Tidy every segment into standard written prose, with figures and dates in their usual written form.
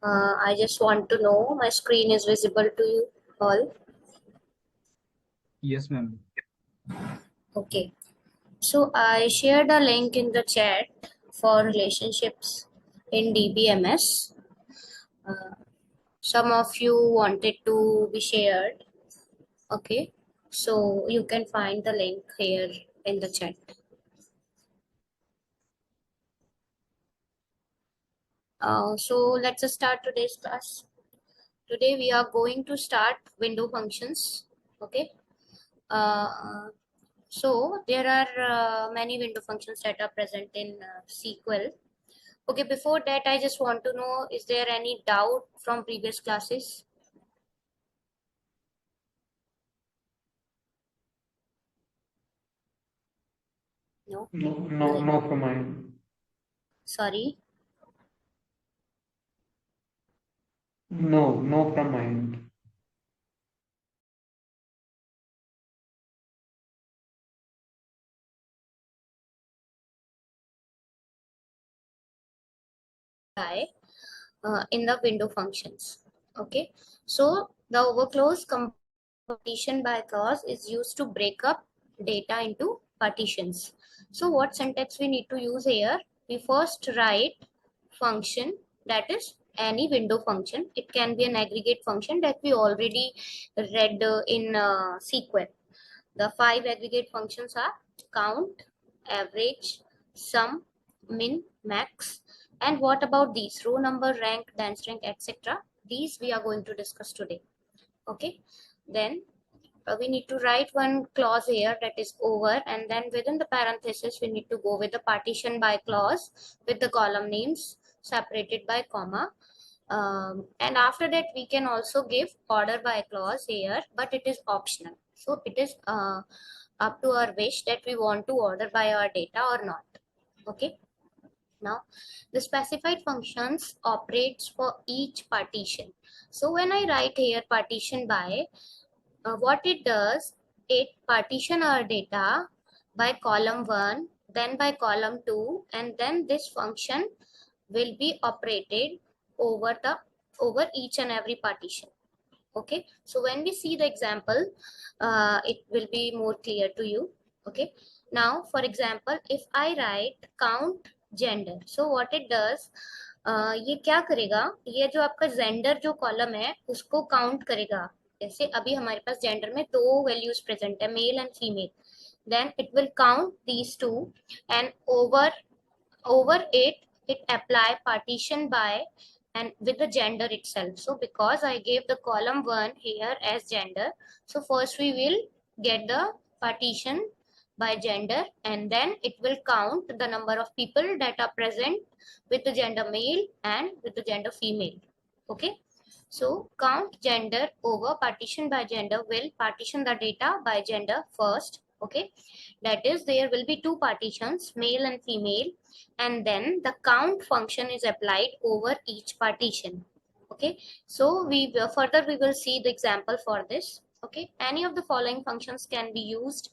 I just want to know my screen is visible to you all. Yes, ma'am. Okay. So I shared a link in the chat for relationships in DBMS. Uh, some of you wanted to be shared. Okay. So you can find the link here in the chat. So let's just start today's class. Today we are going to start window functions. Okay. Uh, So there are many window functions that are present in SQL. Okay, before that, I just want to know, is there any doubt from previous classes? No? No from mine. Sorry. No from mine. In the window functions. Okay, so the overclose partition by clause is used to break up data into partitions. So what syntax we need to use here? We first write function, that is any window function. It can be an aggregate function that we already read in SQL. The 5 aggregate functions are count, average, sum, min, max. And what about these? Row number, rank, dance rank, etc. These we are going to discuss today. Okay. Then we need to write one clause here, that is over, and then within the parenthesis we need to go with the partition by clause with the column names separated by comma. And after that we can also give order by clause here, but it is optional. So it is up to our wish that we want to order by our data or not. Okay. Now the specified functions operates for each partition. So when I write here partition by, what it does, it partition our data by column 1, then by column 2, and then this function will be operated over each and every partition. Okay, so when we see the example, it will be more clear to you. Okay, now for example, if I write count gender, so what it does, ये क्या करेगा, ये जो आपका gender जो column है उसको count करेगा. जैसे अभी हमारे पास जेंडर में दो वैल्यूज प्रेजेंट है, male and female, then it will count these two, and over it apply partition by and with the gender itself. So because I gave the column 1 here as gender, so first we will get the partition by gender, and then it will count the number of people that are present with the gender male and with the gender female. Okay, so count gender over partition by gender will partition the data by gender first. Okay, that is there will be two partitions, male and female, and then the count function is applied over each partition. Okay, so we will further we will see the example for this. Okay, any of the following functions can be used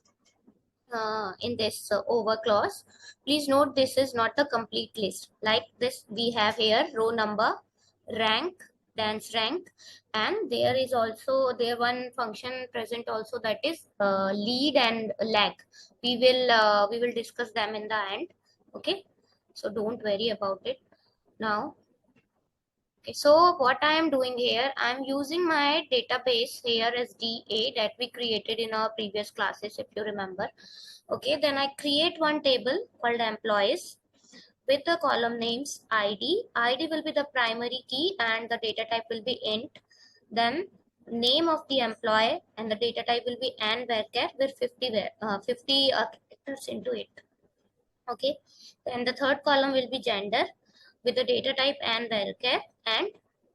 in this over clause. Please note this is not the complete list. Like this we have here row number, rank, dance rank, and there is also there one function present also, that is lead and lag. We will discuss them in the end. Okay, so don't worry about it now. Okay, so what I am doing here, I am using my database here as DA that we created in our previous classes, if you remember. Okay, then I create one table called employees with the column names ID. ID will be the primary key and the data type will be int. Then name of the employee and the data type will be n varchar with 50 characters into it. Okay, then the third column will be gender with the data type and varchar and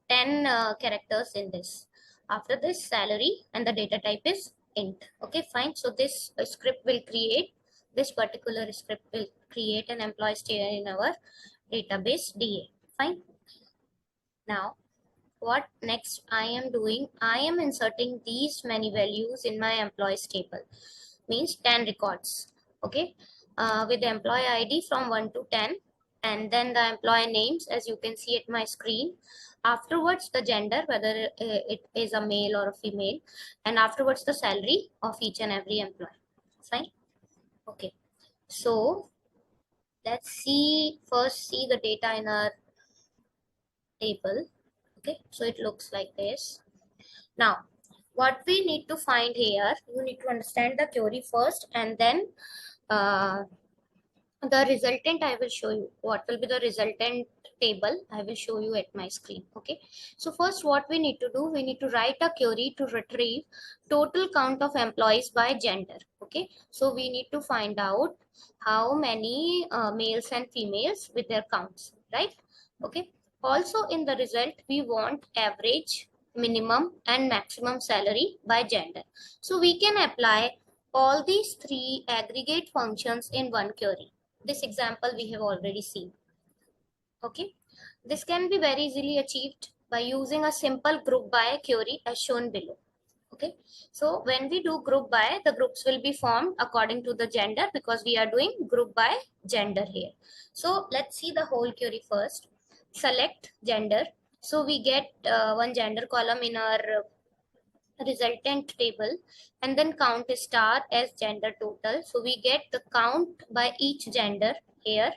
10 characters in this. After this, salary and the data type is int. Okay, fine. So this script will create, this particular script will create an employee tier in our database DA. Fine. Now what next I am doing, I am inserting these many values in my employees table, means 10 records. Okay, with the employee ID from 1 to 10, and then the employee names, as you can see at my screen. Afterwards, the gender, whether it is a male or a female, and afterwards the salary of each and every employee. Fine. Okay. So let's see the data in our table. Okay. So it looks like this. Now, what we need to find here, you need to understand the query first, and then uh, the resultant I will show you. What will be the resultant table I will show you at my screen. Okay, so first what we need to do, we need to write a query to retrieve total count of employees by gender. Okay, so we need to find out how many males and females with their counts, right? Okay, also in the result we want average, minimum and maximum salary by gender. So we can apply all these three aggregate functions in one query. This example we have already seen. Okay, this can be very easily achieved by using a simple group by query as shown below. Okay, so when we do group by, the groups will be formed according to the gender, because we are doing group by gender here. So let's see the whole query first. Select gender. So we get one gender column in our resultant table, and then count star as gender total. So we get the count by each gender here,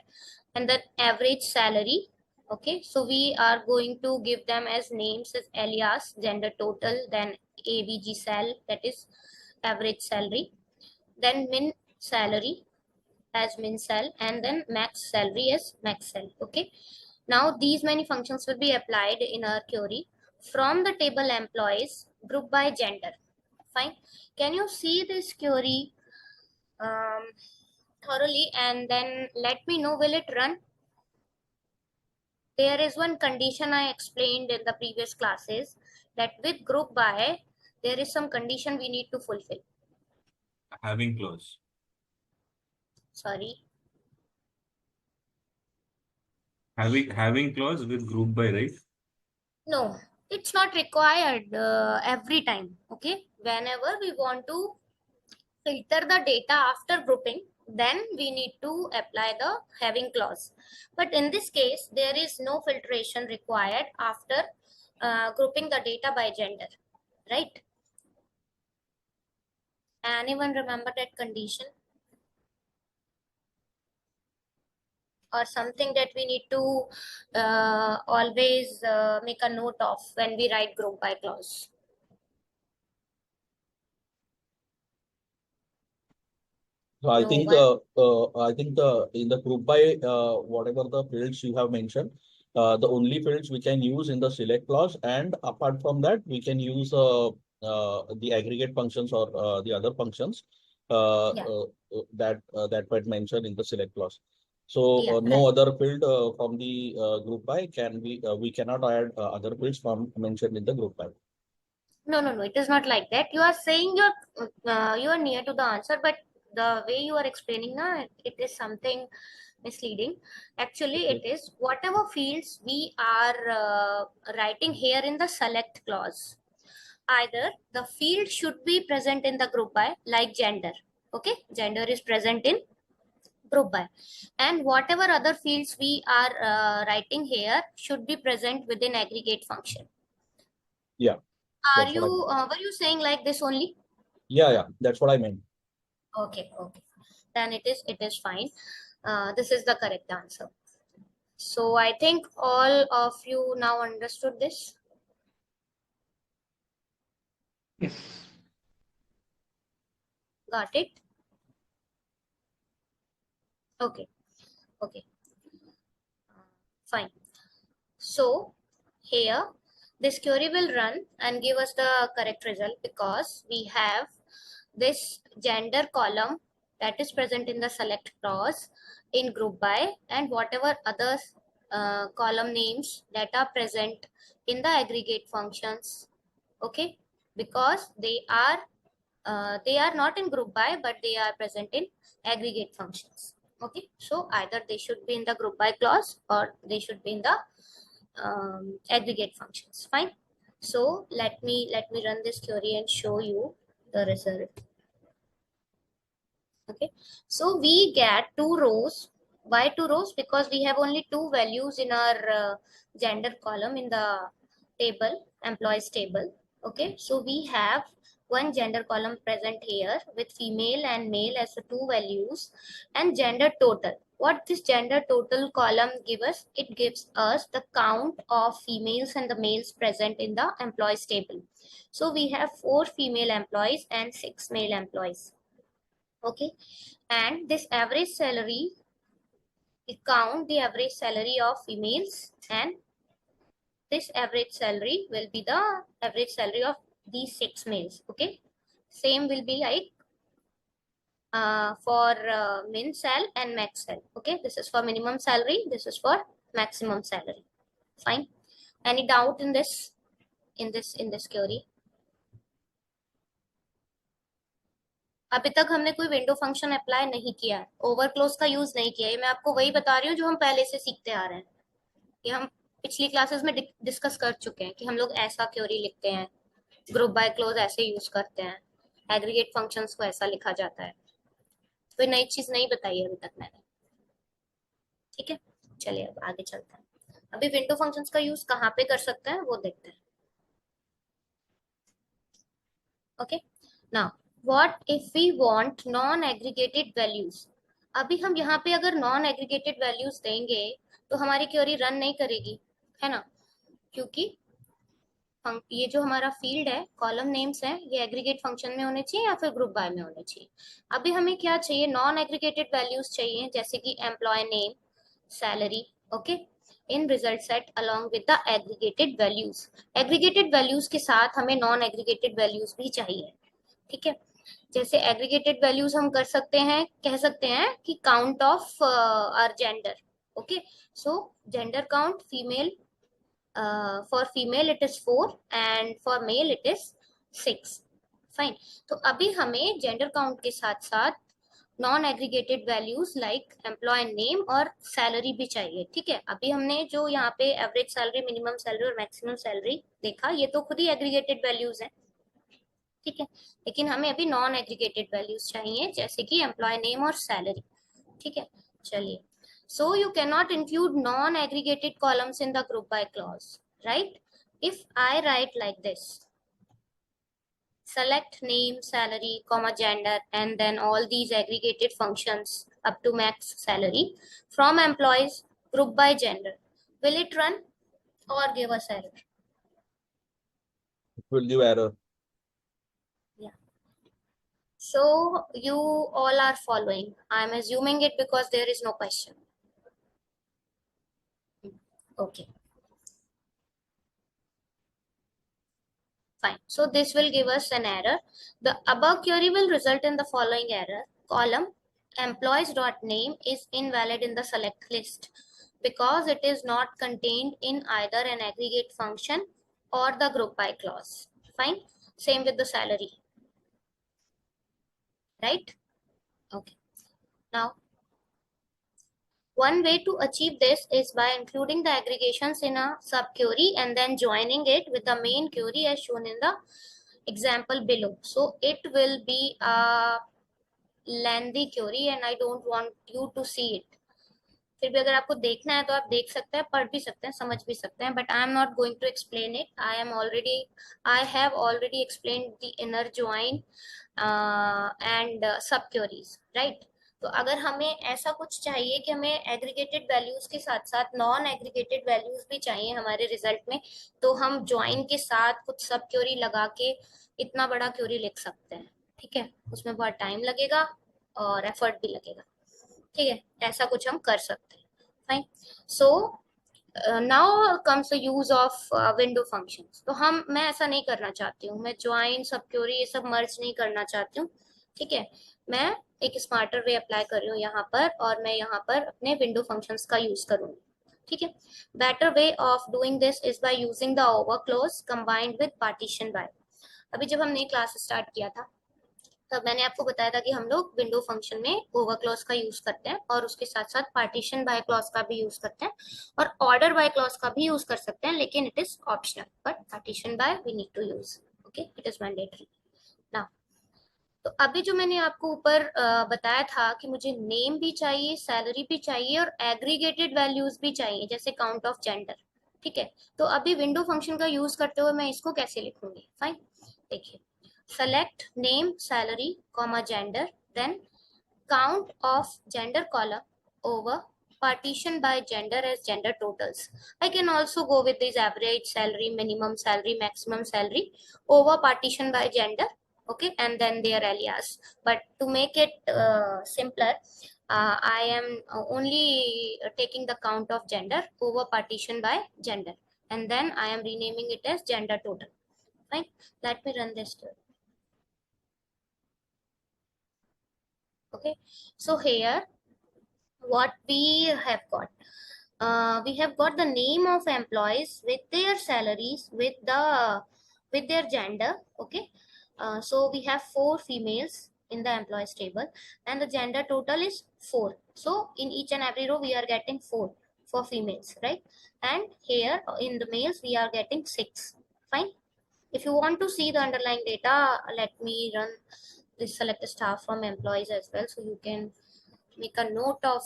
and then average salary. Okay, so we are going to give them as names as alias, gender total, then avg sal, that is average salary, then min salary as min sal, and then max salary as max sal. Okay, now these many functions will be applied in our query from the table employees group by gender. Fine. Can you see this query um, thoroughly, and then let me know, will it run? There is one condition I explained in the previous classes, that with group by, there is some condition we need to fulfill. Having clause. Sorry. Having clause with group by, right? No, it's not required every time. Okay. Whenever we want to filter the data after grouping, then we need to apply the having clause. But in this case, there is no filtration required after grouping the data by gender, right? Anyone remember that condition? Or something that we need to always make a note of when we write group by clause? So I No think one. in the group by whatever the fields you have mentioned, the only fields we can use in the select clause, and apart from that we can use the aggregate functions or the other functions Yeah. that were mentioned in the select clause. So Yeah, no right. other field from the group by can be we cannot add other fields from mentioned in the group by. No, no, no. It is not like that. You are saying you are near to the answer, but the way you are explaining now, it is something misleading. Actually, Okay. it is whatever fields we are writing here in the select clause. Either the field should be present in the group by, like gender. Okay, gender is present in group by, and whatever other fields we are writing here should be present within aggregate function. Yeah, Are that's what you I meant. were you saying like this only? Yeah, that's what I meant. Okay, okay. Then it is fine. This is the correct answer. So I think all of you now understood this. Yes. Got it? Okay, okay. Fine. So here this query will run and give us the correct result, because we have this gender column that is present in the select clause in group by, and whatever other column names that are present in the aggregate functions. Okay, because they are not in group by, but they are present in aggregate functions. Okay, so either they should be in the group by clause or they should be in the aggregate functions. Fine. So let me run this query and show you the result. Okay, so we get two rows Why 2 rows? Because we have only 2 values in our gender column in the table, employees table. Okay, so we have one gender column present here with female and male as the 2 values, and gender total. What this gender total column gives us? It gives us the count of females and the males present in the employees table. So we have 4 female employees and 6 male employees. Okay, and this average salary, we count the average salary of females, and this average salary will be the average salary of these 6 males. Okay, same will be like for min sal and max sal. Okay, this is for minimum salary, this is for maximum salary. Fine. Any doubt in this query? अभी तक हमने कोई window function apply नहीं किया है, ओवरक्लोज का use नहीं किया है। मैं आपको वही बता रही हूँ जो हम पहले से सीखते आ रहे हैं, कि हम पिछली क्लासेस में डिस्कस कर चुके हैं कि हम लोग ऐसा क्वेरी लिखते हैं, ग्रुप बाय क्लोज ऐसे यूज करते हैं, एग्रीगेट फंक्शंस को ऐसा लिखा जाता है। कोई नई चीज नहीं बताई अभी तक मैंने। ठीक है, चलिए अब आगे चलते हैं। अभी विंडो फंक्शंस का यूज कहाँ पे कर सकते हैं वो देखते हैं। Okay, now what if we want non aggregated values. अभी हम यहाँ पे अगर नॉन एग्रीगेटेड वैल्यूज देंगे तो हमारी क्वेरी रन नहीं करेगी, है ना, क्योंकि ये जो हमारा फील्ड है, कॉलम नेम्स है, ये एग्रीगेट फंक्शन में होने चाहिए या फिर ग्रुप बाय में होने चाहिए। अभी हमें क्या चाहिए? नॉन एग्रीगेटेड वैल्यूज चाहिए, जैसे कि employee name, salary. Okay, in result set along with the aggregated values. Aggregated values के साथ हमें नॉन एग्रीगेटेड वैल्यूज भी चाहिए। ठीक है, जैसे एग्रीगेटेड वैल्यूज हम कर सकते हैं, कह सकते हैं कि count of our gender. Okay, so gender count female, for female it is 4 and for male it is 6. Fine. तो अभी हमें जेंडर काउंट के साथ साथ non aggregated values like employee name और सैलरी भी चाहिए। ठीक है, अभी हमने जो यहाँ पे एवरेज सैलरी, मिनिमम सैलरी और मैक्सिमम सैलरी देखा, ये तो खुद ही एग्रीगेटेड वैल्यूज हैं। ठीक है, लेकिन हमें अभी नॉन एग्रीगेटेड वैल्यूज चाहिए, जैसे कि एम्प्लॉय नेम और सैलरी। ठीक है, चलिए। So you cannot include non-aggregated columns in the group by clause, right? If I write like this, select name, salary, comma, gender, and then all these aggregated functions up to max salary from employees, group by gender, will it run or give us error? It will give error. Yeah. So you all are following. I am assuming it because there is no question. Okay. Fine. So this will give us an error. The above query will result in the following error. Column employees.name is invalid in the select list because it is not contained in either an aggregate function or the group by clause. Fine. Same with the salary. Right? Okay. Now, one way to achieve this is by including the aggregations in a subquery and then joining it with the main query as shown in the example below. So it will be a lengthy query and I don't want you to see it. फिर भी अगर आपको देखना है तो आप देख सकते हैं, पढ़ भी सकते हैं, समझ भी सकते हैं, but I am not going to explain it. I have already explained the inner join and sub queries, right? तो अगर हमें ऐसा कुछ चाहिए कि हमें एग्रीगेटेड वैल्यूज के साथ साथ नॉन एग्रीगेटेड वैल्यूज भी चाहिए हमारे रिजल्ट में, तो हम ज्वाइन के साथ कुछ सब क्वेरी लगा के इतना बड़ा क्वेरी लिख सकते हैं। ठीक है, उसमें बहुत टाइम लगेगा और एफर्ट भी लगेगा। ठीक है, ऐसा कुछ हम कर सकते हैं। Fine. So now comes the use of window functions. तो मैं ऐसा नहीं करना चाहती हूँ, मैं ज्वाइन, सब क्वेरी ये सब मर्ज नहीं करना चाहती हूँ। ठीक है, मैं एक स्मार्टर वे अप्लाई कर रही हूँ यहाँ पर, और मैं यहाँ पर अपने विंडो फंक्शंस का यूज करूंगी। ठीक है, better way of doing this is by using the over clause combined with partition by. अभी जब हमने क्लास स्टार्ट किया था तब मैंने आपको बताया था कि हम लोग विंडो फंक्शन में ओवरक्लॉज का यूज करते हैं और उसके साथ साथ पार्टीशन बाय क्लॉज का भी यूज करते हैं और ऑर्डर बाय क्लॉज का भी यूज कर सकते हैं, लेकिन it is optional, but partition by we need to use. Okay, it is mandatory. Now तो अभी जो मैंने आपको ऊपर बताया था कि मुझे नेम भी चाहिए, सैलरी भी चाहिए और एग्रीगेटेड वैल्यूज भी चाहिए, जैसे काउंट ऑफ जेंडर। ठीक है, तो अभी विंडो फंक्शन का यूज करते हुए मैं इसको कैसे लिखूंगी? फाइन, देखिए, select name salary comma gender, then count of gender column over partition by gender as gender totals. I can also go with this average salary, minimum salary, maximum salary over partition by gender, okay, and then their alias. But to make it simpler, I am only taking the count of gender over partition by gender, and then I am renaming it as gender total. Fine, let me run this too. Okay, so here what we have got, we have got the name of employees with their salaries, with their gender. Okay, so we have 4 females in the employees table, and the gender total is 4. So in each and every row we are getting 4 for females, right? And here in the males we are getting 6. Fine. If you want to see the underlying data, let me run this select staff from employees as well, so you can make a note of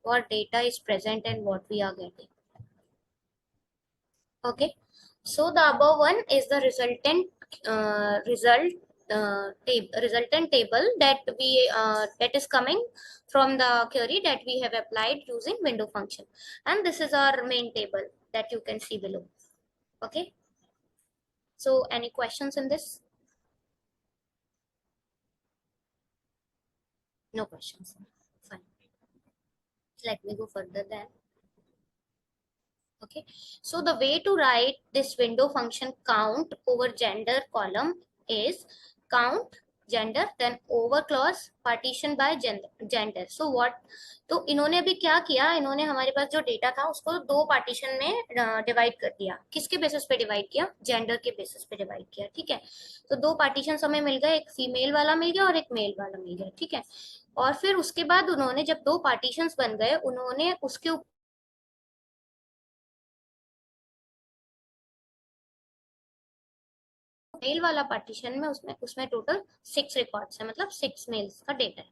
what data is present and what we are getting. Okay, so the above one is the resultant resultant table that we that is coming from the query that we have applied using window function, and this is our main table that you can see below. Okay, so any questions in this? No questions. Fine, let me go further then. Okay, so the way to write this window function count over gender column is count gender then over clause partition by gender. So what, तो इन्होंने अभी क्या किया, इन्होंने हमारे पास जो data था उसको 2 पार्टीशन में डिवाइड कर दिया। किसके बेसिस पे डिवाइड किया? जेंडर के बेसिस पे डिवाइड किया। ठीक है, तो 2 पार्टीशन हमें मिल गए, एक फीमेल वाला मिल गया और एक मेल वाला मिल गया। ठीक है, और फिर उसके बाद उन्होंने जब 2 पार्टीशन बन गए, उन्होंने उसके मेल वाला पार्टीशन में उसमें टोटल 6 रिकॉर्ड्स है, मतलब 6 मेल्स का डेटा है।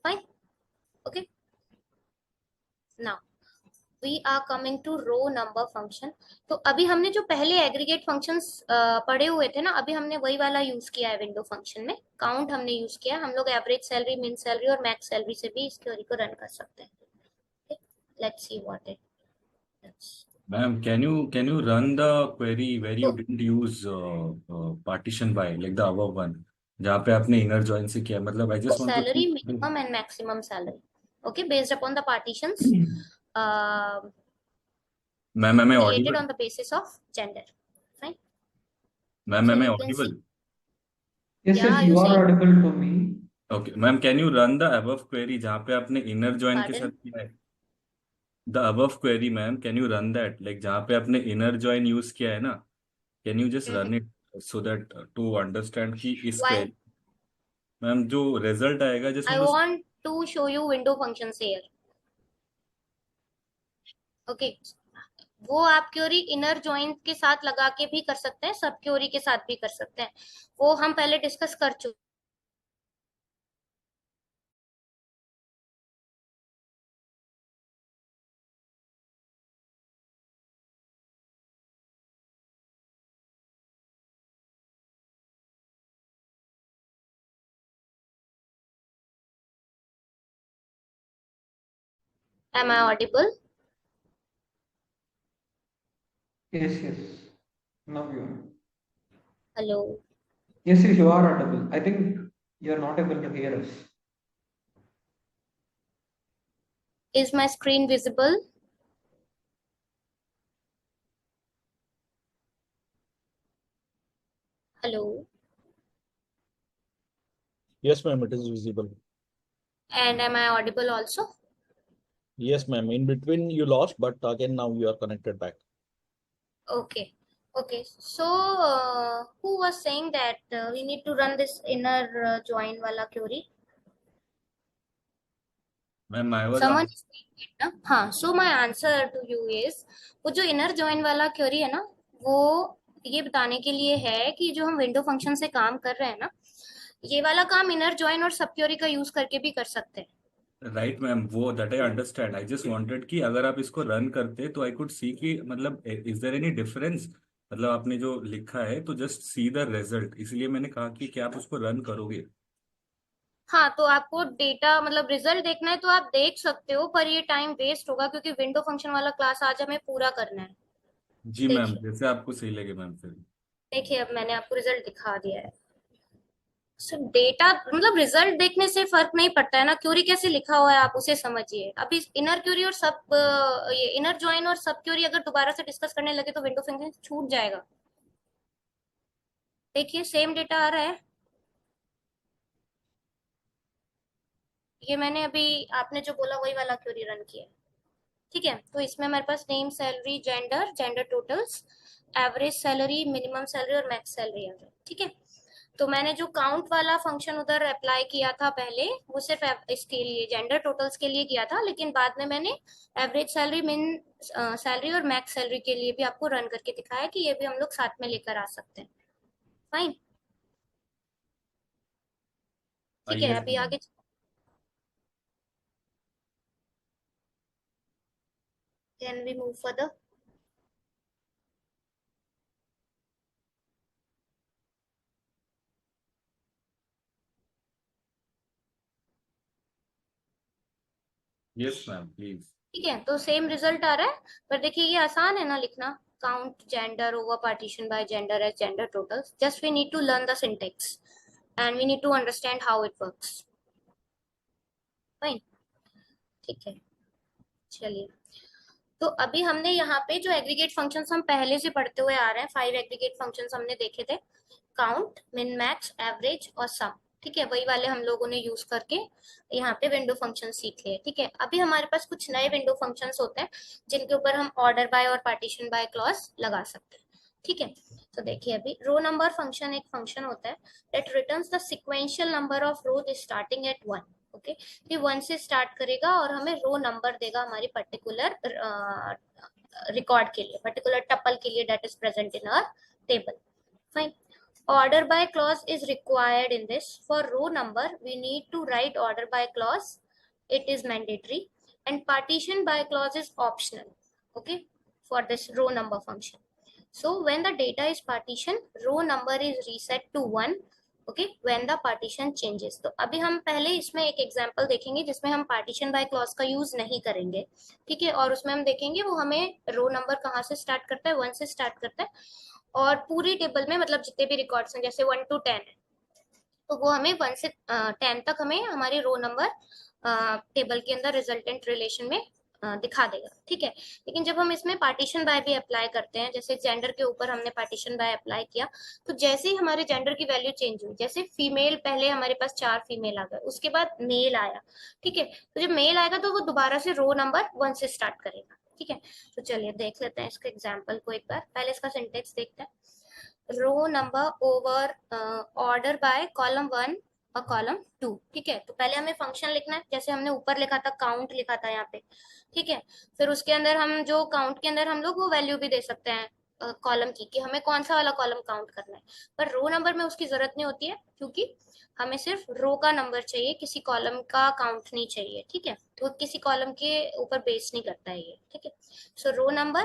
Fine, okay, now we are coming to row number function. तो अभी हमने जो पहले एग्रीगेट फंक्शंस पढ़े हुए थे ना, अभी हमने वही वाला यूज किया है विंडो फंक्शन में। काउंट हमने यूज किया, हम लोग एवरेज सैलरी, मिन सैलरी और मैक्स सैलरी से भी इस क्वेरी को रन कर सकते हैं। Let's see what it is. Ma'am, can you run the query where you तो didn't use partition by like the above one, जहाँ पे आपने inner join से किया? मतलब I just want to salary, see. minimum and maximum salary, okay, based upon the partitions Ma'am, am I created audible? on the basis of gender. Fine. Ma'am, So am I you can audible? see. Yes, Yeah, yes, you you are saying? audible to me. Okay, ma'am, can you run the above query जहाँ पे आपने inner join के साथ Pardon? किया है? The above query, ma'am, can you run that? Like जहाँ पे आपने inner join use किया है ना, can you just run it so that to understand कि इस Why? query, मैम जो result आएगा, just I want to want to show you window functions here. Okay. वो आप क्योरी इनर जॉइन के साथ लगा के भी कर सकते हैं, सब क्योरी के साथ भी कर सकते हैं, वो हम पहले डिस्कस कर चुके। Am I audible? Yes, yes. Now you are. Hello. Yes, yes, you are audible. I think you are not able to hear us. Is my screen visible? Hello. Yes, ma'am, it is visible. And am I audible also? Yes, ma'am. In between you lost, but again now you are connected back. Okay. Okay. So who was saying that we need to run this inner join wala query? ma'am, I was Someone asked. is saying it ना? हाँ. So my answer to you is, वो जो inner join वाला query है ना, वो ये बताने के लिए है कि जो हम विंडो फंक्शन से काम कर रहे हैं ना, ये वाला काम इनर जॉइन और सब क्वेरी का यूज करके भी कर सकते हैं। राइट मैम, वो that I understand, I just wanted कि अगर आप इसको रन करते तो आई कुड सी कि मतलब इज देयर एनी डिफरेंस, मतलब आपने जो लिखा है तो जस्ट सी द रिजल्ट, इसलिए मैंने कहा कि क्या आप उसको रन करोगे। हाँ, तो आपको डेटा मतलब रिजल्ट देखना है तो आप देख सकते हो, पर ये टाइम वेस्ट होगा क्योंकि विंडो फंक्शन वाला क्लास आज हमें पूरा करना है। जी मैम, देखिए, जैसे आपको सही लगे मैम फिर। देखिए अब मैंने आपको रिजल्ट दिखा दिया है। सो डेटा मतलब रिजल्ट देखने से फर्क नहीं पड़ता है ना, क्यूरी कैसे लिखा हुआ है आप उसे समझिए। अभी इनर क्यूरी और सब ये इनर जॉइन और सब क्यूरी अगर दोबारा से डिस्कस करने लगे तो विंडो फंक्शन छूट जाएगा। देखिए सेम डेटा आ रहा है, ये मैंने अभी आपने जो बोला वही वाला क्यूरी रन किया है। ठीक है, तो इसमें हमारे पास name, salary, gender, gender totals, average salary, minimum salary और मैक्स सैलरी आ गया। ठीक है, तो मैंने जो काउंट वाला फंक्शन उधर अप्लाई किया था पहले, वो सिर्फ इसके लिए जेंडर टोटल्स के लिए किया था, लेकिन बाद में मैंने एवरेज सैलरी, मिन सैलरी और मैक्स सैलरी के लिए भी आपको रन करके दिखाया कि ये भी हम लोग साथ में लेकर आ सकते हैं। फाइन, ठीक है, यस अभी मैम। आगे can we move further. Yes ma'am please. ठीक है, तो सेम रिजल्ट आ रहा है, पर देखिए ये आसान है ना लिखना, count gender over partition by gender as gender totals, just we need to learn the syntax and we need to understand how it works. Fine, ठीक है, चलिए। तो अभी हमने यहाँ पे जो एग्रीगेट फंक्शंस हम पहले से पढ़ते हुए आ रहे हैं, 5 एग्रीगेट फंक्शंस हमने देखे थे, काउंट, मिन, मैक्स, एवरेज और सम। ठीक है, वही वाले हम लोगों ने यूज करके यहाँ पे विंडो फंक्शन सीख लिए। ठीक है, अभी हमारे पास कुछ नए विंडो फंक्शंस होते हैं जिनके ऊपर हम ऑर्डर बाय और पार्टीशन बाय क्लॉज लगा सकते हैं। ठीक है, तो देखिए अभी रो नंबर फंक्शन एक फंक्शन होता है that returns the sequential number of rose starting at 1। Okay, ये 1 से स्टार्ट करेगा और हमें रो नंबर देगा हमारी पर्टिकुलर रिकॉर्ड के लिए, पर्टिकुलर टपल के लिए that is present in our table. Fine, order by clause is required in this. For row number we need to write order by clause, it is mandatory, and partition by clause is optional. Okay, for this row number function. So when the data is partitioned, row number is reset to 1. Okay, when the partition changes. तो अभी हम पहले इसमें एक example देखेंगे जिसमें हम partition by clause का यूज नहीं करेंगे। ठीक है, और उसमें हम देखेंगे वो हमें रो नंबर कहाँ से स्टार्ट करता है, 1 से स्टार्ट करता है, और पूरी टेबल में मतलब जितने भी रिकॉर्ड्स हैं जैसे 1 to 10 है, तो वो हमें 1 से 10 तक हमें हमारी रो नंबर टेबल के अंदर रिजल्टेंट रिलेशन में दिखा देगा। ठीक है, लेकिन जब हम इसमें पार्टीशन बाय भी अप्लाई करते हैं, जैसे जेंडर के ऊपर हमने पार्टीशन बाय अप्लाई किया, तो जैसे ही हमारे जेंडर की वैल्यू चेंज हुई, जैसे फीमेल पहले हमारे पास 4 फीमेल आ गए, उसके बाद मेल आया। ठीक है, तो जब मेल आएगा तो वो दोबारा से रो नंबर 1 से स्टार्ट करेगा। ठीक है, तो चलिए देख लेते हैं इसके एग्जाम्पल को एक बार, पहले इसका सिंटेक्स देखते हैं। Row number over order by column 1 और कॉलम 2। ठीक है, तो पहले हमें फंक्शन लिखना है, जैसे हमने ऊपर लिखा था काउंट लिखा था यहाँ पे। ठीक है, फिर उसके अंदर हम जो काउंट के अंदर हम लोग वो वैल्यू भी दे सकते हैं कॉलम की, कि हमें कौन सा वाला कॉलम काउंट करना है। पर रो नंबर में उसकी जरूरत नहीं होती है क्योंकि हमें सिर्फ रो का नंबर चाहिए, किसी कॉलम का काउंट नहीं चाहिए। ठीक है, तो किसी कॉलम के ऊपर बेस नहीं करता है ये। ठीक है, सो रो नंबर,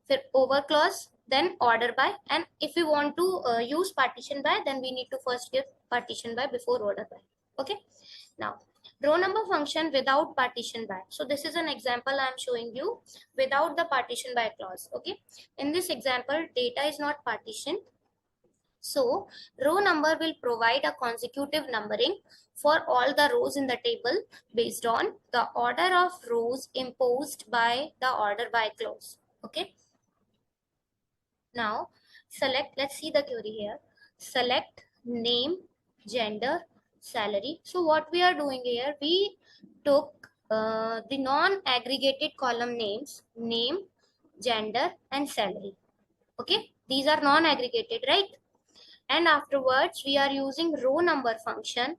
फिर over clause, then order by, and if we want to use partition by, then we need to first give partition by before order by. Okay, now row number function without partition by. So this is an example I am showing you without the partition by clause. Okay, in this example data is not partitioned, so row number will provide a consecutive numbering for all the rows in the table based on the order of rows imposed by the order by clause. Okay, now select, let's see the query here. Select name, gender, salary. So what we are doing here, we took the non-aggregated column names, name, gender and salary. Okay, these are non-aggregated, right? And afterwards we are using row number function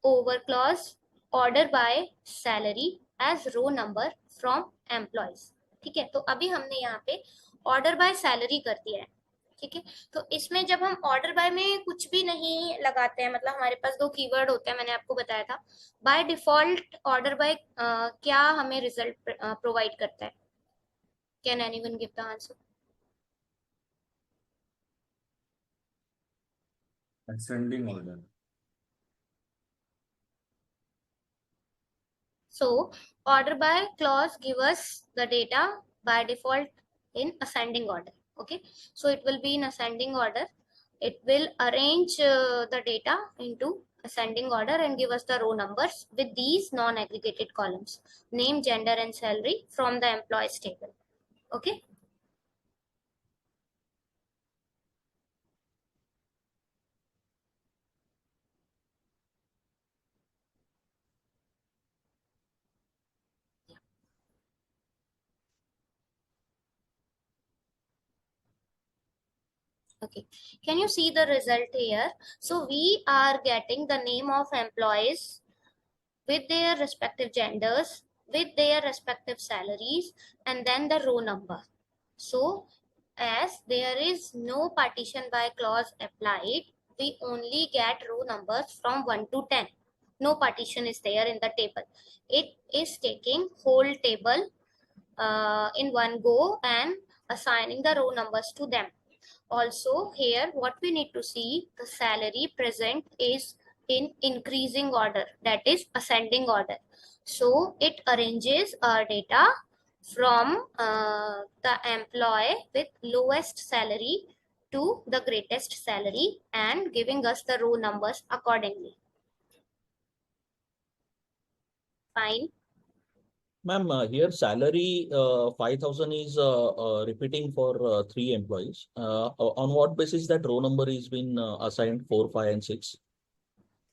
over clause order by salary as row number from employees. ठीक है, तो अभी हमने यहाँ पे order by salary कर दिया है। ठीक है। तो इसमें जब हम ऑर्डर बाय में कुछ भी नहीं लगाते हैं, मतलब हमारे पास दो कीवर्ड होते हैं, मैंने आपको बताया था। बाय डिफॉल्ट ऑर्डर बाय क्या हमें रिजल्ट प्रोवाइड करता है? Can anyone give the answer? Ascending order. So order by clause give us the data by default in ascending order. Okay, so it will be in ascending order. It will arrange the data into ascending order and give us the row numbers with these non-aggregated columns: name, gender, and salary from the employees table. Okay. Okay, can you see the result here? So we are getting the name of employees with their respective genders, with their respective salaries, and then the row number. So as there is no partition by clause applied, we only get row numbers from 1 to 10. No partition is there in the table. It is taking whole table in one go and assigning the row numbers to them. Also here what we need to see, the salary present is in increasing order, that is ascending order. So it arranges our data from the employee with lowest salary to the greatest salary and giving us the row numbers accordingly. Fine. Ma'am, here salary 5,000 is repeating for 3 employees. On what basis that row number is been assigned 4, 5, and 6?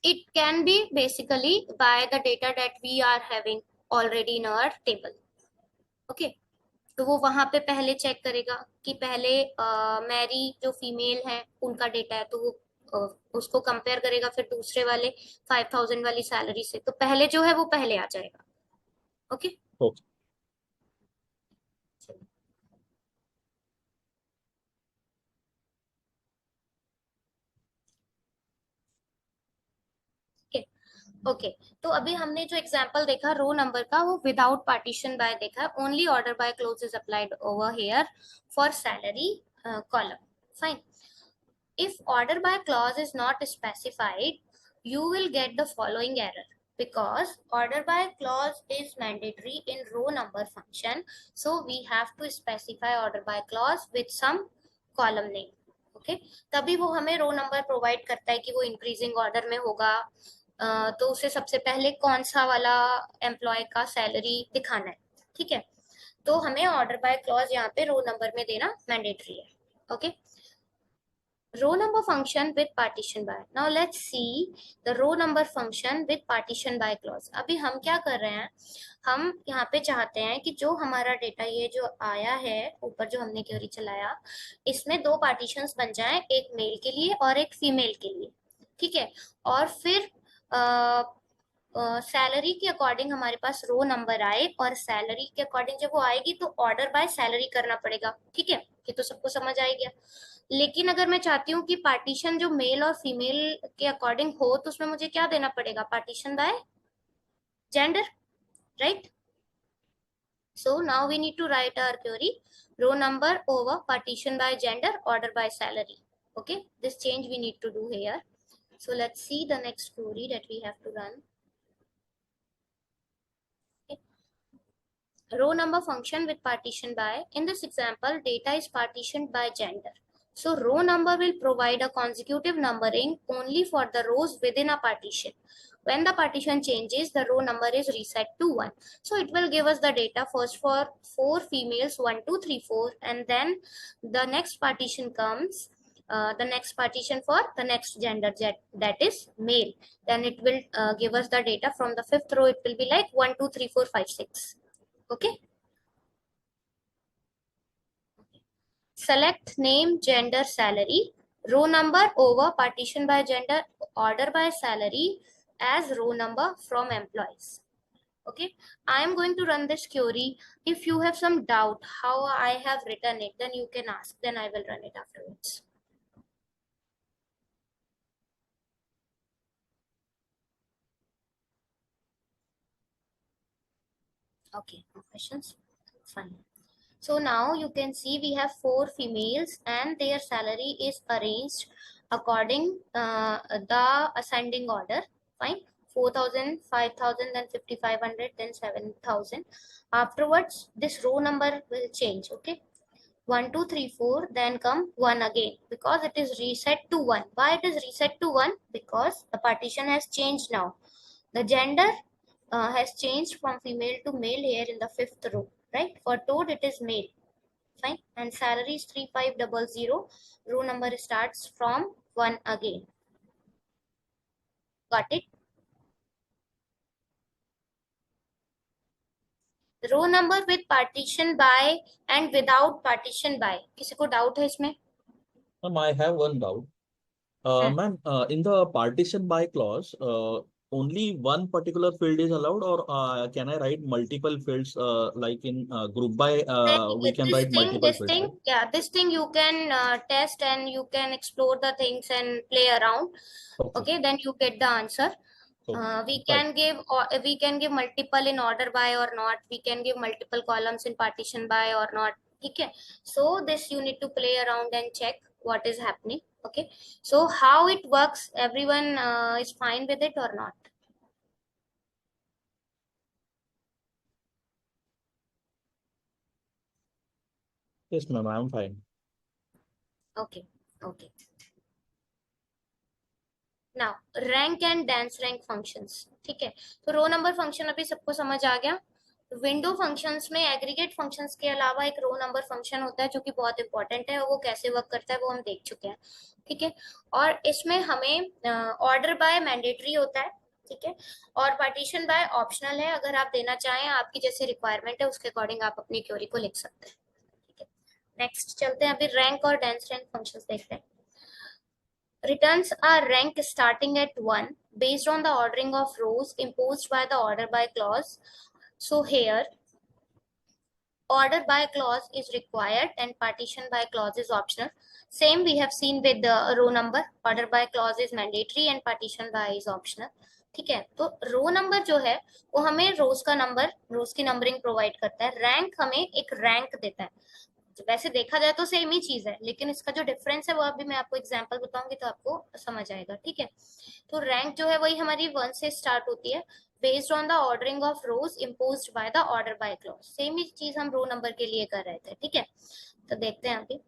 It can be basically by the data that we are having already in our table. Okay. तो वो वहां पे पहले check करेगा कि पहले Mary जो female है उनका डेटा है, तो वो उसको कंपेयर करेगा फिर दूसरे वाले 5,000 वाली सैलरी से, तो पहले जो है वो पहले आ जाएगा। ओके। Okay. ओके, तो अभी हमने जो एग्जांपल देखा रो नंबर का, वो विदाउट पार्टीशन बाय देखा है। Only order by close is applied over here for salary column. Fine. If order by clause is not specified, you will get the following error, because order by clause is mandatory in row number function. So we have to specify order by clause with some column name. Okay, तभी वो हमें रो number provide करता है कि वो increasing order में होगा। तो उसे सबसे पहले कौन सा वाला एम्प्लॉय का सैलरी दिखाना है। ठीक है, तो हमें ऑर्डर बाय क्लॉज यहाँ पे रो नंबर में देना मैंडेटरी है। Okay, row number function with partition by. Now let's see the row number function with partition by clause. अभी हम क्या कर रहे हैं, हम यहाँ पे चाहते हैं कि जो हमारा डेटा ये जो आया है ऊपर जो हमने क्वेरी चलाया, इसमें दो पार्टीशंस बन जाएं, एक मेल के लिए और एक फीमेल के लिए। ठीक है, और फिर सैलरी के अकॉर्डिंग हमारे पास रो नंबर आए, और सैलरी के अकॉर्डिंग जब वो आएगी तो ऑर्डर बाय सैलरी करना पड़ेगा। ठीक है, ये तो सबको समझ आ गया। लेकिन अगर मैं चाहती हूँ कि पार्टीशन जो मेल और फीमेल के अकॉर्डिंग हो, तो उसमें मुझे क्या देना पड़ेगा? Partition by gender, right? So now we need to write our query row number over partition by gender, order by salary. Okay, this change we need to do here. So let's see the next query that we have to run. Okay. Row number function with partition by. In this example, data is partitioned by gender. So row number will provide a consecutive numbering only for the rows within a partition. When the partition changes, the row number is reset to 1. So it will give us the data first for 4 females, 1, 2, 3, 4, and then the next partition comes, the next partition for the next gender, that is male. Then it will give us the data from the 5th row. It will be like 1, 2, 3, 4, 5, 6. Okay. Select name, gender, salary, row number over partition by gender, order by salary as row number from employees. Okay, I am going to run this query. If you have some doubt how I have written it, then you can ask, then I will run it afterwards. Okay, no questions? Fine. So now you can see we have 4 females and their salary is arranged according the ascending order. Fine. 4,000, 5,000, then 5,500, then 7,000. Afterwards, this row number will change. Okay. 1, 2, 3, 4, then come 1 again because it is reset to 1. Why it is reset to 1? Because the partition has changed now. The gender has changed from female to male here in the 5th row, right? For toad it is male, fine, and salary is 3500. Row number starts from 1 again. Got it? Row number with partition by and without partition by. किसी को doubt है इसमें? I have one doubt. Ma'am, in the partition by clause, only one particular field is allowed, or can I write multiple fields? Like in group by, we can write multiple fields, right? Yeah, this thing you can test and you can explore the things and play around. Okay, then you get the answer. We Fine. can give multiple in order by or not. We can give multiple columns in partition by or not. Okay, so this you need to play around and check what is happening. Okay, so how it works, everyone is fine with it or not? Yes, ma'am, I am fine. Okay, okay. Now rank and dance rank functions. ठीक है, तो रो number function अभी सबको समझ आ गया. Window functions में aggregate functions के अलावा एक रो नंबर फंक्शन होता है जो कि बहुत इंपॉर्टेंट है, वो कैसे वर्क करता है वो हम देख चुके हैं. ठीक है, और इसमें हमें ऑर्डर बाय मैंडेटरी होता है. ठीक है, और पार्टीशन बाय ऑप्शनल है. अगर आप देना चाहें, आपकी जैसे रिक्वायरमेंट है उसके अकॉर्डिंग आप अपनी क्वेरी को लिख सकते हैं. ठीक है, नेक्स्ट चलते हैं. अभी रैंक और डांस रैंक फंक्शंस देखते हैं. Returns are rank starting at 1 based on the ordering of rows imposed by the order by clause. So here order by clause is required and partition by clause is optional. Same we have seen with the row number. Order by clause is mandatory and partition by is optional. ठीक है, तो रो number जो है वो हमें रोज का number, रोज की numbering provide करता है. रैंक हमें एक रैंक देता है. वैसे देखा जाए तो सेम ही चीज है, लेकिन इसका जो डिफरेंस है वो अभी मैं आपको एग्जांपल बताऊंगी तो आपको समझ आएगा. ठीक है, तो रैंक जो है वही हमारी 1 से स्टार्ट होती है based on the ordering of rows imposed by the order by clause. Same ही चीज हम रो नंबर के लिए कर रहे थे. ठीक है, तो देखते हैं अभी.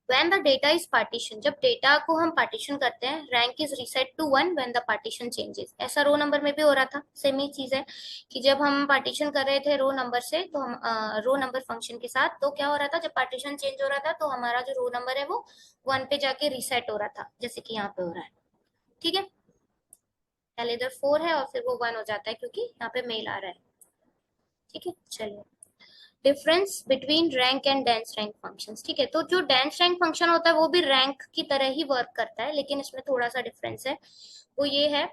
When the data is partition, जब डेटा को हम पार्टीशन करते हैं, rank is reset to 1 when the partition changes. ऐसा रो नंबर में भी हो रहा था. सेम ही चीज है कि जब हम पार्टीशन कर रहे थे रो नंबर से, तो हम रो नंबर फंक्शन के साथ, तो क्या हो रहा था, जब पार्टीशन चेंज हो रहा था तो हमारा जो रो नंबर है वो 1 पे जाके रीसेट हो रहा था, जैसे कि यहाँ पे हो रहा है. ठीक है, पहले इधर 4 है और फिर वो 1 हो जाता है क्योंकि यहाँ पे मेल आ रहा है. ठीक है, चलिए. Difference between rank and dense rank functions. ठीक है, तो जो डेंस रैंक फंक्शन होता है वो भी रैंक की तरह ही वर्क करता है, लेकिन इसमें थोड़ा सा डिफरेंस है. वो ये है,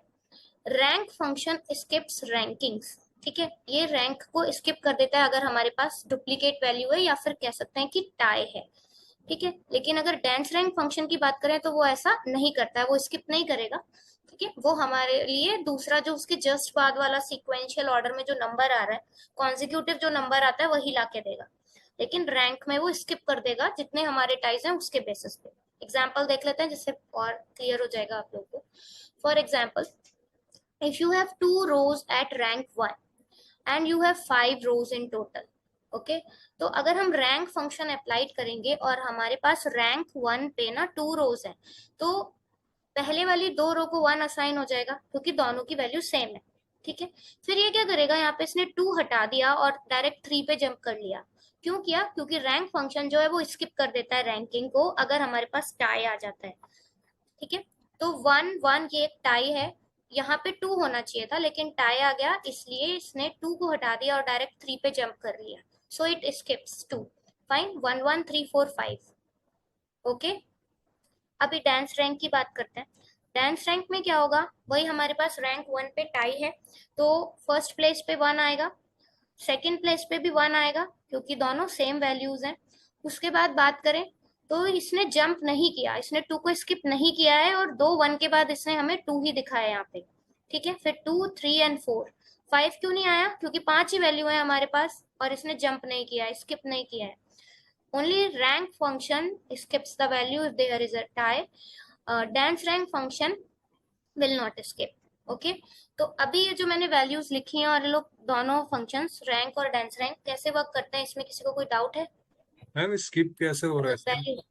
रैंक फंक्शन स्किप्स रैंकिंग्स. ठीक है, ये रैंक को स्किप कर देता है अगर हमारे पास डुप्लीकेट वैल्यू है या फिर कह सकते हैं कि टाई है. ठीक है, लेकिन अगर डेंस रैंक फंक्शन की बात करें तो वो ऐसा नहीं करता है, वो स्किप नहीं करेगा. ठीक है, वो हमारे लिए दूसरा जो उसके जस्ट बाद वाला सीक्वेंशियल ऑर्डर में जो नंबर आ रहा है, कॉन्जिक्यूटिव जो नंबर आता है वही लाके देगा. लेकिन रैंक में वो स्किप कर देगा जितने हमारे टाइज हैं उसके बेसिस पे. एग्जाम्पल देख लेते हैं जिससे और क्लियर हो जाएगा आप लोगों को. For example, if you have 2 rows at rank 1 and you have 5 rows in total. Okay, तो अगर हम रैंक फंक्शन अप्लाइड करेंगे और हमारे पास रैंक 1 पे ना 2 रोज है, तो पहले वाली 2 रो को 1 असाइन हो जाएगा क्योंकि दोनों की वैल्यू सेम है. ठीक है, फिर ये क्या करेगा, यहाँ पे इसने 2 हटा दिया और डायरेक्ट 3 पे जंप कर लिया. क्यों किया? क्योंकि रैंक फंक्शन जो है वो स्किप कर देता है रैंकिंग को अगर हमारे पास टाई आ जाता है. ठीक है, तो 1 1 ये एक टाई है, यहाँ पे 2 होना चाहिए था लेकिन टाई आ गया, इसलिए इसने 2 को हटा दिया और डायरेक्ट 3 पे जंप कर लिया. So it skips 2. Fine, 1 1 3 4 5. Okay, अभी डांस रैंक की बात करते हैं. डेंस रैंक में क्या होगा, वही हमारे पास रैंक 1 पे टाई है, तो फर्स्ट प्लेस पे 1 आएगा, सेकंड प्लेस पे भी 1 आएगा क्योंकि दोनों सेम वैल्यूज हैं। उसके बाद बात करें तो इसने जंप नहीं किया, इसने 2 को स्किप नहीं किया है, और 2 1 के बाद इसने हमें 2 ही दिखाया यहाँ पे, ठीक है। फिर 2 3 एंड 4, 5 क्यों नहीं आया, क्योंकि 5 ही वैल्यू है हमारे पास और इसने जंप नहीं किया है, स्किप नहीं किया है। Only rank function skips the value if there is a tie. Dance rank function will not skip. Okay तो अभी ये जो मैंने वैल्यूज लिखी हैं और ये लोग दोनों फंक्शंस रैंक और डेंस रैंक कैसे वर्क करते हैं, इसमें किसी को कोई डाउट है? मैम स्किप कैसे हो रहा है मतलब इसमें? वैल्यू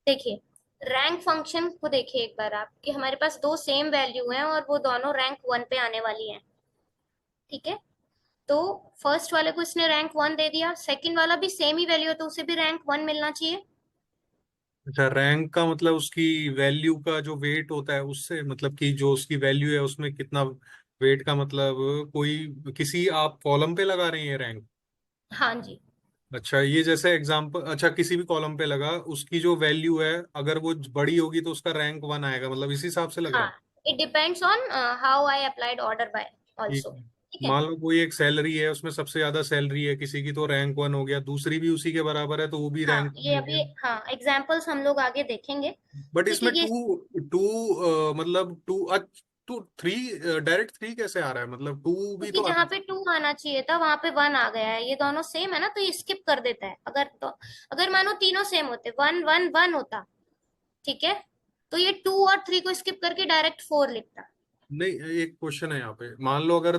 देखिए, रैंक फंक्शन को देखिए एक बार आप, कि हमारे पास दो सेम वैल्यू हैं और वो दोनों रैंक 1 पे आने वाली हैं, ठीक है। तो फर्स्ट वाले को इसने रैंक 1 दे दिया, सेकंड वाला भी सेम ही वैल्यू है तो उसे भी रैंक 1 मिलना चाहिए। अच्छा, रैंक का मतलब उसकी वैल्यू का जो वेट होता है उससे, मतलब कि जो उसकी वैल्यू है उसमें कितना वेट का मतलब, कोई किसी आप कॉलम पे लगा रहे हैं रैंक? हाँ जी। अच्छा, ये जैसे एग्जांपल, अच्छा किसी भी कॉलम पे लगा, उसकी जो वैल्यू है अगर वो बड़ी होगी तो उसका रैंक 1 आएगा, मतलब इस हिसाब से लग रहा हाँ, है? It depends on how I applied order by ठीक आल्सो, है। ठीक है। मान लो कोई एक सैलरी है, उसमें सबसे ज्यादा सैलरी है किसी की, तो रैंक 1 हो गया, दूसरी भी उसी के बराबर है तो वो भी हाँ, रैंक 1 ये हो अभी गया। हाँ एग्जांपल्स हम लोग आगे देखेंगे, बट ठीक है। इसमें ये टू टू मतलब टू थ्री, डायरेक्ट 3 कैसे आ रहा है, मतलब 2 भी क्योंकि तो जहाँ आता पे 2 आना चाहिए था वहां पे 1 आ गया है, ये दोनों सेम है ना तो ये स्किप कर देता है। अगर तो अगर मानो तीनों सेम होते, 1 1 1 होता, ठीक है, तो ये 2 और 3 को स्किप करके डायरेक्ट 4 लिखता। नहीं, एक क्वेश्चन है यहाँ पे। मान लो अगर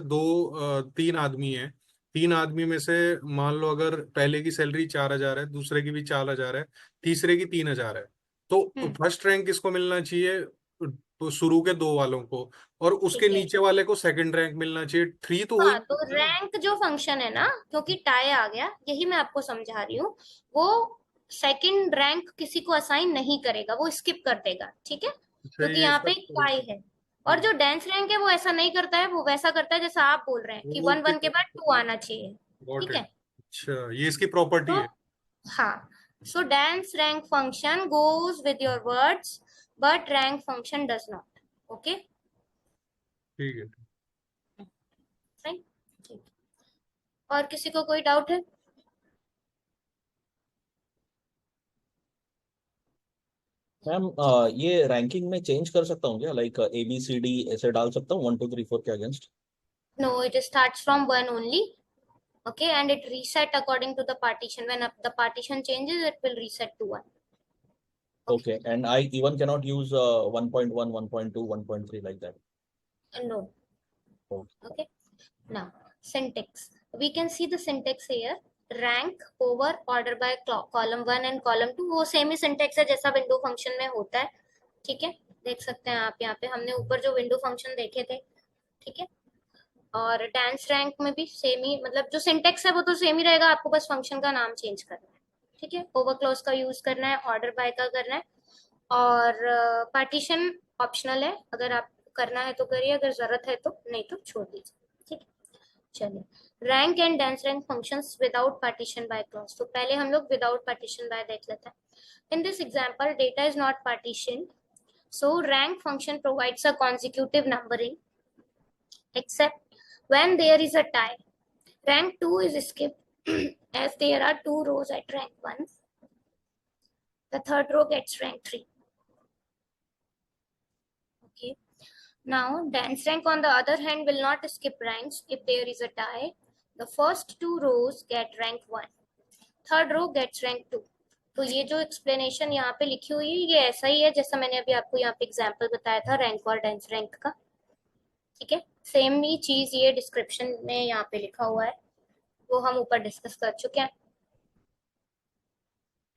3 आदमी हैं, 3 आदमी में से मान लो अगर पहले की सैलरी 4,000 है, दूसरे की भी 4,000 है, तीसरे की 3,000 है, तो हम्म। फर्स्ट रैंक किसको मिलना चाहिए? तो शुरू के 2 वालों को, और उसके ठीक है। नीचे वाले को सेकंड रैंक मिलना चाहिए। 3 तो हो ही हाँ, तो नहीं सकता ना। रैंक जो फंक्शन है ना, क्योंकि टाई आ गया, यही मैं आपको समझा रही हूँ, वो सेकंड रैंक किसी को असाइन नहीं करेगा, वो स्किप कर देगा, ठीक है, अच्छा, क्योंकि ये यहाँ इसका पे टाई है। और जो डांस रैंक है वो ऐसा नहीं करता है, वो वैसा करता है जैसा आप बोल रहे हैं कि 1 ओके, 1 के बाद 2 आना चाहिए, गॉट ठीक है। इट। अच्छा, ये इसकी प्रॉपर्टी तो है। हाँ, सो dance rank function goes with your words but rank function does not, okay, ठीक है। fine, ठीक। और किसी को कोई डाउट है? मैम ये रैंकिंग में चेंज कर सकता हूँ क्या, लाइक ABCD ऐसे डाल सकता हूँ 1 2 3 4 के against? No, it starts from 1 only, okay, and it reset according to the partition. When the partition changes it will reset to 1, okay. Okay, and I even cannot use 1.1 1.2 1.3 like that. No. Okay. Okay, now syntax, we can see the syntax here, rank over order by column 1 and column 2, वो same ही syntax है जैसा window function में होता है, ठीक है। देख सकते हैं आप, यहाँ पे हमने ऊपर जो विंडो फंक्शन देखे थे, ठीक है। और डांस रैंक में भी सेम ही, मतलब जो सिंटेक्स है वो तो सेम ही रहेगा, आपको बस फंक्शन का नाम चेंज करना है, ठीक है। ओवरक्लोज का यूज करना है, ऑर्डर बाय का करना है, और पार्टीशन ऑप्शनल है, अगर आप करना है तो करिए, अगर जरूरत है तो, नहीं तो छोड़ दीजिए, ठीक है। चलिए, rank and dance rank functions without partition by clause, तो पहले हम लोग विदाउट पार्टीशन बाय देख लेते हैं। In this example data is not partition, so rank function provides a consecutive numbering except when there is a tie. Rank 2 is skipped as there are 2 rows at rank 1. The third row gets rank 3. Okay. Now, dance rank on the other hand will not skip ranks if there is a tie. The first 2 rows get rank 1. Third row gets rank 2. तो ये जो explanation यहाँ पे लिखी हुई है ये ऐसा ही है जैसा मैंने अभी आपको यहाँ पे एग्जांपल बताया था रैंक और डांस रैंक का, ठीक है। सेम ही चीज ये डिस्क्रिप्शन में यहाँ पे लिखा हुआ है, वो हम ऊपर डिस्कस कर चुके हैं,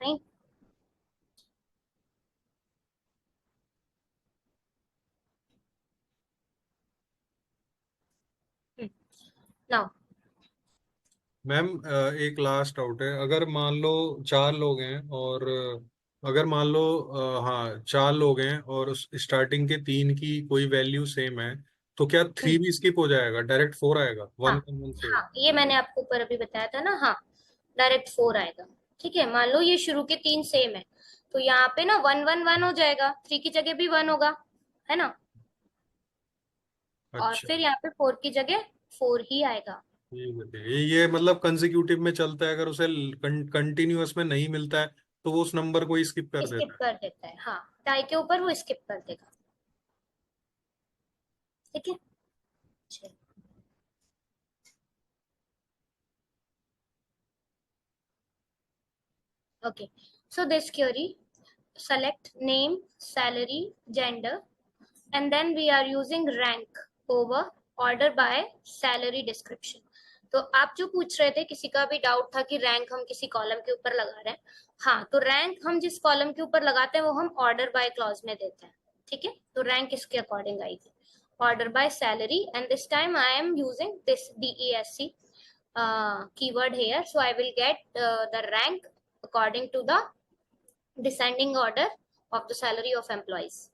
नहीं? नाउ मैम एक लास्ट आउट है। अगर मान लो 4 लोग हैं, और अगर मान लो हाँ 4 लोग हैं और स्टार्टिंग के 3 की कोई वैल्यू सेम है, तो क्या 3 भी स्किप हो जाएगा, डायरेक्ट 4 आएगा, हाँ 1 से? हाँ, ये मैंने आपको ऊपर अभी बताया था ना, हाँ डायरेक्ट 4 आएगा, ठीक है। मान लो ये शुरू के 3 सेम है, तो यहाँ पे ना 1 1 1 हो जाएगा, 3 की जगह भी 1 होगा, है ना। और अच्छा, फिर यहाँ पे 4 की जगह 4 ही आएगा। ठीक है। ये मतलब कंसेक्यूटिव में चलता है, अगर उसे कंटिन्यूअस में नहीं मिलता है तो वो उस नंबर को ही स्किप कर स्किप देता है। कर देता है, हाँ, टाई के ऊपर वो स्किप कर देगा। ठीक है, चलिए। Okay, so this query select name, salary, gender, and then we are using rank over order by salary description. तो आप जो पूछ रहे थे, किसी का भी डाउट था कि रैंक हम किसी कॉलम के ऊपर लगा रहे हैं। हाँ, तो रैंक हम जिस कॉलम के ऊपर लगाते हैं वो हम ऑर्डर बाय क्लॉज में देते हैं। ठीक है, तो रैंक इसके अकॉर्डिंग आएगी, order by salary, and this time I am using this DESC keyword here, so I will get the rank according to the descending order of the salary of employees.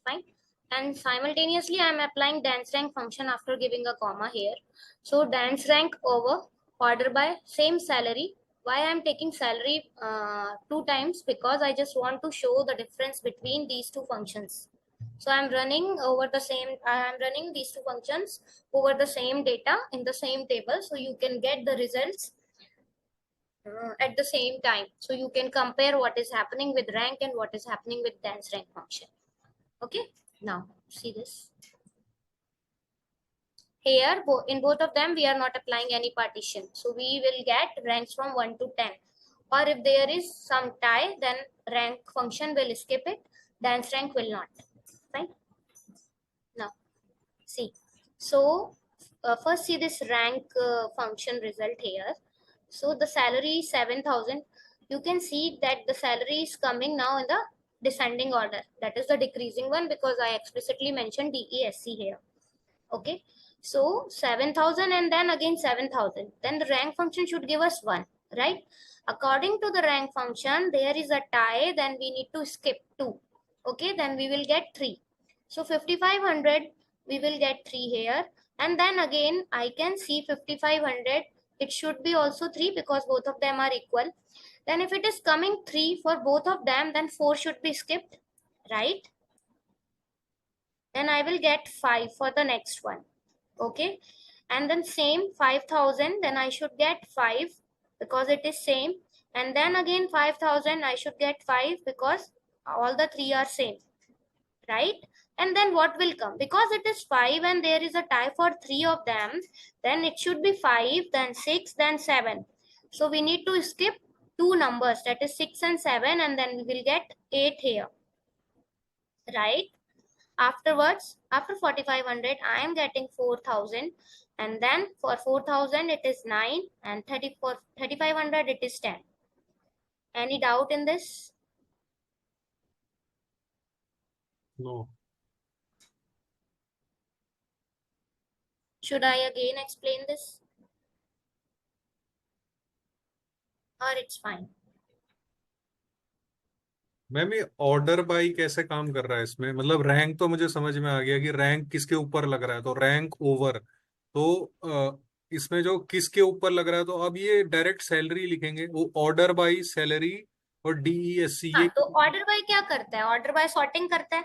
Fine. And simultaneously I am applying dance rank function after giving a comma here. So dance rank over order by same salary. Why I am taking salary 2 times? Because I just want to show the difference between these two functions. So I am running over the same, I am running these two functions over the same data in the same table, so you can get the results at the same time. So you can compare what is happening with rank and what is happening with dance rank function. Okay, now see this. Here, in both of them, we are not applying any partition. So we will get ranks from 1 to 10. Or if there is some tie, then rank function will skip it. Dance rank will not. Fine. Now, see. So first see this rank function result here. So the salary is 7,000. You can see that the salary is coming now in the descending order. That is the decreasing one, because I explicitly mentioned DESC here. Okay, so 7,000 and then again 7,000. Then the rank function should give us 1, right? According to the rank function, there is a tie, then we need to skip 2. Okay, then we will get 3. So 5,500, we will get 3 here. And then again, I can see 5,500, it should be also 3 because both of them are equal. Then if it is coming 3 for both of them, then 4 should be skipped, right? Then I will get 5 for the next one. Okay, and then same 5,000, then I should get 5 because it is same, and then again 5,000 I should get 5 because all the 3 are same, right? And then what will come, because it is 5 and there is a tie for 3 of them, then it should be 5, then 6, then 7. So we need to skip 2 numbers, that is 6 and 7, and then we will get 8 here, right? Afterwards, after 4,500, I am getting 4,000, and then for 4,000 it is 9, and 3,500 it is 10. Any doubt in this? No. Should I again explain this, or it's fine? Ma'am ये order by कैसे काम कर रहा है इसमें? मतलब rank तो मुझे समझ में आ गया कि रैंक किसके ऊपर लग रहा है, तो रैंक ओवर। तो इसमें जो किसके ऊपर लग रहा है, तो अब ये डायरेक्ट सैलरी लिखेंगे, वो ऑर्डर बाई सैलरी और DESC हाँ, ये। तो ऑर्डर बाय क्या करता है? ऑर्डर बाय सॉर्टिंग करता है।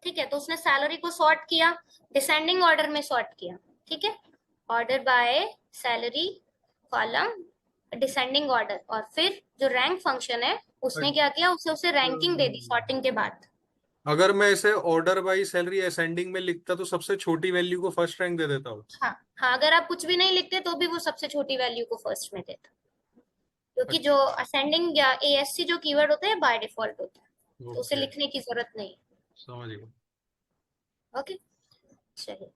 ठीक है, तो उसने सैलरी को सॉर्ट किया, डिसेंडिंग ऑर्डर में सॉर्ट किया। ठीक है, order by salary column descending order, और फिर जो रैंक फंक्शन है उसने क्या किया, उसे रैंकिंग दे दी सॉर्टिंग के बाद। अगर मैं इसे ऑर्डर बाई सैलरी असेंडिंग में लिखता तो सबसे छोटी वैल्यू को फर्स्ट रैंक दे देता हूँ। हाँ हाँ, अगर आप कुछ भी नहीं लिखते तो भी वो सबसे छोटी वैल्यू को फर्स्ट में देता, क्योंकि जो असेंडिंग या ASC जो कीवर्ड होता है बाय डिफॉल्ट होता है, तो उसे ओके, लिखने की जरूरत नहीं। समझ गया। ओके, चलिए,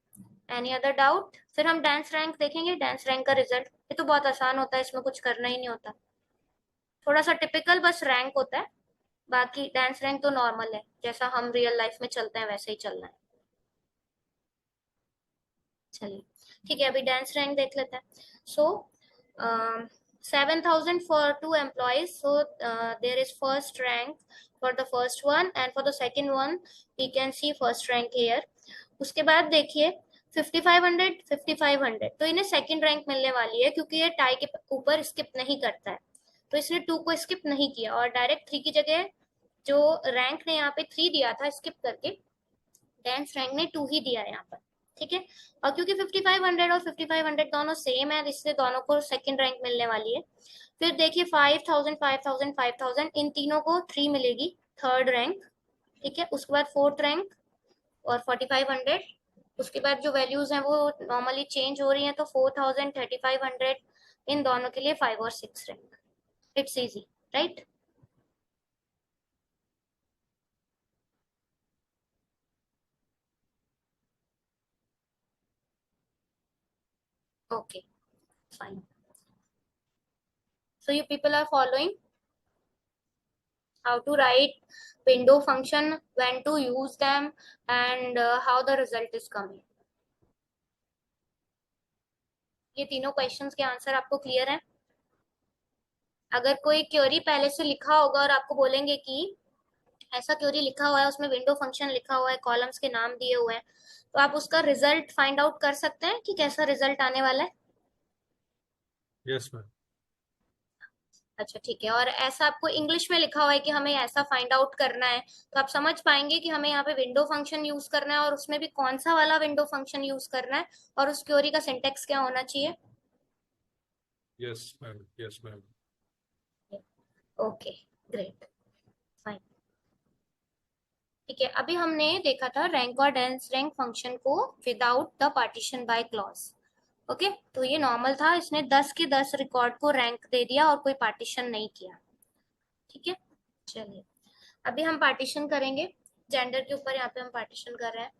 एनी अदर डाउट? फिर हम डांस रैंक देखेंगे, डांस रैंक का रिजल्ट। ये तो बहुत आसान होता है, इसमें कुछ करना ही नहीं होता, थोड़ा सा टिपिकल बस रैंक होता है। बाकी डांस रैंक तो नॉर्मल है, जैसा हम रियल लाइफ में चलते हैं वैसे ही चलना है। चलिए, ठीक है, अभी डांस रैंक देख लेते हैं। सो 7,000 for 2 employees, so there is first rank for the first one, and for the second one we can see first rank here. उसके बाद देखिए 5,500 5,500, तो इन्हें सेकंड रैंक मिलने वाली है, क्योंकि ये टाई के ऊपर स्किप नहीं करता है, तो इसने 2 को स्किप नहीं किया और डायरेक्ट 3 की जगह जो रैंक ने यहाँ पे 3 दिया था स्किप करके डेंस रैंक ने 2 ही दिया है यहाँ पर, ठीक है। और क्योंकि 5500 और 5500 दोनों सेम है, इसलिए दोनों को सेकंड रैंक मिलने वाली है। फिर देखिए 5000 5000 5000, इन तीनों को 3 मिलेगी, थर्ड रैंक, ठीक है। उसके बाद फोर्थ रैंक और 4500, उसके बाद जो वैल्यूज हैं वो नॉर्मली चेंज हो रही हैं, तो 4000 3500, इन दोनों के लिए 5 और 6 rank. It's easy, right. Okay, fine. So you people are following how to write window function, when to use them, and how the result is coming. ये तीनों क्वेश्चंस के आंसर आपको क्लियर है? अगर कोई क्वेरी पहले से लिखा होगा और आपको बोलेंगे कि ऐसा क्वेरी लिखा हुआ है, उसमें विंडो फंक्शन लिखा हुआ है, कॉलम्स के नाम दिए हुए हैं, तो आप उसका रिजल्ट फाइंड आउट कर सकते हैं कि कैसा रिजल्ट आने वाला है? Yes ma'am. अच्छा ठीक है। और ऐसा आपको इंग्लिश में लिखा हुआ है कि हमें ऐसा फाइंड आउट करना है, तो आप समझ पाएंगे कि हमें यहाँ पे विंडो फंक्शन यूज करना है और उसमें भी कौन सा वाला विंडो फंक्शन यूज करना है और उस क्वेरी का सिंटेक्स क्या होना चाहिए। Yes ma'am, yes ma'am. Okay, great, fine, ठीक है। अभी हमने देखा था रैंक और डेंस रैंक फंक्शन को without the partition by clause. Okay, तो ये नॉर्मल था, इसने 10 के 10 रिकॉर्ड को रैंक दे दिया और कोई पार्टीशन नहीं किया, ठीक है। चलिए अभी हम पार्टीशन करेंगे, जेंडर के ऊपर यहाँ पे हम पार्टीशन कर रहे हैं।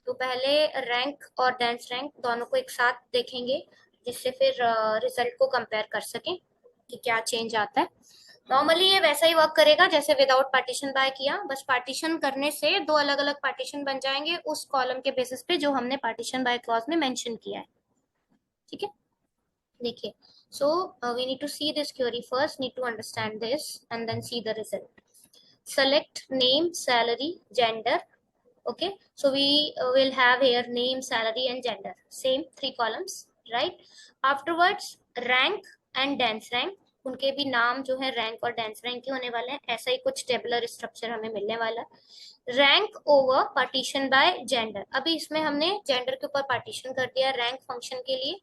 तो पहले रैंक और डेंस रैंक दोनों को एक साथ देखेंगे, जिससे फिर रिजल्ट को कंपेयर कर सकें कि क्या चेंज आता है। नॉर्मली ये वैसा ही वर्क करेगा जैसे विदाउट पार्टीशन बाय किया, बस पार्टीशन करने से दो अलग अलग पार्टीशन बन जाएंगे उस कॉलम के बेसिस पे जो हमने पार्टीशन बाय क्लॉज में मेंशन किया है, ठीक है। देखिए, so we need to see this query first, need to understand this and then see the result. Select name, salary, gender. Okay, so we will have here name, salary and gender, same 3 columns, right? Afterwards rank and dance rank, उनके भी नाम जो है rank और dense rank के होने वाले हैं। ऐसा ही कुछ टेबुलर स्ट्रक्चर हमें मिलने वाला है। Rank over partition by gender, अभी इसमें हमने जेंडर के ऊपर पार्टीशन कर दिया रैंक फंक्शन के लिए,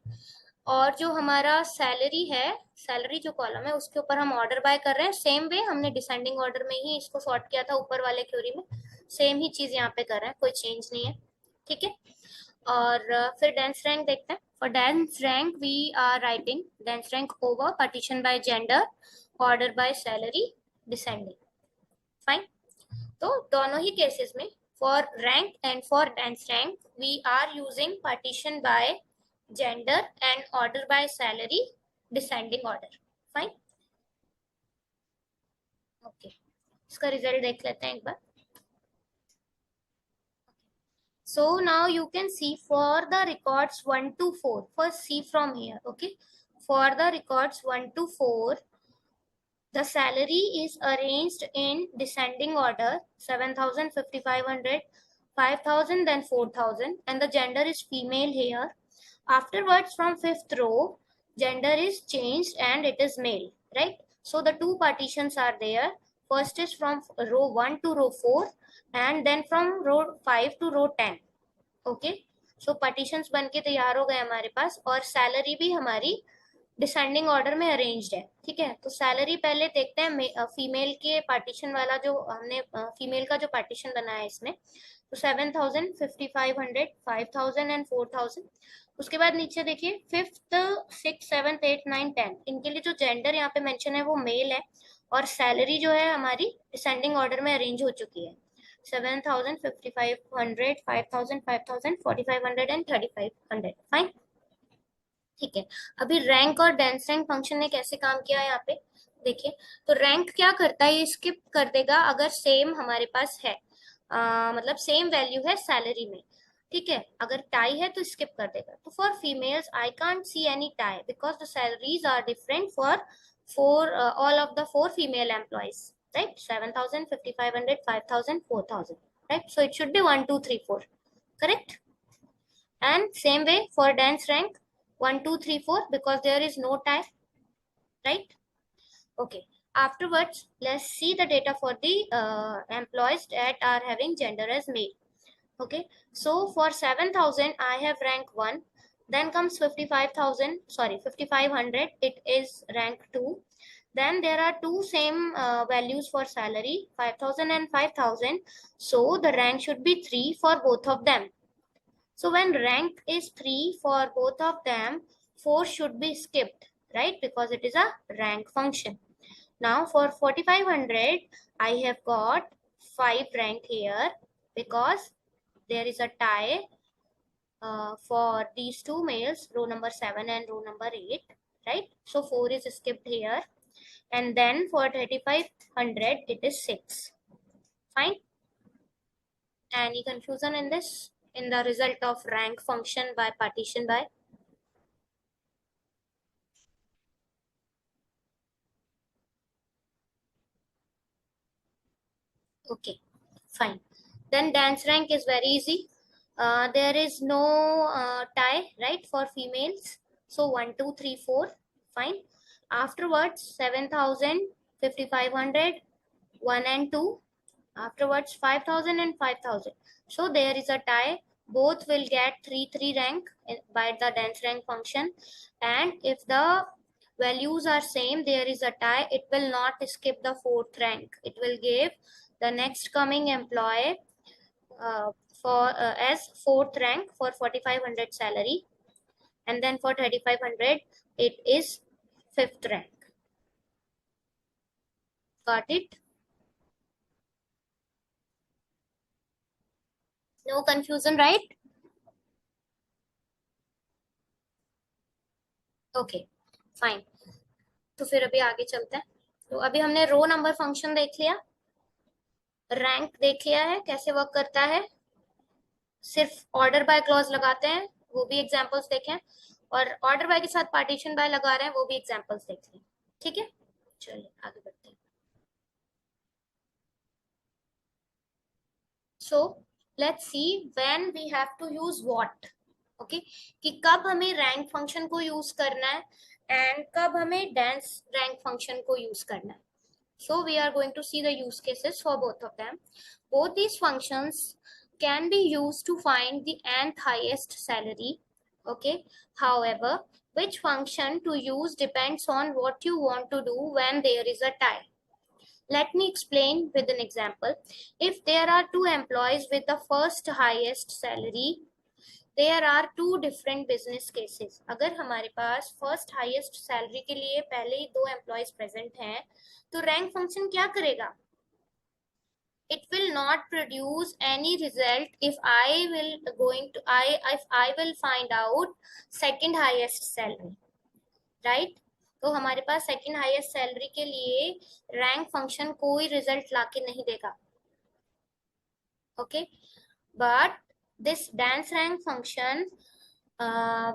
और जो हमारा सैलरी है, सैलरी जो कॉलम है उसके ऊपर हम ऑर्डर बाय कर रहे हैं। सेम वे हमने डिसेंडिंग ऑर्डर में ही इसको सॉर्ट किया था ऊपर वाले क्वेरी में, सेम ही चीज यहाँ पे कर रहे हैं, कोई चेंज नहीं है, ठीक है। और फिर डेंस रैंक देखते हैं। For dense rank we are writing dense rank over partition by gender, order by salary, descending, fine. तो दोनों ही केसेस में for rank and for dense rank we are using partition by gender and order by salary, descending order, fine. Okay, इसका result देख लेते हैं एक बार। So now you can see for the records 1 to 4, first see from here, okay. For the records 1 to 4, the salary is arranged in descending order, 7000 5500 5000 then 4000, and the gender is female here. Afterwards from 5th row, gender is changed and it is male, right? So the two partitions are there. First is from row 1 to row 4 and then from row 5 to row 10. Okay, so partitions बन के तैयार हो गए हमारे पास, और salary भी हमारी descending order में अरेंज्ड है, ठीक है। तो सैलरी पहले देखते हैं फीमेल के पार्टीशन वाला, जो हमने फीमेल का जो पार्टीशन बनाया है इसमें, तो 7000 5500 5000 एंड 4000। उसके बाद नीचे देखिए 5th 6th 7th 8th 9th 10th, इनके लिए जो जेंडर यहाँ पे मेंशन है वो मेल है, और सैलरी जो है हमारी डिसेंडिंग ऑर्डर में अरेंज हो चुकी है, 7000 5500 5000 5000 4500 एंड 3500, फाइन, ठीक है। अभी रैंक और डेंस रैंक फंक्शन ने कैसे काम किया है यहाँ पे देखिए। तो रैंक क्या करता है, ये स्किप कर देगा अगर सेम हमारे पास है, मतलब सेम वैल्यू है सैलरी में, ठीक है। अगर टाई है तो स्किप कर देगा। तो for females I can't see any tie because the salaries are different for all of the 4 female employees, right? 7000 5500 5000 4000, right? So it should be 1 2 3 4, correct? And same way for dance rank 1 2 3 4 because there is no tie, right? Okay, afterwards let's see the data for the employees that are having gender as male. Okay, so for 7,000 I have rank 1, then comes 55,000, sorry 5500, it is rank 2. Then there are two same values for salary, 5,000 and 5,000, so the rank should be 3 for both of them. So when rank is 3 for both of them, 4 should be skipped, right, because it is a rank function. Now for 4500 I have got 5 rank here because there is a tie for these two males, row number 7 and row number 8, right? So 4 is skipped here, and then for 3500 it is 6. Fine. Any confusion in this, in the result of rank function by partition by? Okay, fine. Then dance rank is very easy. There is no tie, right, for females. So 1, 2, 3, 4. Fine. Afterwards, 7,000, 5,500, 1 and 2. Afterwards, 5,000 and 5,000. So there is a tie. Both will get 3, 3 rank by the dance rank function. And if the values are same, there is a tie. It will not skip the 4th rank. It will give the next coming employee for as 4th rank for 4,500 salary, and then for 3,500 it is 5th rank. Got it? No confusion, right? Okay fine. तो फिर अभी आगे चलते हैं. तो अभी हमने रो number function देख लिया, रैंक देख लिया है कैसे वर्क करता है, सिर्फ ऑर्डर बाय क्लॉज लगाते हैं वो भी एग्जांपल्स देखें, और ऑर्डर बाय के साथ पार्टीशन बाय लगा रहे हैं वो भी एग्जांपल्स देख लें. ठीक है, चलिए आगे बढ़ते हैं. So let's see when we have to use what. Okay, कि कब हमें रैंक फंक्शन को यूज करना है एंड कब हमें डांस रैंक फंक्शन को यूज करना है. So we are going to see the use cases for both of them. Both these functions can be used to find the nth highest salary. Okay. However, which function to use depends on what you want to do when there is a tie. Let me explain with an example. If there are two employees with the first highest salary, there are two different business cases. अगर हमारे पास first highest salary के लिए पहले ही दो employees present हैं, तो rank function क्या करेगा? It will not produce any result if I will find out second highest salary, right? तो हमारे पास सेकंड हाईएस्ट सैलरी के लिए रैंक फंक्शन कोई रिजल्ट लाके नहीं देगा. Okay, but this dance rank function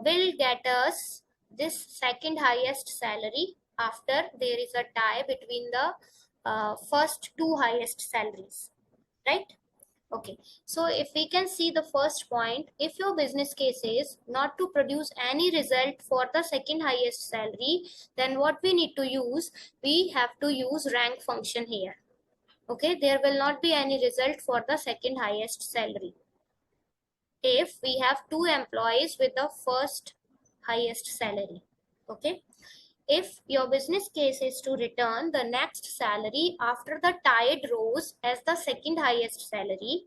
will get us this second highest salary after there is a tie between the first two highest salaries, right? Okay, so if we can see the first point, if your business case is not to produce any result for the second highest salary, then what we need to use, we have to use rank function here. Okay, there will not be any result for the second highest salary if we have two employees with the first highest salary. Okay, if your business case is to return the next salary after the tied rows as the second highest salary,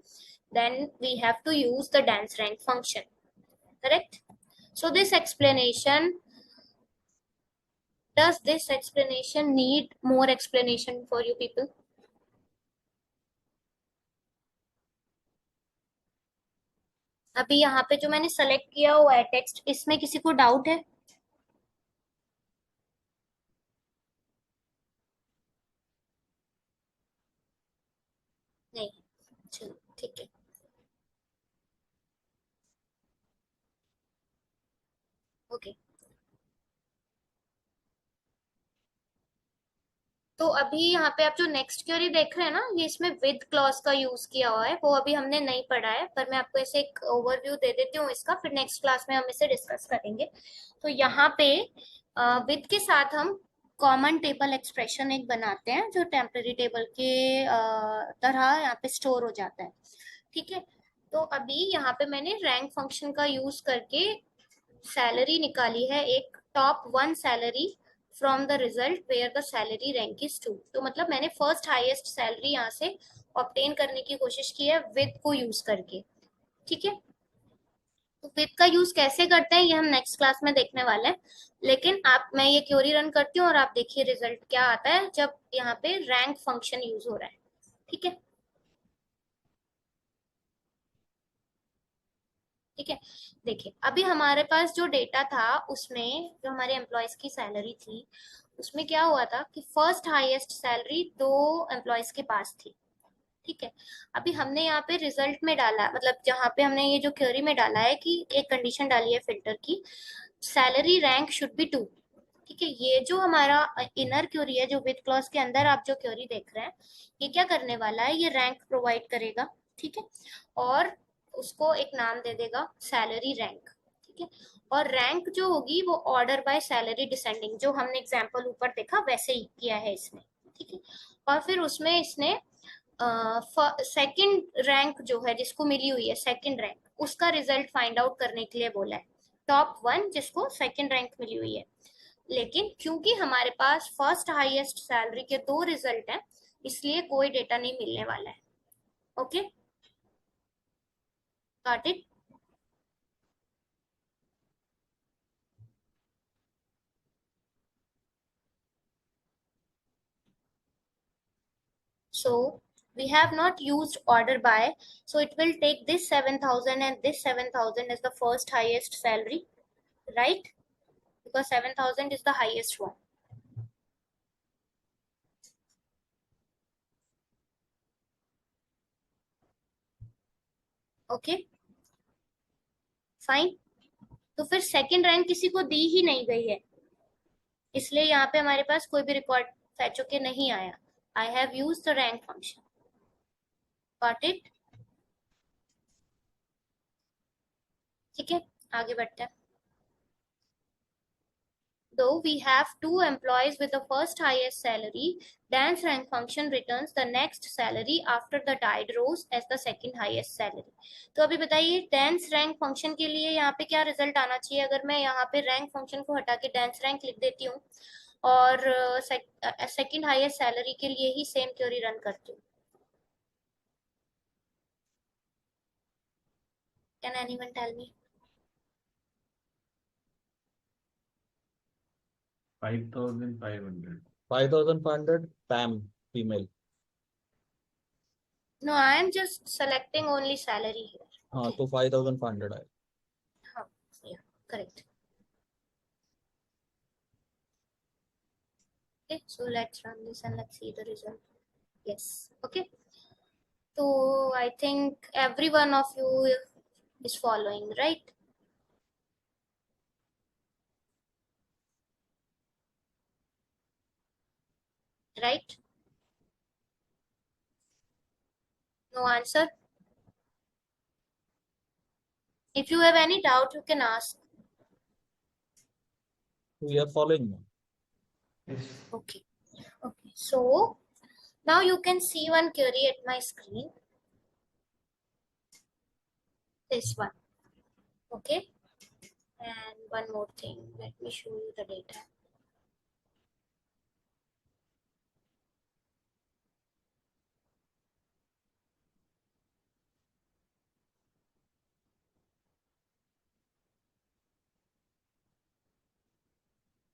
then we have to use the dance rank function. Correct? So this explanation, does this explanation need more explanation for you people? अभी यहाँ पे जो मैंने select किया हुआ है text, इसमें किसी को डाउट है? नहीं, चलो ठीक है. ओके, तो अभी यहाँ पे आप जो नेक्स्ट क्वेरी देख रहे हैं ना, ये इसमें विद क्लॉज का यूज किया हुआ है, वो अभी हमने नहीं पढ़ा है, पर मैं आपको ऐसे एक ओवरव्यू दे देती हूँ इसका, फिर नेक्स्ट क्लास में हम इसे डिस्कस करेंगे. तो यहाँ पे विद के साथ हम कॉमन टेबल एक्सप्रेशन एक बनाते हैं जो टेम्पररी टेबल के तरह यहाँ पे स्टोर हो जाता है. ठीक है, तो अभी यहाँ पे मैंने रैंक फंक्शन का यूज करके सैलरी निकाली है, एक top 1 salary from the result where the salary rank is 2। तो मतलब मैंने फर्स्ट हाईएस्ट सैलरी यहाँ से ऑब्टेन करने की कोशिश की है विद को यूज करके। ठीक है, तो विद का यूज कैसे करते हैं ये हम नेक्स्ट क्लास में देखने वाले हैं, लेकिन आप मैं ये क्वेरी रन करती हूँ और आप देखिए रिजल्ट क्या आता है जब यहाँ पे रैंक फंक्शन यूज हो रहा है। ठीक है, ठीक है, देखिए अभी हमारे पास जो डेटा था उसमें जो हमारे एम्प्लॉयज की सैलरी थी उसमें क्या हुआ था कि फर्स्ट हाईएस्ट सैलरी दो एम्प्लॉयज के पास थी। ठीक है, अभी हमने यहाँ पे रिजल्ट में डाला, मतलब जहाँ पे हमने ये जो क्वेरी में डाला है कि एक कंडीशन डाली है फिल्टर की, सैलरी रैंक शुड बी 2। ठीक है, ये जो हमारा इनर क्वेरी है जो विद क्लॉज के अंदर आप जो क्वेरी देख रहे हैं ये क्या करने वाला है, ये रैंक प्रोवाइड करेगा। ठीक है, और उसको एक नाम दे देगा सैलरी रैंक। ठीक है, और रैंक जो होगी वो ऑर्डर बाय सैलरी डिसेंडिंग, जो हमने एग्जांपल ऊपर देखा वैसे ही किया है इसने। ठीक है, और फिर उसमें इसने सेकंड रैंक जो है जिसको मिली हुई है सेकंड रैंक उसका रिजल्ट फाइंड आउट करने के लिए बोला है, टॉप 1 जिसको सेकंड रैंक मिली हुई है। लेकिन क्योंकि हमारे पास फर्स्ट हाईएस्ट सैलरी के दो रिजल्ट हैं इसलिए कोई डेटा नहीं मिलने वाला है। Okay, got it. So we have not used order by, so it will take this 7,000 and this 7,000 as the first highest salary, right? Because 7,000 is the highest one. Okay, fine. तो फिर second rank किसी को दी ही नहीं गई है इसलिए यहाँ पे हमारे पास कोई भी रिकॉर्ड फैच होके नहीं आया। I have used the rank function, got it. ठीक है, आगे बढ़ते हैं। Though we have two employees with the first highest salary, dance rank function returns the next salary after the tied rows as the second highest salary। तो अभी बताइए dance rank function के लिए यहाँ पे क्या रिजल्ट आना चाहिए, अगर मैं यहाँ पे रैंक फंक्शन को हटा के dance rank लिख देती हूँ और सेकंड हाईएस्ट सैलरी के लिए ही सेम क्वेरी रन करती हूँ। Can anyone tell me? 5,500। 5,500 PAM female. No, I am just selecting only salary here. हाँ Okay. तो 5,500 है। हाँ, yeah, correct. Okay, so let's run this and let's see the result. Yes, okay. So I think every one of you is following, right? Right? No answer? If you have any doubt, you can ask. We are following. Yes. Okay. Okay. So now you can see one query at my screen. This one. Okay. And one more thing. Let me show you the data.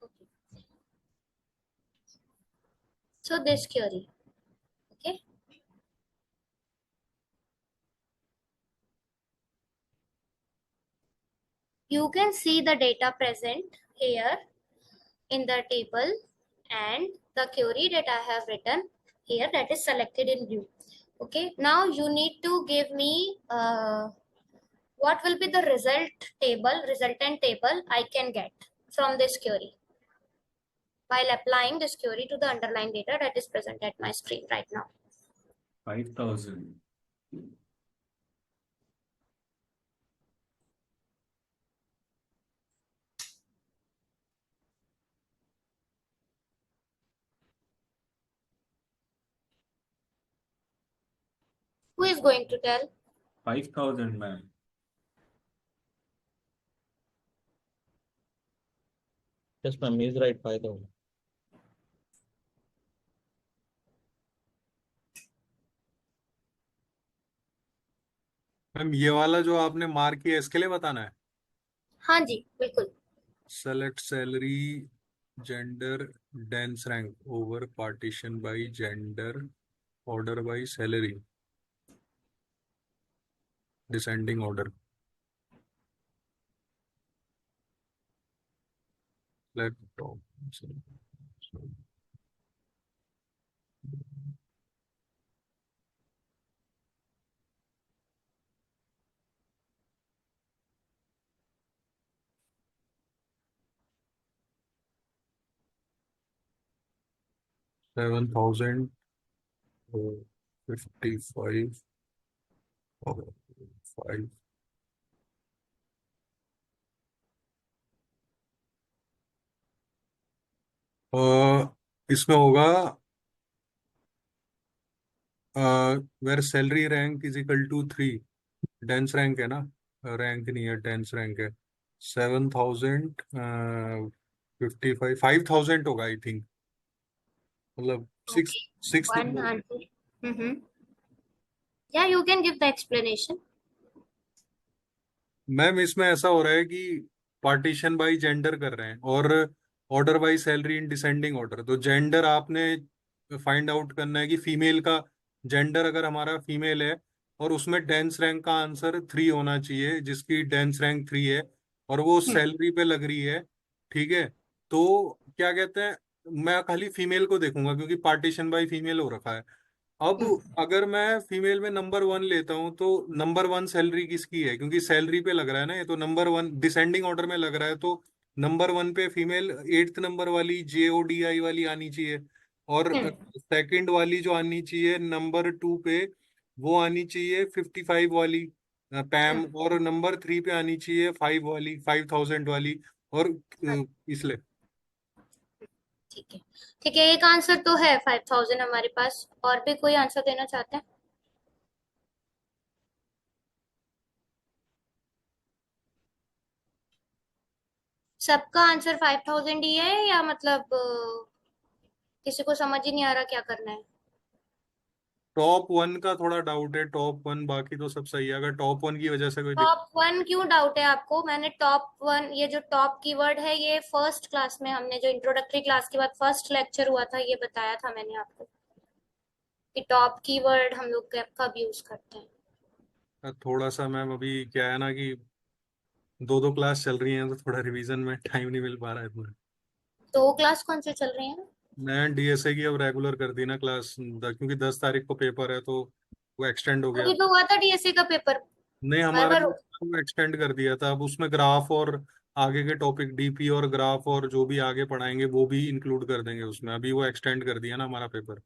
Okay. So this query. Okay. You can see the data present here in the table and the query that I have written here that is selected in blue. Okay, now you need to give me what will be the resultant table I can get from this query while applying this query to the underlying data that is present at my screen right now. 5,000। Who is going to tell? 5,000 ma'am. Yes, ma'am, he is right, 5,000. Ma'am ये वाला जो आपने mark किया इसके लिए बताना है। हाँ जी बिल्कुल। Select salary gender dense rank over partition by gender order by salary descending order. Laptop 7,000 55 5 इसमें होगा where salary rank is equal to 3 dense rank है ना, रैंक नहीं है डेंस रैंक है। 7,000 55 5,000 होगा आई थिंक, मतलब six Okay, six one answer. Mm-hmm. Yeah, you can give the explanation. Ma'am इसमें ऐसा हो रहा है कि पार्टीशन बाय जेंडर कर रहे हैं और order by salary in descending order. तो जेंडर आपने फाइंड आउट करना है कि फीमेल का जेंडर अगर हमारा फीमेल है और उसमें डेंस रैंक का आंसर 3 होना चाहिए, जिसकी डेंस रैंक 3 है और वो Hmm. सैलरी पे लग रही है, ठीक है। तो क्या कहते हैं, मैं खाली फीमेल को देखूंगा क्योंकि पार्टीशन बाय फीमेल हो रखा है। अब Hmm. अगर मैं फीमेल में नंबर 1 लेता हूँ तो नंबर 1 सैलरी किसकी है, क्योंकि सैलरी पे लग रहा है ना ये, तो नंबर 1 डिसेंडिंग ऑर्डर में लग रहा है तो नंबर 1 पे फीमेल 8th नंबर वाली JODI वाली आनी चाहिए, और Hmm. सेकंड वाली जो आनी चाहिए नंबर 2 पे वो आनी चाहिए 55 वाली पैम, Hmm. और नंबर 3 पे आनी चाहिए 5 वाली 5,000 वाली, और इसलिए ठीक है, ठीक है, एक आंसर तो है 5,000 हमारे पास। और भी कोई आंसर देना चाहते हैं? सबका आंसर 5,000 ही है या मतलब किसी को समझ ही नहीं आ रहा क्या करना है? टॉप 1 का थोड़ा डाउट है, टॉप 1 बाकी तो सब सही है, अगर टॉप 1 की वजह से कोई दिक्कत। टॉप वन क्यों डाउट है आपको? मैंने टॉप वन, ये जो टॉप कीवर्ड है, ये फर्स्ट क्लास में हमने जो इंट्रोडक्टरी क्लास के बाद फर्स्ट लेक्चर हुआ था, ये बताया था मैंने आपको कि टॉप कीवर्ड हम लोग कब यूज करते हैं। थोड़ा सा मैम अभी क्या है ना कि 2 2 क्लास चल रही हैं तो थोड़ा रिवीजन में टाइम नहीं मिल पा रहा है इतना। तो क्लास कौन से चल रही है? मैं DSA की अब रेगुलर कर दी ना क्लास, क्योंकि 10 तारीख को पेपर है तो वो एक्सटेंड हो गया। अभी तो हुआ था DSC का पेपर। नहीं, बार हमारा बार एक्सटेंड कर दिया था, अब उसमें ग्राफ और आगे के टॉपिक DP और ग्राफ और जो भी आगे पढ़ाएंगे वो भी इंक्लूड कर देंगे उसमें, अभी वो एक्सटेंड कर दिया ना हमारा पेपर।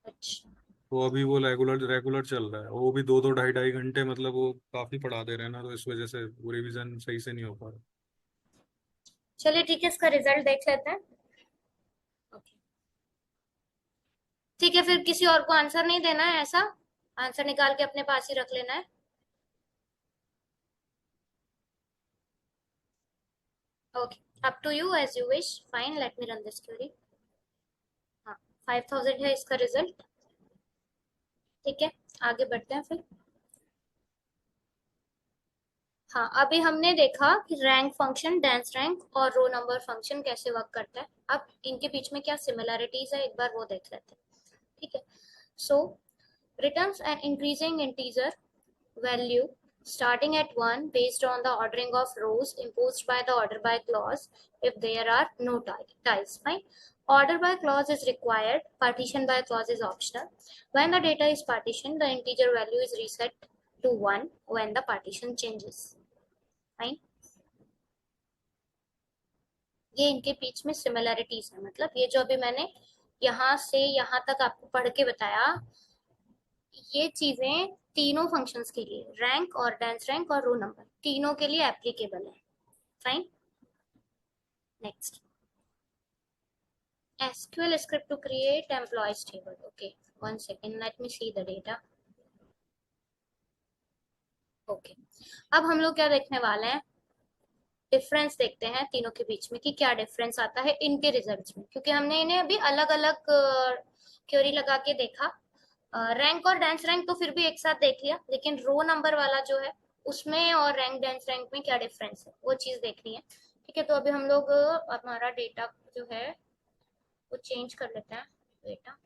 अच्छा, तो अभी वो रेगुलर रेगुलर चल रहा है, वो भी 2 2 ढाई ढाई घंटे, मतलब वो काफी पढ़ा दे रहे हैं ना, तो इस वजह से वो रिवीजन सही से नहीं हो पा रहा। चलिए ठीक है, इसका रिजल्ट देख लेते हैं। ओके, ठीक है, फिर किसी और को आंसर नहीं देना है ऐसा? आंसर निकाल के अपने पास ही रख लेना है। Okay, up to you, as you wish. Fine, let me run this query. हाँ, 5,000 है इसका रिजल्ट। ठीक है, आगे बढ़ते हैं फिर। हाँ, अभी हमने देखा कि रैंक फंक्शन, डेंस रैंक और रो नंबर फंक्शन कैसे वर्क करता है। अब इनके बीच में क्या सिमिलैरिटीज है, एक बार वो देख लेते हैं। ठीक है, सो returns an increasing integer value starting at 1 based on the ordering of rows imposed by the order by clause if there are no ties. Fine. Order by clause is required, partition by clause is optional. When the data is partitioned, the integer value is reset to 1 when the partition changes. Fine. ये इनके बीच में similarities है, मतलब ये जो अभी मैंने यहाँ से यहाँ तक आपको पढ़ के बताया, ये चीजें तीनों फंक्शंस के लिए, रैंक और डेंस रैंक और रो नंबर, तीनों के लिए एप्लीकेबल है। Fine, next. SQL script to create employees table. Okay, one second, let me see the data. Okay, अब हम लोग क्या देखने वाले हैं, डिफरेंस देखते हैं तीनों के बीच में कि क्या डिफरेंस आता है इनके रिजल्ट्स में, क्योंकि हमने इन्हें अभी अलग अलग क्वेरी लगा के देखा। रैंक और डेंस रैंक तो फिर भी एक साथ देख लिया, लेकिन रो नंबर वाला जो है उसमें और रैंक डेंस रैंक में क्या डिफरेंस है वो चीज देखनी है। ठीक है, तो अभी हम लोग हमारा डेटा जो है वो चेंज कर लेते हैं डेटा।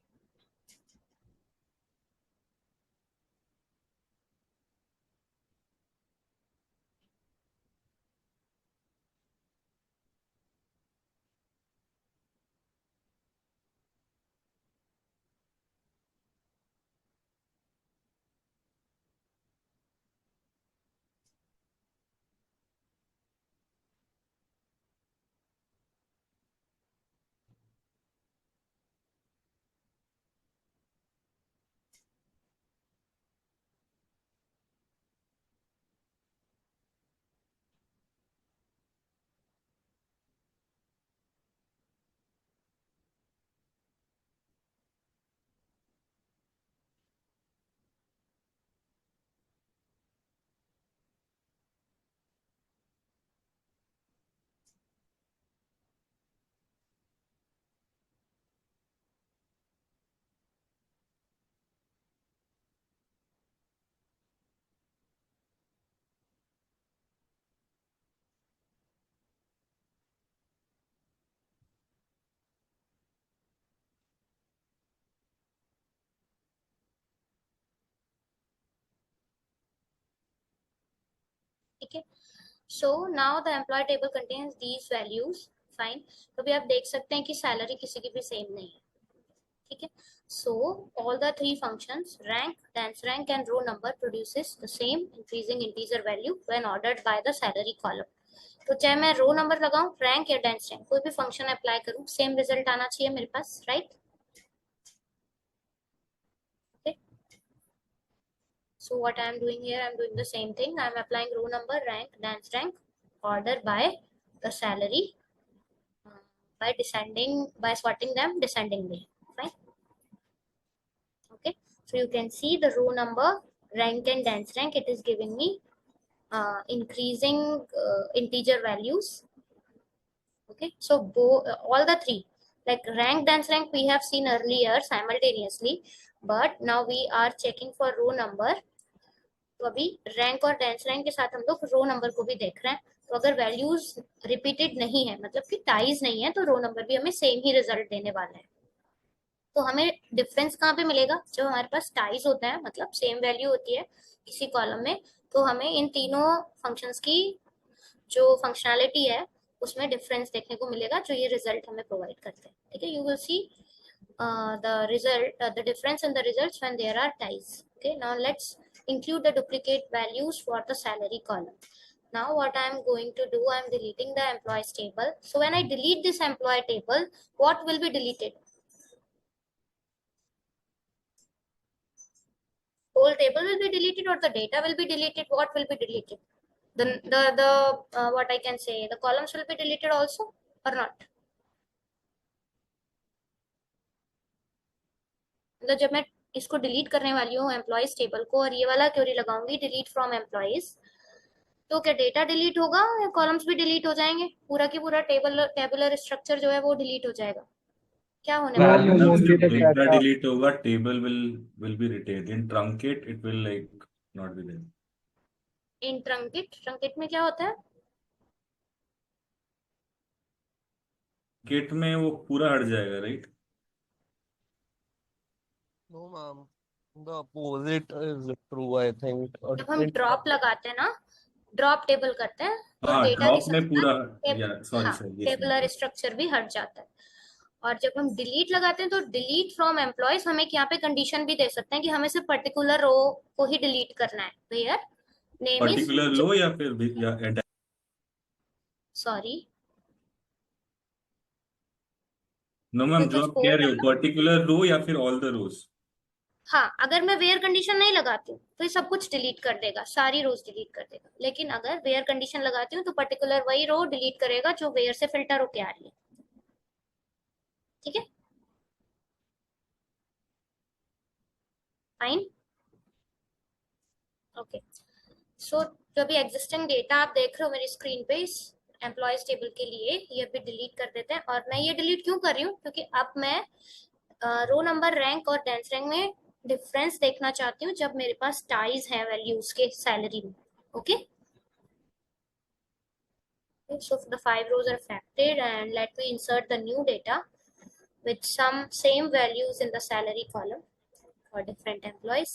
ठीक है, so now the employee table contains these values. Fine, तो अभी आप देख सकते हैं कि सैलरी किसी की भी सेम नहीं है। ठीक है, so all the three functions rank, dance rank and row number produces the same increasing integer value when ordered by the salary column। तो चाहे मैं रो नंबर लगाऊं, रैंक या डेंस रैंक, कोई भी फंक्शन अप्लाई करूं, सेम रिजल्ट आना चाहिए मेरे पास, right. Okay, so what I am doing here, I am doing the same thing, I am applying row number, rank, dance rank, order by the salary, by descending, by sorting them descendingly, fine। Okay, so you can see the row number, rank and dance rank, it is giving me increasing integer values. Okay, so all the three, like rank, dance rank we have seen earlier simultaneously, but now we are checking for row number। तो अभी rank और dense rank के साथ हम लोग रो number को भी देख रहे हैं। तो अगर वैल्यूज रिपीटेड नहीं है, मतलब कि टाइज नहीं है, तो रो नंबर भी हमें सेम ही रिजल्ट देने वाला है। तो हमें डिफरेंस कहाँ पे मिलेगा, जब हमारे पास टाइज होता है, मतलब सेम वैल्यू होती है किसी कॉलम में, तो हमें इन तीनों फंक्शंस की जो फंक्शनैलिटी है उसमें डिफरेंस देखने को मिलेगा, जो ये रिजल्ट हमें प्रोवाइड करते हैं। ठीक है, you will see the result, the difference in the results when there are ties। Okay, now let's include the duplicate values for the salary column। Now what I am going to do, I am deleting the employees table। So when I delete this employee table, what will be deleted? Whole table will be deleted or the data will be deleted? What will be deleted? The what I can say, the columns will be deleted also or not? मतलब जब मैं इसको delete करने वाली हूँ employees table को, और ये वाला क्वेरी लगाऊंगी डिलीट फ्रॉम एम्प्लॉइज, तो क्या डेटा डिलीट होगा या कॉलम्स भी डिलीट हो जाएंगे? पूरा की पूरा टेबुलर स्ट्रक्चर जो है वो डिलीट हो जाएगा? क्या होने वाला है? Values won't be जब the डेटा data. डिलीट होगा table will be retained in truncate, it will like not be there. In truncate, truncate में क्या होता है? किट में वो पूरा हट जाएगा, right? No, ma'am. The opposite is true, I think. जब हम ड्रॉप लगाते हैं ना, ड्रॉप टेबल करते हैं, तो हाँ, डेटा के ड्रॉप में साथ पूरा, साथ या सॉरी हाँ सर, ये टेबुलर स्ट्रक्चर भी हट जाता है। और जब हम डिलीट लगाते हैं तो डिलीट फ्रॉम एम्प्लॉयज, हम एक यहाँ पे कंडीशन भी दे सकते हैं कि हमें सिर्फ पर्टिकुलर रो को ही डिलीट करना है, वेयर नेम इज, पर्टिकुलर लो या फिर या सॉरी नो कोई मैम, जो कुछ आप कह बोल रहे रहा हो है ना। पर्टिकुलर रो या फिर ऑल द रोज? हाँ, अगर मैं वेयर कंडीशन नहीं लगाती हूँ तो ये सब कुछ डिलीट कर देगा, सारी रोज डिलीट कर देगा, लेकिन अगर वेयर कंडीशन लगाती हूँ तो पर्टिकुलर वही रो डिलीट करेगा जो वेयर से फिल्टर होके आ रही है। ठीक है, फाइन। ओके, सो जो भी एग्जिस्टिंग डेटा आप देख रहे हो मेरी स्क्रीन पे इस एम्प्लॉयज टेबल के लिए, ये भी डिलीट कर देते हैं। और मैं ये डिलीट क्यों कर रही हूँ, क्योंकि अब मैं रो नंबर, रैंक और डेंस रैंक में डिफरेंस देखना चाहती हूँ जब मेरे पास टाइज है वैल्यूज के सैलरी में। Okay, so the 5 rows are affected, and let me insert the new data with some same values in the salary column for different employees.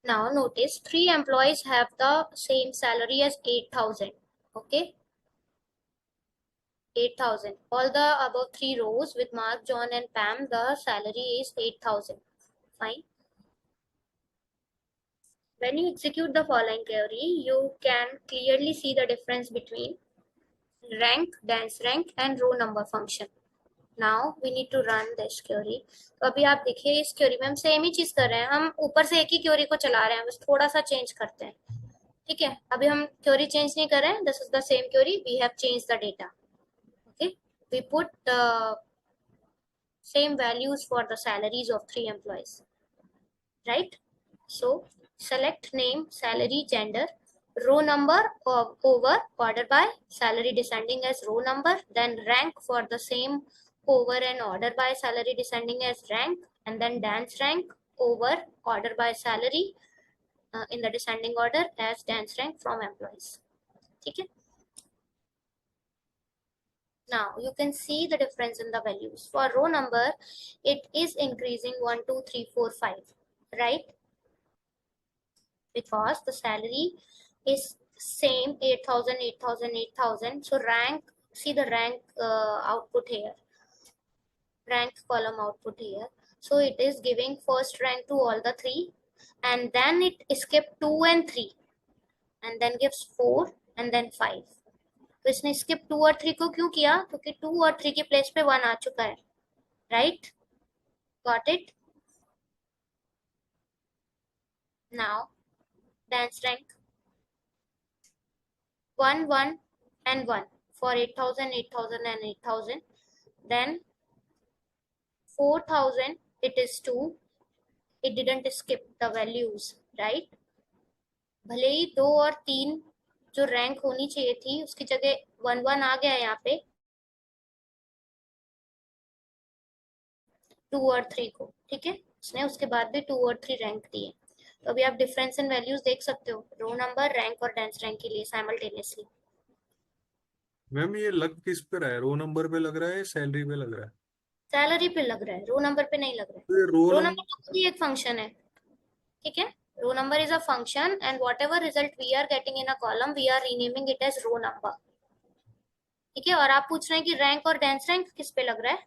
Now notice 3 employees have the same salary as 8,000. Okay, 8,000. All the above 3 rows with Mark, John and Pam, the salary is 8,000. Fine. When you execute the following query, you can clearly see the difference between rank, dance rank and row number function. Now we need to run this query. तो अभी आप देखिए इस query में हम same ही चीज कर रहे हैं, हम ऊपर से एक ही क्वेरी को चला रहे हैं, बस थोड़ा सा चेंज करते हैं। ठीक है, अभी हम क्वेरी चेंज नहीं कर रहे हैं, this is the same query, we have change the data. Okay, we put same values for the salaries of 3 employees, right? So select name, salary, gender, row number over order by, salary descending as row number, then rank for the same over and order by, salary descending as rank, and then dance rank over order by salary in the descending order as dance rank from employees. Okay, now you can see the difference in the values. For row number it is increasing 1 2 3 4 5, right? Because the salary is same 8,000 8,000 8,000. So rank, see the rank output here, rank column output here. So it is giving first rank to all the 3, and then it skipped 2 and 3 and then gives 4 and then 5. तो इसने skip 2 और 3 को क्यों किया, क्योंकि 2 और 3 के place पे 1 आ चुका है, right? Got it? Now dance rank 1 1 and 1 for 8,000 8,000 and 8,000. Then 4,000 it is 2, it didn't skip the values, right? भले ही 2 और 3 जो रैंक होनी चाहिए थी उसकी जगह 1 1 आ गया यहाँ पे 2 और 3 को। ठीक है, उसने उसके बाद भी 2 और 3 रैंक दिए। तो अभी आप डिफरेंस इन वैल्यूज देख सकते हो रो नंबर, रैंक और डांस रैंक के लिए साइमल्टेनियसली। मैम ये लग किस पे रहा है, रो नंबर पे लग रहा है, सैलरी पे लग रहा है? सैलरी पे लग रहा है, रो नंबर पे नहीं लग रहा है। तो ये रो रो नंबर नंबर तो खुद ही एक फंक्शन है। ठीक है, row number is a function and whatever result we are getting in a column we are renaming it as row number. ठीक है, और आप पूछ रहे हैं कि रैंक और डांस रैंक किस पे लग रहा है।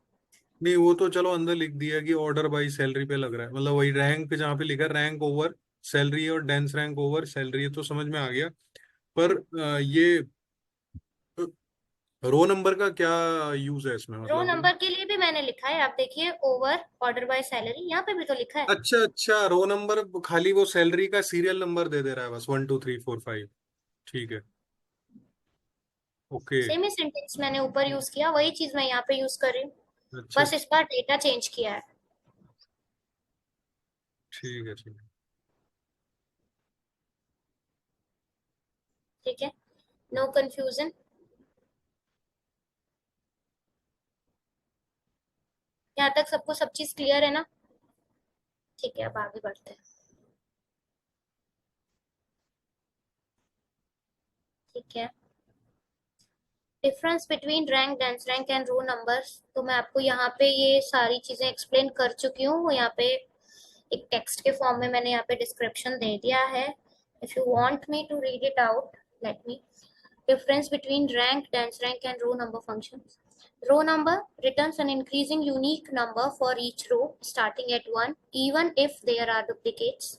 नहीं, वो तो चलो अंदर लिख दिया कि ऑर्डर बाई सैलरी पे लग रहा है, मतलब वही रैंक जहाँ पे लिखा रैंक ओवर सैलरी और डेंस रैंक ओवर सैलरी, तो समझ में आ गया। पर ये रो नंबर का क्या यूज है इसमें, रो मतलब? नंबर के लिए भी मैंने लिखा है, आप देखिए ओवर ऑर्डर बाय सैलरी, यहाँ पे भी तो लिखा है। अच्छा अच्छा, रो नंबर खाली वो सैलरी का सीरियल नंबर दे दे रहा है बस, 1 2 3 4 5। ठीक है, ओके। सेम ही सेंटेंस मैंने ऊपर यूज किया, वही चीज मैं यहाँ पे यूज कर रही हूँ, अच्छा बस अच्छा, इस बार डेटा चेंज किया है। ठीक है ठीक है। ठीक है, नो कंफ्यूजन। यहाँ तक सबको सब चीज क्लियर है ना? ठीक है, अब आगे बढ़ते हैं। ठीक है, difference between rank, dense rank and row numbers, तो मैं आपको यहाँ पे ये सारी चीजें एक्सप्लेन कर चुकी हूँ। यहाँ पे एक टेक्स्ट के फॉर्म में मैंने यहाँ पे डिस्क्रिप्शन दे दिया है। If you want me to read it out, let me. Difference between rank, dance rank and row number functions. Row number returns an increasing unique number for each row starting at 1 even if there are duplicates.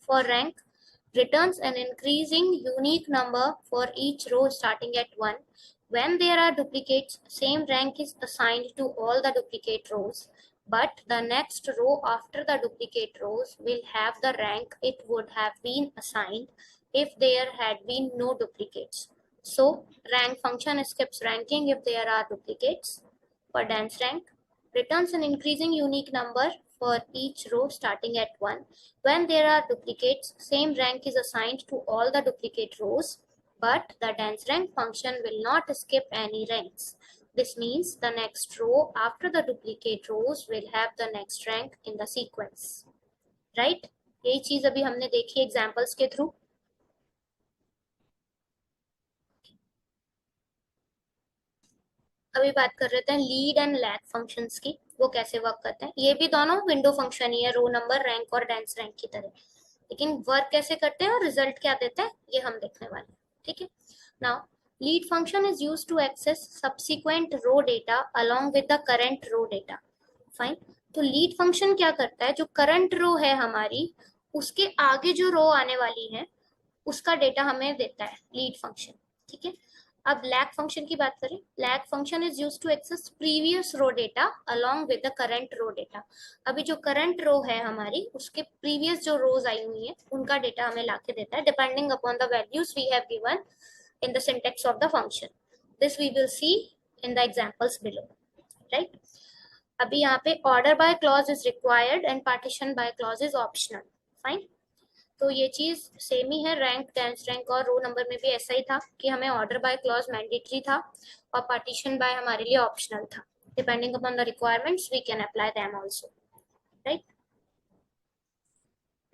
For rank, returns an increasing unique number for each row starting at 1. When there are duplicates, same rank is assigned to all the duplicate rows, but the next row after the duplicate rows will have the rank it would have been assigned if there had been no duplicates. So rank function skips ranking if there are duplicates. For dance rank, returns an increasing unique number for each row starting at 1. When there are duplicates, same rank is assigned to all the duplicate rows, but the dense rank function will not skip any ranks. This means the next row after the duplicate rows will have the next rank in the sequence. Right? यही चीज अभी हमने देखी examples के through. अभी बात कर रहे हैं लीड एंड लैग फंक्शंस की, वो कैसे वर्क करते हैं. ये भी दोनों विंडो फंक्शन ही है, रो नंबर, रैंक और डेंस रैंक की तरह, लेकिन वर्क कैसे करते हैं और रिजल्ट क्या देते हैं ये हम देखने वाले हैं. ठीक है. Now lead function is used to access subsequent row data along with the current row data. Fine. तो लीड फंक्शन क्या करता है, जो करंट रो है हमारी उसके आगे जो रो आने वाली है उसका डेटा हमें देता है लीड फंक्शन. ठीक है. अब लैग फंक्शन की बात करें. Lag function is used to access previous row data along with the current row data. अभी जो करंट रो है हमारी उसके प्रीवियस जो रोज आई हुई है उनका डेटा हमें लाके देता है depending upon the values we have given in the syntax of the function. This we will see in the examples below. Right? अभी यहाँ पे order by clause is required and partition by clause is optional. Fine? तो ये चीज same ही है. Rank, dense rank और रो number में भी ऐसा ही था कि हमें ऑर्डर बाय क्लॉज मैंडेटरी था और पार्टीशन बाय हमारे लिए ऑप्शनल था. Depending upon the requirements we can apply them also. Right.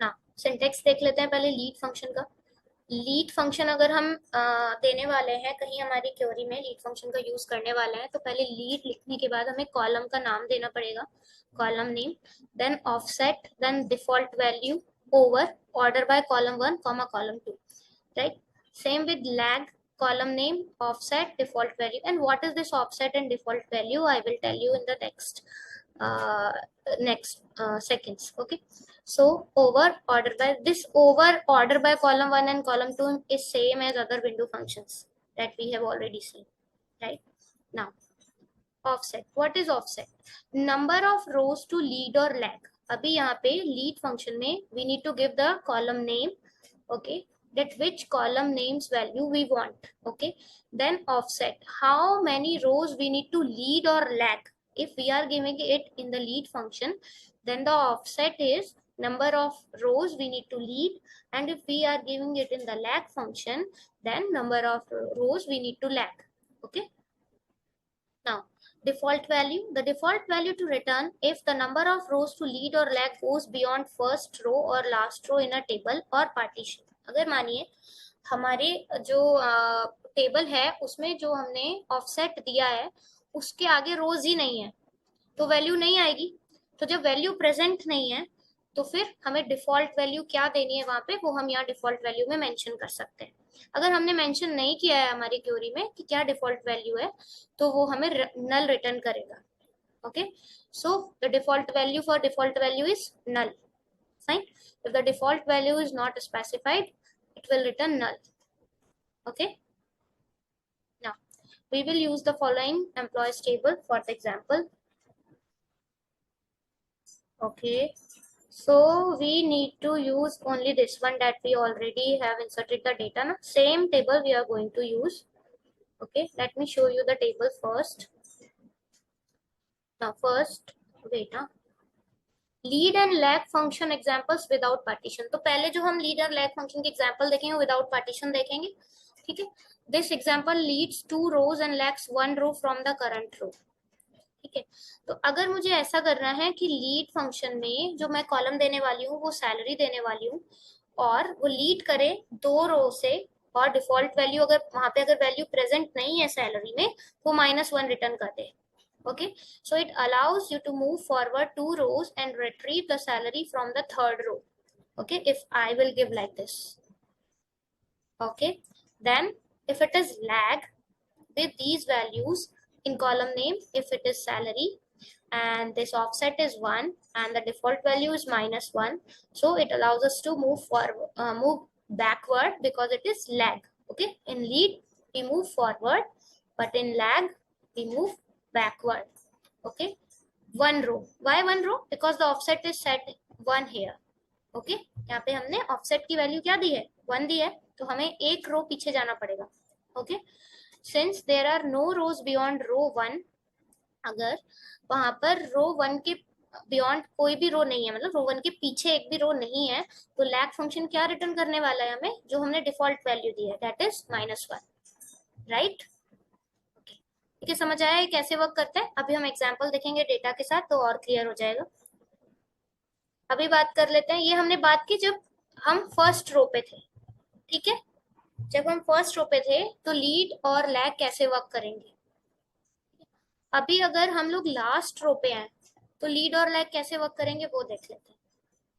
ना सिंटेक्स देख लेते हैं पहले लीड फंक्शन का. लीड फंक्शन अगर हम देने वाले हैं कहीं हमारी क्वेरी में लीड फंक्शन का यूज करने वाले हैं तो पहले लीड लिखने के बाद हमें कॉलम का नाम देना पड़ेगा, column name, then offset, then default value over order by column 1 comma column 2. Right. Same with lag, column name, offset, default value. And what is this offset and default value? I will tell you in the next seconds. Okay. So over order by, this over order by column 1 and column 2 is same as other window functions that we have already seen. Right. Now offset. What is offset? Number of rows to lead or lag. अभी यहाँ पे lead function में we need to give the column name. Okay. That which column names value we want. Okay. Then offset, how many rows we need to lead or lag. If we are giving it in the lead function, then the offset is number of rows we need to lead, and if we are giving it in the lag function, then number of rows we need to lag. Okay. Now default value, the default value to return if the number of rows to lead or lag goes beyond first row or last row in a table or partition. अगर मानिए हमारे जो table है उसमें जो हमने offset दिया है उसके आगे रोज ही नहीं है तो वैल्यू नहीं आएगी. तो जब वैल्यू प्रेजेंट नहीं है तो फिर हमें डिफॉल्ट वैल्यू क्या देनी है वहां पे, वो हम यहाँ डिफॉल्ट वैल्यू में मेंशन कर सकते हैं. अगर हमने मेंशन नहीं किया है हमारी क्वेरी में कि क्या डिफॉल्ट वैल्यू है तो वो हमें नल रिटर्न करेगा. Okay. So the default value for default value is null. Fine. If the default value is not specified, it will return null. Okay. Now we will use the following employees table for the example. Okay. So we need to use only this one that we already have inserted the data. Now, same table we are going to use. Okay. Let me show you the table first. Now first, wait. Lead and lag function examples without partition. तो पहले जो हम lead और lag function के example देखेंगे without partition देखेंगे. ठीक है. This example leads 2 rows and lags 1 row from the current row. ठीक है. तो अगर मुझे ऐसा करना है कि लीड फंक्शन में जो मैं कॉलम देने वाली हूँ वो सैलरी देने वाली हूँ और वो लीड करे 2 रो से और डिफॉल्ट वैल्यू अगर वहां पे अगर वैल्यू प्रेजेंट नहीं है सैलरी में वो -1 रिटर्न कर दे. Okay, so it allows you to move forward 2 rows and retrieve the salary from the 3rd row. Okay, if I will give like this. Okay, then if it is lag with these values in column name, if it is salary and this offset is 1 and the default value is -1, so it allows us to move forward, move backward because it is lag. Okay, in lead we move forward, but in lag we move backward. Okay, 1 row. Why 1 row? Because the offset is set 1 here. Okay, यहाँ पे हमने offset की value क्या दी है 1 दी है तो हमें एक रो पीछे जाना पड़ेगा. Okay, since there are no rows beyond row 1, अगर वहां पर रो 1 के बियॉन्ड कोई भी रो नहीं है, मतलब रो 1 के पीछे एक भी रो नहीं है, तो लैग फंक्शन क्या रिटर्न करने वाला है हमें, जो हमने डिफॉल्ट वैल्यू दी है, दैट इज -1, राइट। ठीक है, समझ आया ये कैसे वर्क करता है। अभी हम एग्जांपल देखेंगे डेटा के साथ तो और क्लियर हो जाएगा। अभी बात कर लेते हैं, ये हमने बात की जब हम फर्स्ट रो पे थे, ठीक है। जब हम फर्स्ट रो पे थे तो लीड और लैग कैसे वर्क करेंगे। अभी अगर हम लोग लास्ट रो पे हैं तो लीड और लैग कैसे वर्क करेंगे वो देख लेते हैं,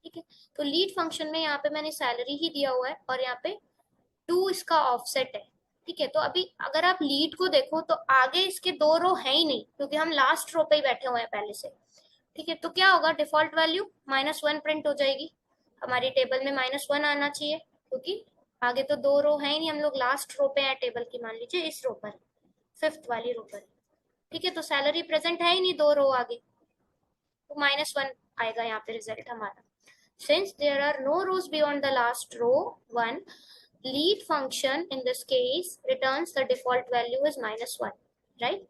ठीक है। तो लीड फंक्शन में यहाँ पे मैंने सैलरी ही दिया हुआ है और यहाँ पे 2 इसका ऑफसेट है, ठीक है। तो अभी अगर आप लीड को देखो तो आगे इसके 2 रो है ही नहीं, क्योंकि हम लास्ट रो पे ही बैठे हुए हैं पहले से, ठीक है। तो क्या होगा, डिफॉल्ट वैल्यू -1 प्रिंट हो जाएगी, हमारी टेबल में -1 आना चाहिए, क्योंकि आगे तो 2 रो है ही नहीं, हम लोग लास्ट रो पे हैं टेबल की, मान लीजिए इस रो पर, 5th वाली रो पर, ठीक है। तो सैलरी प्रेजेंट है ही नहीं 2 रो आगे, तो -1 आएगा यहाँ पे रिजल्ट हमारा। Since there are no rows beyond the last row 1, lead function in this case returns the default value is -1, right?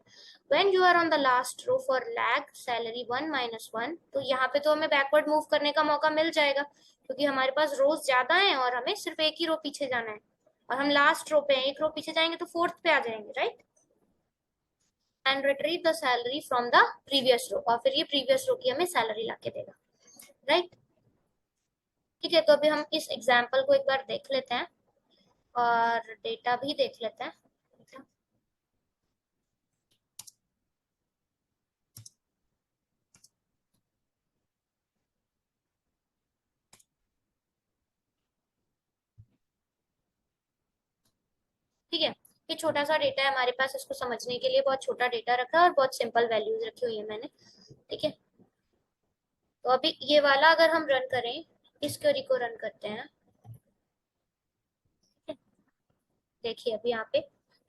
When you are on the last row for lag salary 1 -1, तो यहाँ पे तो हमें backward move करने का मौका मिल जाएगा, क्योंकि हमारे पास रोज ज्यादा हैं और हमें सिर्फ एक ही रो पीछे जाना है, और हम लास्ट रो पे हैं, एक रो पीछे जाएंगे तो 4th पे आ जाएंगे, right. And retrieve the salary from the previous row, और फिर ये प्रीवियस रो की हमें सैलरी लाके देगा, राइट। ठीक है, तो अभी हम इस एग्जाम्पल को एक बार देख लेते हैं और डेटा भी देख लेते हैं। ठीक है, ये छोटा सा डेटा है हमारे पास, इसको समझने के लिए बहुत छोटा डेटा रखा है और बहुत सिंपल वैल्यूज रखी हुई है मैंने, ठीक है। तो अभी ये वाला अगर हम रन करें, इस क्वेरी को रन करते हैं, देखिए अभी यहाँ पे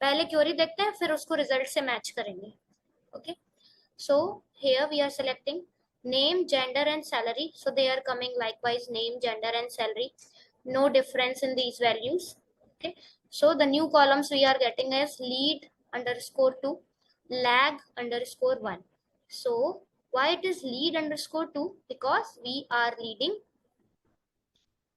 पहले क्वेरी देखते हैं, फिर उसको रिजल्ट से मैच करेंगे, okay. So here we are selecting name, gender and salary. So they are coming likewise, name, gender and salary. No difference in these values. Okay. So the new columns we are getting is lead _2, lag _1. So why it is lead _2? Because we are leading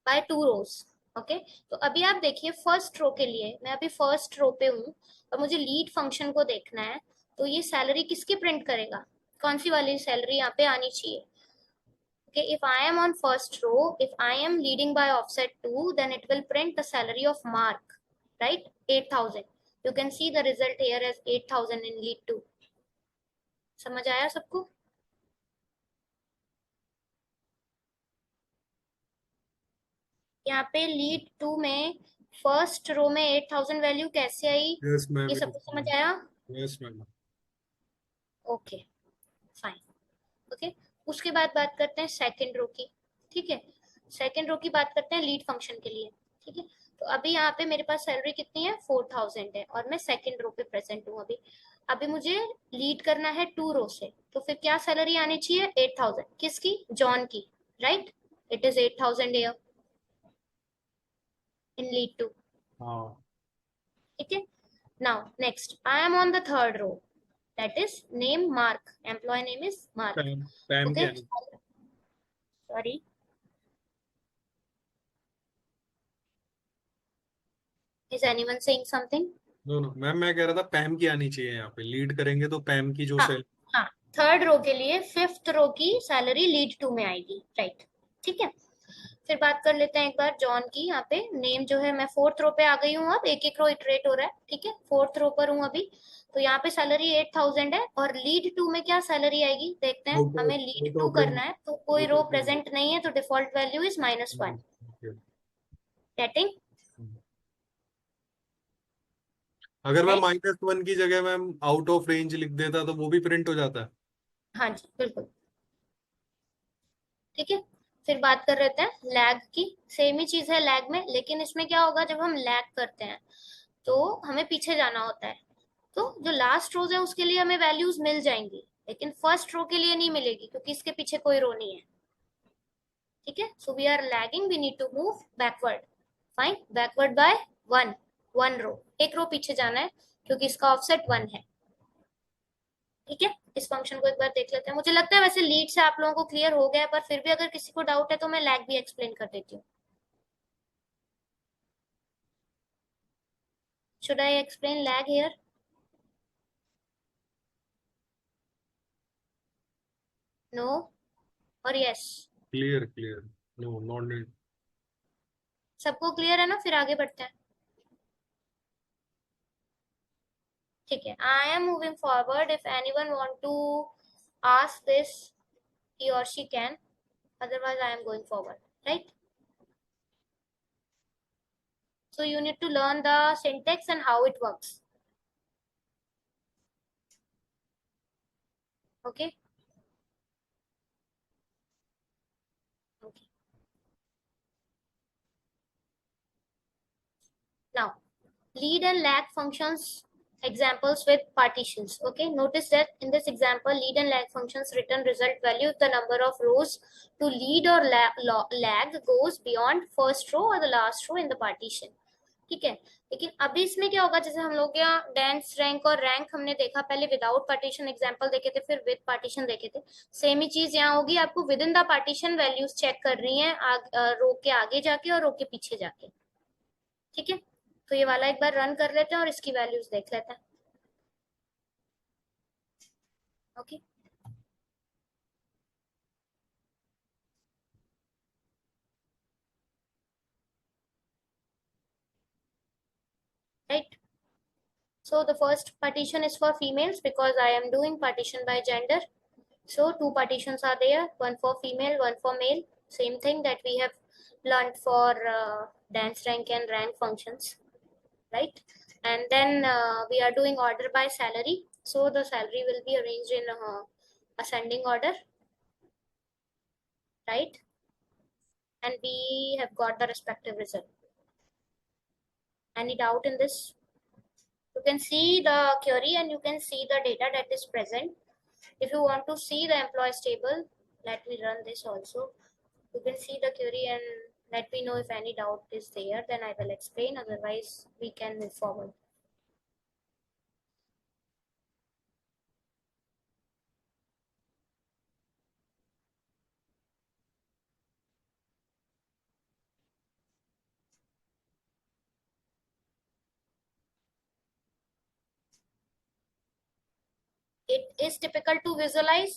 by 2 rows. Okay तो अभी आप देखिए first row के लिए मैं अभी first row पे हूँ और मुझे लीड फंक्शन को देखना है, तो ये सैलरी किसकी प्रिंट करेगा, कौन सी वाली सैलरी यहाँ पे आनी चाहिए। Okay, if I am on first row, if I am leading by offset 2, then it will print the salary of Mark, right? 8,000. You can see the result here as 8,000 in lead 2. समझ आया सबको। यहाँ पे lead 2 में first row में 8,000 value कैसे आई, yes ma'am, ये सबको समझ आया। Yes ma'am. Okay fine, okay. उसके बाद बात करते हैं सेकंड रो की, ठीक है। सेकंड रो की बात करते हैं लीड फंक्शन के लिए, ठीक है। तो अभी यहाँ पे मेरे पास सैलरी कितनी है, 4,000 है और मैं सेकंड रो पे प्रेजेंट हूँ अभी। अभी मुझे लीड करना है 2 रो से, तो फिर क्या सैलरी आनी चाहिए, 8,000, किसकी, जॉन की, right. It is 8,000 here in lead 2, हाँ ठीक है। Now next I am on the third row, that is name Mark, employee name is Mark, Pam Pam okay. क्या Sorry, is anyone saying something? No no ma'am, मैं कह रहा था पैम की आनी चाहिए यहाँ पे, लीड करेंगे तो पैम की जो हाँ सेल। हाँ, थर्ड रो के लिए 5th रो की सैलरी लीड 2 में आएगी, राइट, ठीक है। फिर बात कर लेते हैं एक बार जॉन की। यहाँ पे नेम जो है, मैं 4th रो पे आ गई हूँ, अब एक एक रो इटरेट हो रहा है, ठीक है। 4th रो पर हूँ अभी, तो यहाँ पे सैलरी 8,000 है और लीड 2 में क्या सैलरी आएगी देखते हैं। हमें लीड 2 करना है तो कोई रो प्रेजेंट नहीं है, तो डिफॉल्ट वैल्यू इज -1, गेटिंग। अगर मैं -1 की जगह मैम आउट ऑफ रेंज लिख देता तो वो भी प्रिंट हो जाता है। हाँ जी बिल्कुल, ठीक है। फिर बात कर रहे हैं लैग की, सेम ही चीज है लैग में, लेकिन इसमें क्या होगा, जब हम लैग करते हैं तो हमें पीछे जाना होता है, तो जो लास्ट रोज है उसके लिए हमें वैल्यूज मिल जाएंगी, लेकिन फर्स्ट रो के लिए नहीं मिलेगी क्योंकि इसके पीछे कोई रो नहीं है, ठीक है। So we are lagging, we need to move backward, fine, backward by 1 row, एक रो पीछे जाना है क्योंकि इसका ऑफसेट 1 है, ठीक है, इस फंक्शन को एक बार देख लेते हैं। मुझे लगता है वैसे लीड से आप लोगों को क्लियर हो गया है, पर फिर भी अगर किसी को डाउट है तो मैं लैग भी एक्सप्लेन कर देती हूँ। Should I explain lag here? No और yes? Clear clear, no not need. सबको क्लियर है ना? फिर आगे बढ़ते हैं। ठीक है, I am moving forward. If anyone want to ask this, he or she can, otherwise I am going forward, right? So you need to learn the syntax and how it works. Okay, okay. Now lead and lag functions examples with partitions. Okay, notice that in this example lead and lag functions return result value if the number of rows to lead or lag goes beyond first row or the last row in the partition. ठीक है, लेकिन अभी इसमें क्या होगा, जैसे हम लोग यहाँ डेंस रैंक और रैंक हमने देखा पहले विदाउट पार्टीशन एग्जांपल देखे थे, फिर विद पार्टीशन देखे थे। सेम ही चीज यहाँ होगी, आपको within the partition values check कर रही हैं रो के आगे जाके और रो के पीछे जाके। ठीक है, तो ये वाला एक बार रन कर लेते हैं और इसकी वैल्यूज देख लेते हैं। Okay, right. So the first partition is for females because I am doing partition by gender. So two partitions are there, one for female, one for male. Same thing that we have learned for dance rank and rank functions, right? And then we are doing order by salary. So the salary will be arranged in ascending order, right? And we have got the respective result. Any doubt in this? You can see the query and you can see the data that is present. If you want to see the employees table, let me run this also. You can see the query and let me know if any doubt is there, then I will explain, otherwise we can move forward. It is difficult to visualize.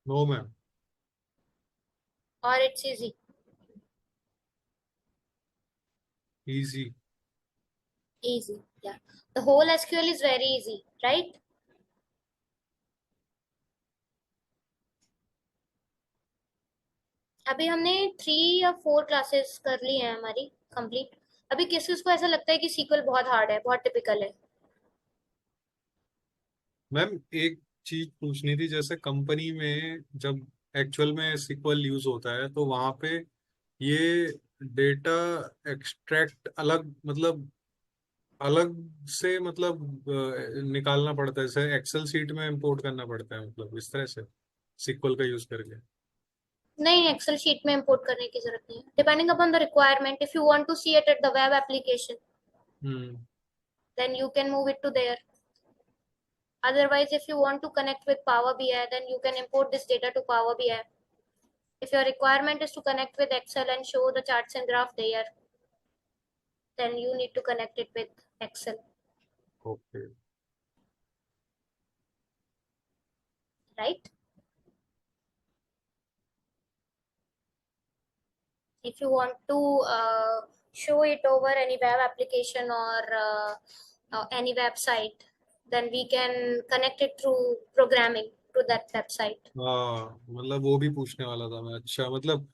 No ma'am. Or it's easy. Easy. Easy, yeah. The whole SQL is very easy, right? अभी हमने 3 या 4 classes कर ली हैं हमारी complete. अभी किस किस को ऐसा लगता है कि सीक्वल बहुत हार्ड है, बहुत टिपिकल है? मैम एक चीज पूछनी थी, जैसे कंपनी में जब एक्चुअल में सिक्वल यूज होता है तो वहां पे ये डेटा एक्सट्रैक्ट अलग मतलब अलग से मतलब निकालना पड़ता है, जैसे एक्सेल शीट में इंपोर्ट करना पड़ता है, मतलब इस तरह से सिक्वल का यूज करके। नहीं, एक्सेल शीट में इंपोर्ट करने की जरूरत नहीं है। Depending upon the requirement, if you want to see it at the web application hmm. then you can move it to there. Otherwise, if you want to connect with Power BI, then you can import this data to Power BI. If your requirement is to connect with Excel and show the charts and graph there, then you need to connect it with Excel, okay. right? If you want to show it over any web application or any website, then we can connect it through programming to that website. हाँ मतलब वो भी पूछने वाला था मैं। अच्छा मतलब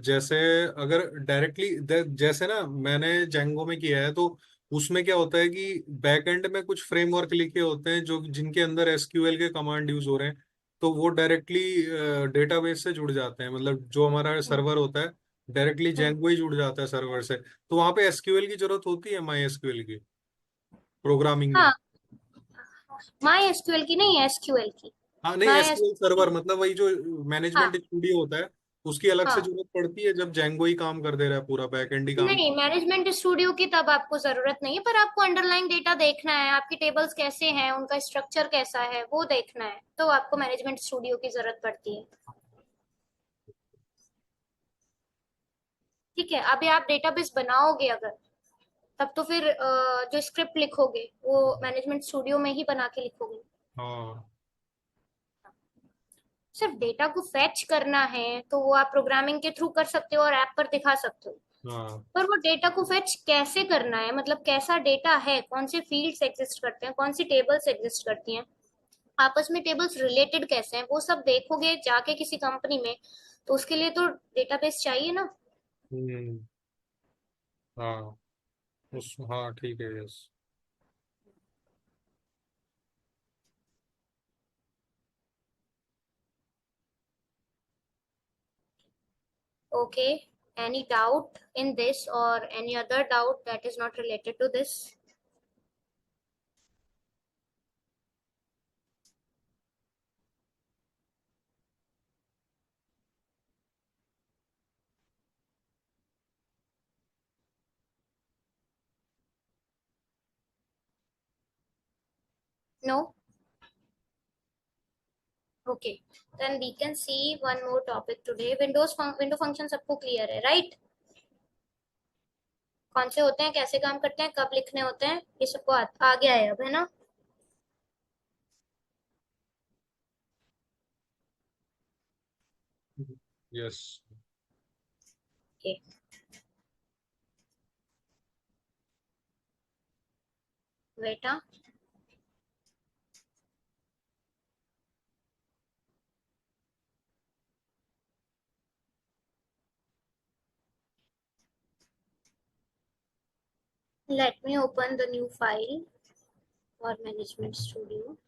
जैसे अगर डायरेक्टली जैसे ना मैंने जेंगो में किया है, तो उसमें क्या होता है कि बैकएंड में कुछ फ्रेमवर्क लिखे होते हैं जो जिनके अंदर एसक्यूएल के कमांड यूज हो रहे हैं, तो वो डायरेक्टली डेटाबेस से जुड़ जाते हैं। मतलब जो हमारा सर्वर होता है डायरेक्टली हम्म, जेंगो ही जुड़ जाता है सर्वर से, तो वहां पे एसक्यूएल की जरूरत होती है माई एसक्यूएल की प्रोग्रामिंग में। हाँ, माई एसक्यूएल की नहीं, एसक्यूएल की। हाँ नहीं, माई एसक्यूएल सर्वर मतलब वही जो मैनेजमेंट हाँ स्टूडियो होता है उसकी अलग से हाँ जरूरत पड़ती है जब जेंगो ही काम कर दे रहा है, पूरा बैकएंड ही काम। नहीं, मैनेजमेंट स्टूडियो की तब आपको जरूरत नहीं है, पर आपको अंडरलाइन डेटा देखना है, आपकी टेबल्स कैसे हैं, उनका स्ट्रक्चर कैसा है वो देखना है, तो आपको मैनेजमेंट स्टूडियो की जरूरत पड़ती है। ठीक है, अभी आप डेटाबेस बनाओगे अगर, तब तो फिर जो स्क्रिप्ट लिखोगे वो मैनेजमेंट स्टूडियो में ही बना के लिखोगे। हाँ। सिर्फ डेटा को फेच करना है तो वो आप प्रोग्रामिंग के थ्रू कर सकते हो और ऐप पर दिखा सकते हो, हाँ। पर वो डेटा को फेच कैसे करना है, मतलब कैसा डेटा है, कौन से फील्ड्स एग्जिस्ट करते हैं, कौन सी टेबल्स एग्जिस्ट करती हैं, आपस में टेबल्स रिलेटेड कैसे हैं, वो सब देखोगे जाके किसी कंपनी में, तो उसके लिए तो डेटाबेस चाहिए ना। हम्म। हाँ। हाँ ठीक है, yes. Okay, any doubt in this or any other doubt that is not related to this? No? Okay, then we can see one more topic today. Window function सबको clear है, right? कौन से होते हैं, कैसे काम करते हैं, कब लिखने होते हैं, ये सबको आ गया है अब, है ना? यस। Okay, बेटा let me open the new file for management studio.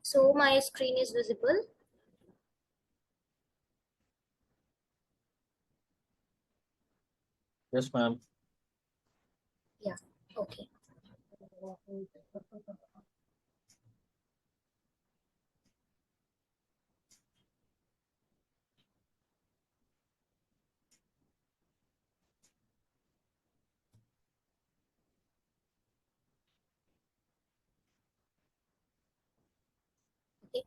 So my screen is visible. Yes, ma'am. Yeah, okay. Okay.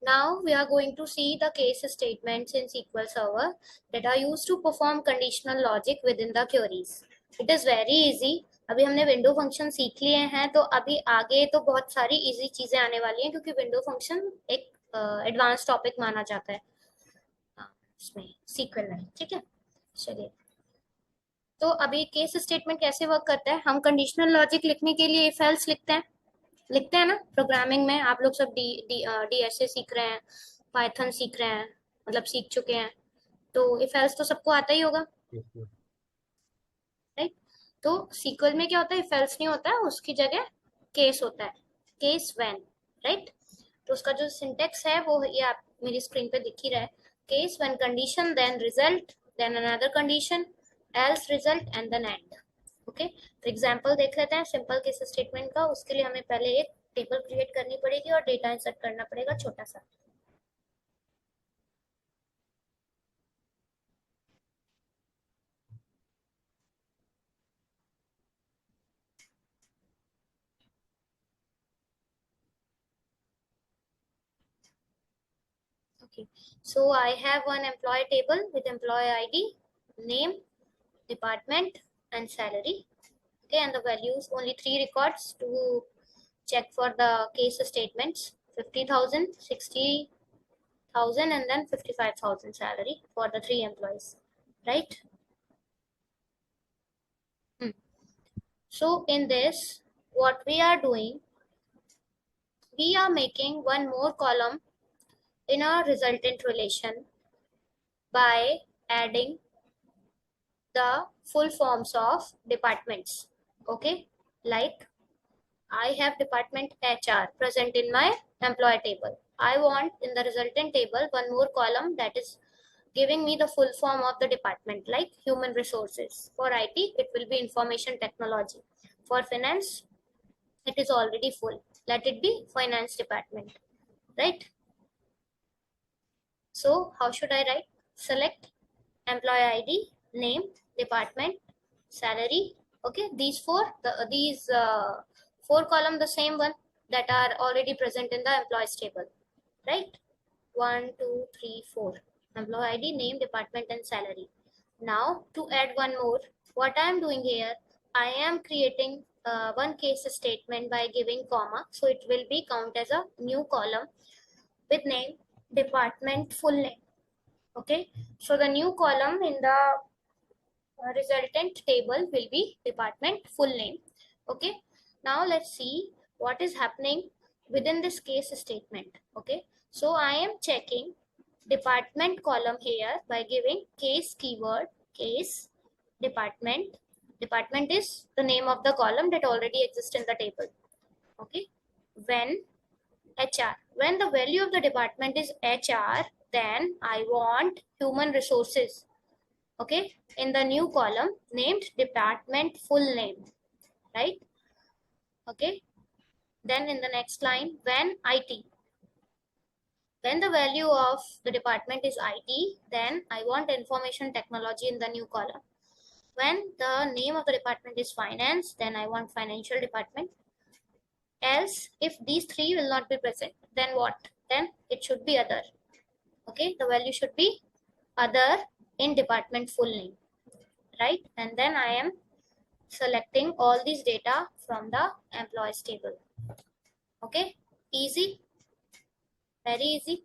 Now we are going to see the case statements in SQL Server that are used to perform conditional logic within the queries. It is very easy. अभी हमने window function सीख लिए हैं, तो अभी आगे तो बहुत सारी इजी चीजें आने वाली हैं, क्योंकि विंडो फंक्शन एक एडवांस टॉपिक माना जाता है इसमें सीक्वल में। ठीक है, चलिए। तो अभी केस स्टेटमेंट कैसे वर्क करता है, हम कंडीशनल लॉजिक लिखने के लिए इफ एल्स लिखते हैं ना प्रोग्रामिंग में। आप लोग सब डीएसए सीख रहे हैं, पाइथन सीख रहे हैं, मतलब सीख चुके हैं, तो इफ एल्स तो सबको आता ही होगा, राइट? तो सीक्वल में क्या होता है, इफ एल्स नहीं होता है, उसकी जगह केस होता है, केस व्हेन, राइट? तो उसका जो सिंटेक्स है वो ये आप मेरी स्क्रीन पे दिख ही रहा है, case when condition then result then another condition else result end then end. Okay, तो एग्जांपल देख लेते हैं सिंपल केस स्टेटमेंट का। उसके लिए हमें पहले एक टेबल क्रिएट करनी पड़ेगी और डेटा इंसर्ट करना पड़ेगा छोटा सा। Okay, so I have one employee table with employee ID, name, department, and salary. Okay, and the values, only 3 records to check for the case statements: 50,000, 60,000, and then 55,000 salary for the 3 employees, right? So in this, what we are doing, we are making one more column in our resultant relation by adding the full forms of departments. Okay, like I have department HR present in my employee table. I want in the resultant table one more column that is giving me the full form of the department, like human resources. For IT, it will be information technology. For finance, it is already full. Let it be finance department, right? So how should I write? Select employee ID, name, department, salary. Okay, these four column the same one that are already present in the employees table, right? 1, 2, 3, 4. Employee ID, name, department, and salary. Now to add one more, what I am doing here, I am creating one case statement by giving comma, so it will be count as a new column with name, department, full name. Okay, so the new column in the resultant table will be department full name. Okay, now let's see what is happening within this case statement. Okay, so I am checking department column here by giving case keyword, case department. Department is the name of the column that already exists in the table. Okay, when HR, when the value of the department is HR, then I want human resources. Okay, in the new column named department full name, right? Okay, then in the next line, when IT, when the value of the department is IT, then I want information technology in the new column. When the name of the department is finance, then I want financial department. Else, if these three will not be present, then what? Then it should be other. Okay, the value should be other in department full name, right? And then I am selecting all these data from the employees table. Okay, easy, very easy.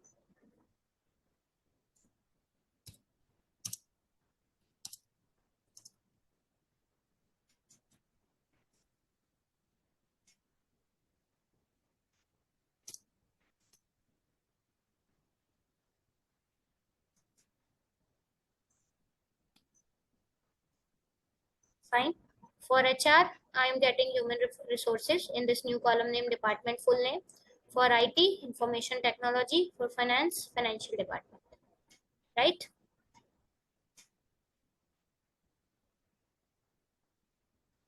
Fine. For HR, I am getting human resources in this new column name department full name. For IT, information technology. For finance, financial department, right?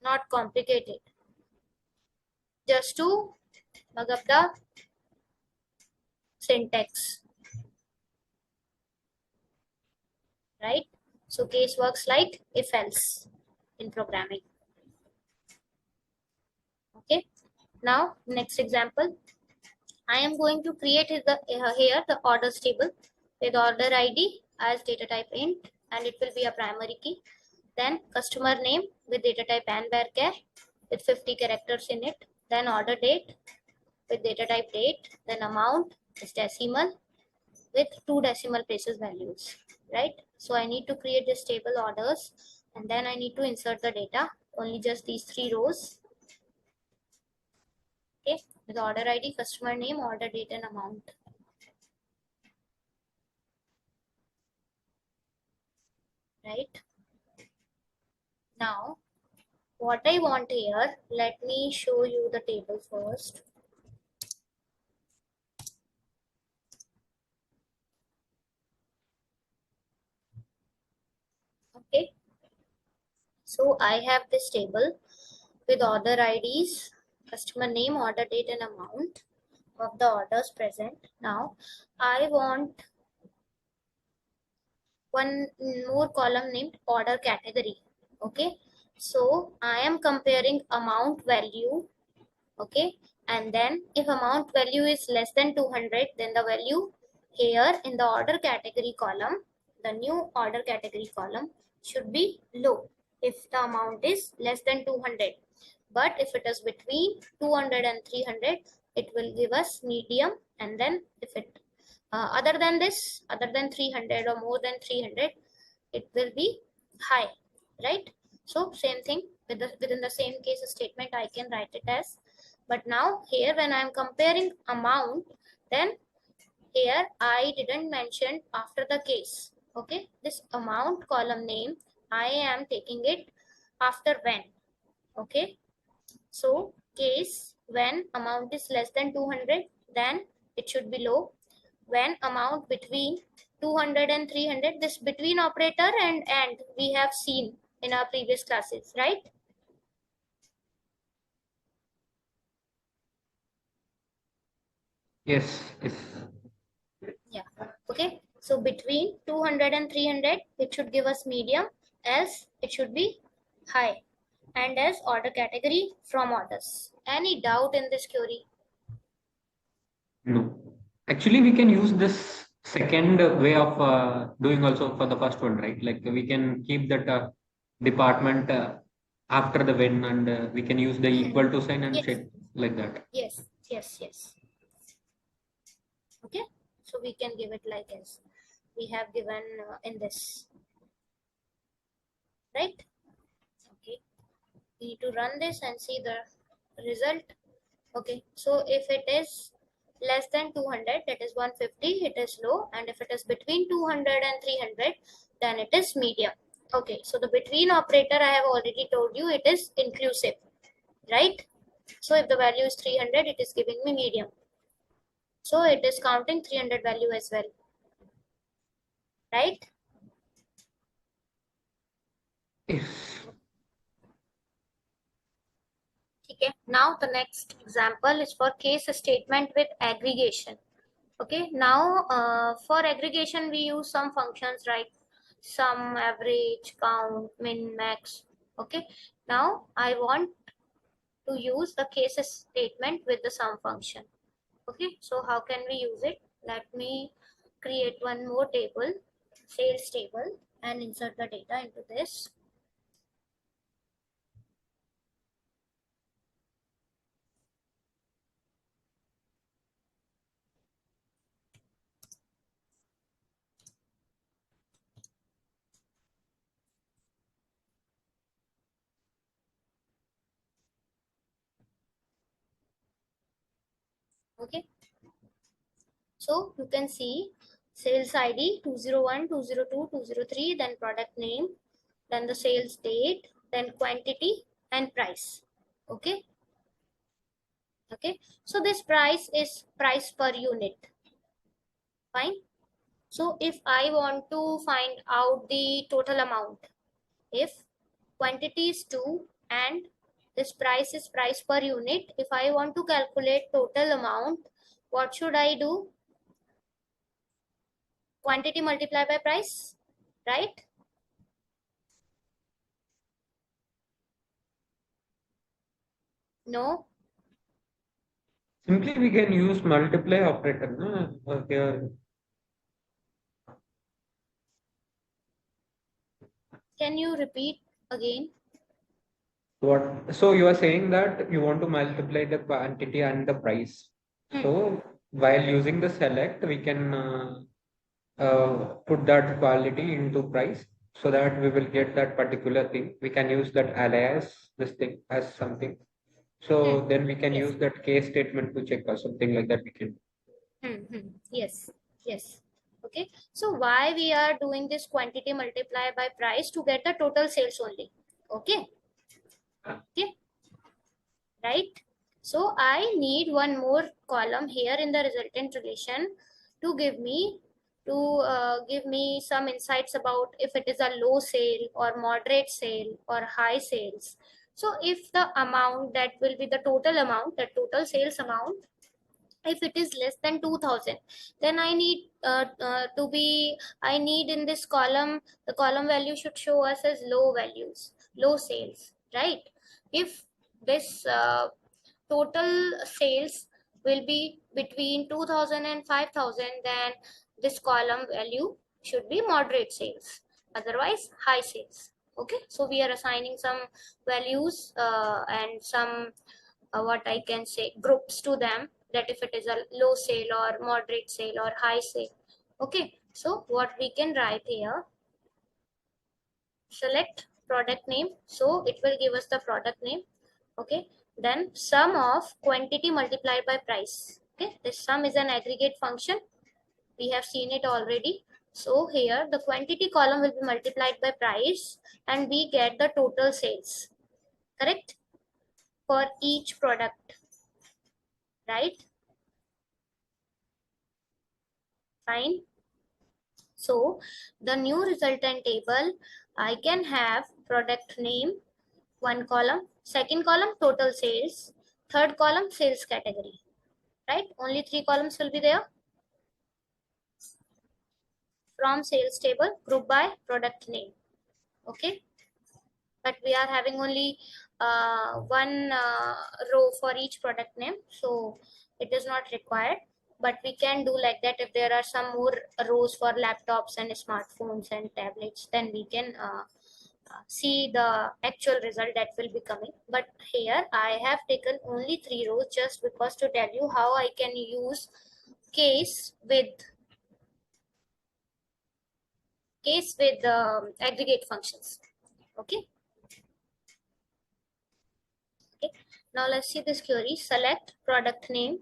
Not complicated. Just to mug up the syntax, right? So case works like if else in programming. Okay. Now next example, I am going to create here the orders table with order ID as data type int, and it will be a primary key. Then customer name with data type and varchar with 50 characters in it. Then order date with data type date. Then amount is decimal with 2 decimal places values, right? So I need to create this table orders, and then I need to insert the data, only just these 3 rows. Okay, with order ID, customer name, order date, and amount. Right? Now, what I want here, let me show you the table first. Okay, so I have this table with order IDs, customer name, order date, and amount of the orders present. Now, I want one more column named order category. Okay, so I am comparing amount value. Okay, and then if amount value is less than 200, then the value here in the order category column, the new order category column should be low if the amount is less than 200. But if it is between 200 and 300, it will give us medium. And then if it other than this, other than 300 or more than 300, it will be high, right? So same thing within the same case statement, I can write it as. But now here when I am comparing amount, then here I didn't mention after the case. Okay, this amount column name, I am taking it after when. Okay, so case when amount is less than 200, then it should be low. When amount between 200 and 300, this between operator and we have seen in our previous classes, right? Yes, yes. Yeah. Okay, so between 200 and 300, it should give us medium, else it should be high, and as order category from orders. Any doubt in this query? No. Actually, we can use this second way of doing also for the first one, right? Like we can keep that department after the when, and we can use the equal to sign and Yes. check like that. Yes, yes, yes. Okay, so we can give it like as we have given in this, right? Okay, we need to run this and see the result. Okay, so if it is less than 200, that is 150, it is low, and if it is between 200 and 300, then it is medium. Okay, so the between operator I have already told you, it is inclusive, right? So if the value is 300, it is giving me medium. So it is counting 300 value as well, right? Yes. Okay, now the next example is for case statement with aggregation. Okay, now for aggregation we use some functions, right? Sum, average, count, min, max. Okay, now I want to use the case statement with the sum function. Okay, so how can we use it? Let me create one more table, sales table, and insert the data into this. Okay, so you can see sales ID 201, 202, 203, then product name, then the sales date, then quantity and price. Okay, okay, so this price is price per unit. Fine. So if I want to find out the total amount, if quantity is 2 and this price is price per unit, if I want to calculate total amount, what should I do? Quantity multiplied by price, right? No. Simply we can use multiply operator. No? Okay. Can you repeat again? What? So you are saying that you want to multiply the quantity and the price. So while using the select, we can put that quality into price so that we will get that particular thing. We can use that alias this thing as something. So then we can Yes. use that case statement to check or something like that. We can. Yes, yes. Okay, so why we are doing this quantity multiplied by price to get the total sales only. Okay, okay, right? So I need one more column here in the resultant relation to give me some insights about if it is a low sale or moderate sale or high sales. So if the amount that will be the total amount, the total sales amount, if it is less than 2000, then I need I need in this column, the column value should show us as low values, low sales, right? If this total sales will be between 2000 and 5000, then this column value should be moderate sales, otherwise high sales. Okay, so we are assigning some values and some what I can say groups to them, that if it is a low sale or moderate sale or high sale. Okay, so what we can write here, select product name, so it will give us the product name. Okay, then sum of quantity multiplied by price. Okay, this sum is an aggregate function, we have seen it already. So here the quantity column will be multiplied by price and we get the total sales, correct, for each product, right? Fine. So the new resultant table, I can have product name, one column, second column total sales, third column sales category, right? Only 3 columns will be there. From sales table, group by product name. Okay, but we are having only one row for each product name, so it is not required, but we can do like that. If there are some more rows for laptops and smartphones and tablets, then we can see the actual result that will be coming. But here I have taken only 3 rows just because to tell you how I can use case with aggregate functions. Okay. Okay, now let's see this query. Select product name,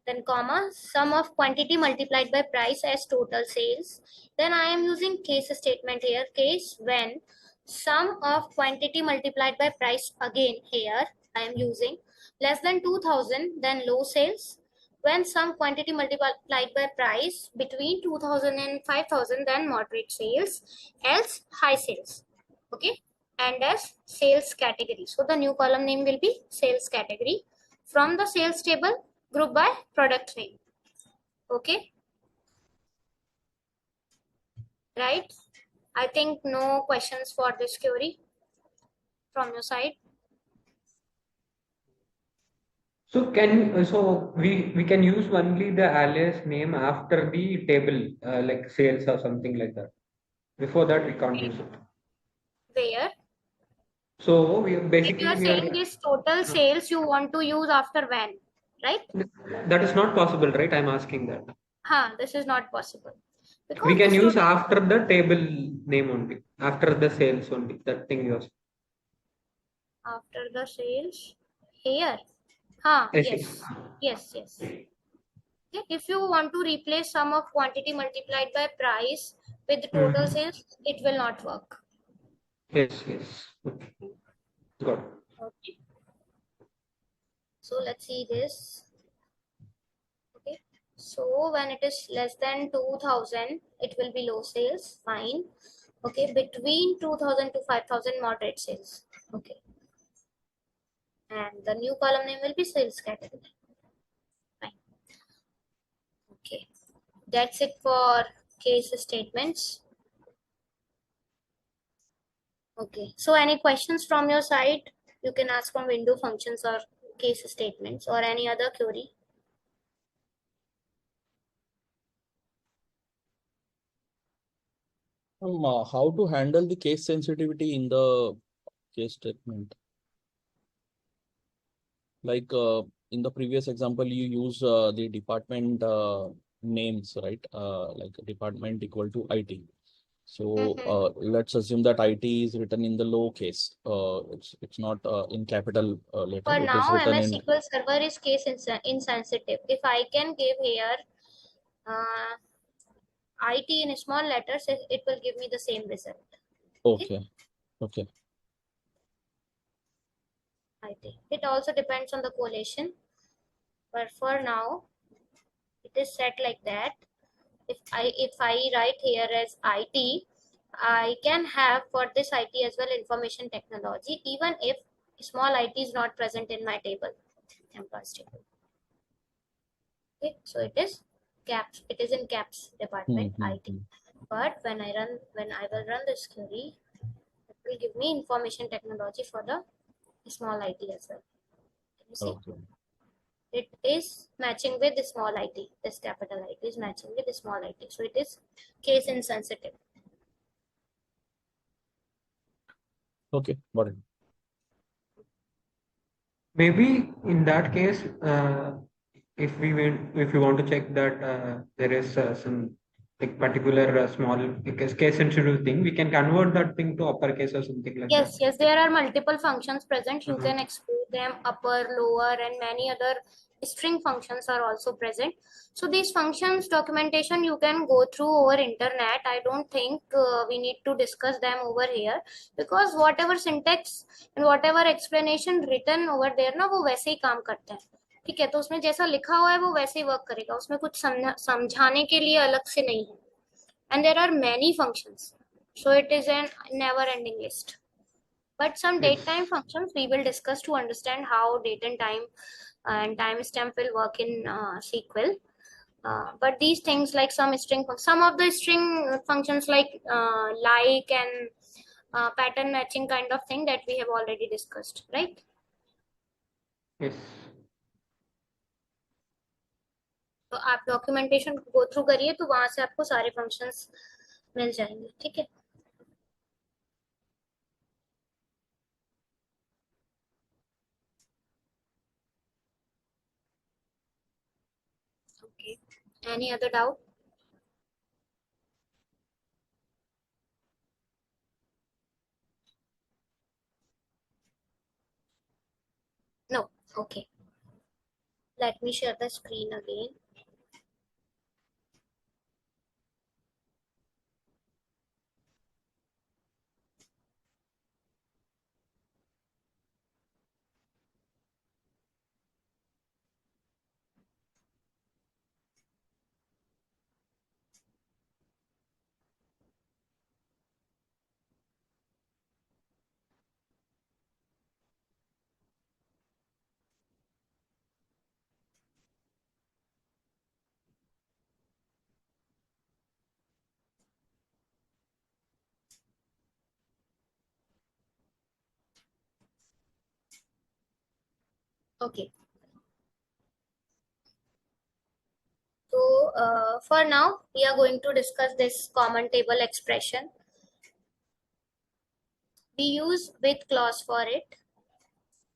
then comma, sum of quantity multiplied by price as total sales. Then I am using case statement here. Case when sum of quantity multiplied by price, again here I am using less than 2000, then low sales. When some quantity multiplied by price between 2000 and 5000, then moderate sales, else high sales. Okay, and as sales category. So the new column name will be sales category. From the sales table, group by product name. Okay, right? I think no questions for this query from your side. So we can use only the alias name after the table, like sales or something like that. Before that, we can't use it. Where? So we If you basically are saying this total sales you want to use after when, right? that is not possible, right? I'm asking that. This is not possible. We Because can this use after the table name only, after the sales only. That thing yours. after the sales here. Yes. Yes. Okay, if you want to replace sum of quantity multiplied by price with total sales, it will not work. Yes. Okay. Got it. Okay. So let's see this. Okay. So when it is less than 2000, it will be low sales. Fine. Okay. Between 2000 to 5000, moderate sales. Okay. And the new column name will be sales category. Fine. Okay. That's it for case statements. Okay. So any questions from your side? You can ask from window functions or case statements or any other query. How to handle the case sensitivity in the case statement? Like in the previous example, you use the department names, right? Like department equal to IT. So let's assume that IT is written in the lowercase. It's not in capital letter. For It is now, written MS in. SQL Server is case insensitive. If I can give here IT in small letters, it will give me the same result. Okay. IT. It also depends on the collation, but for now, it is set like that. If I write here as IT, I can have for this IT as well information technology, even if small IT is not present in my table, employees table. Okay, so it is caps. It is in caps department IT. But when I will run this query, it will give me information technology for the small IT as well. Can you see? Okay. It is matching with the small IT. This capital IT is matching with the small IT. So it is case insensitive. Okay, got it. Maybe in that case, if we want to check that there is some like particular small case sensitive thing, we can convert that thing to uppercase or something like that. Yes, there are multiple functions present. You Mhm. can explore them, upper, lower, and many other string functions are also present. So these functions documentation you can go through over internet. I don't think we need to discuss them over here, because whatever syntax and whatever explanation written over there ना वो वैसे ही काम करता है. ठीक है, तो उसमें जैसा लिखा हुआ है वो वैसे ही वर्क करेगा, उसमें कुछ समझाने के लिए अलग से नहीं है. And there are many functions, so it is an never ending list. But some Yes. date time functions we will discuss to understand how date and time timestamp will work in SQL. But these things like some of the string functions like and pattern matching kind of thing that we have already discussed, right? Yes. तो आप documentation go through करिए तो वहां से आपको सारे functions मिल जाएंगे. ठीक है. Okay. Any other doubt? No. Okay. Let me share the screen again. Okay. So for now, we are going to discuss this common table expression. We use with clause for it.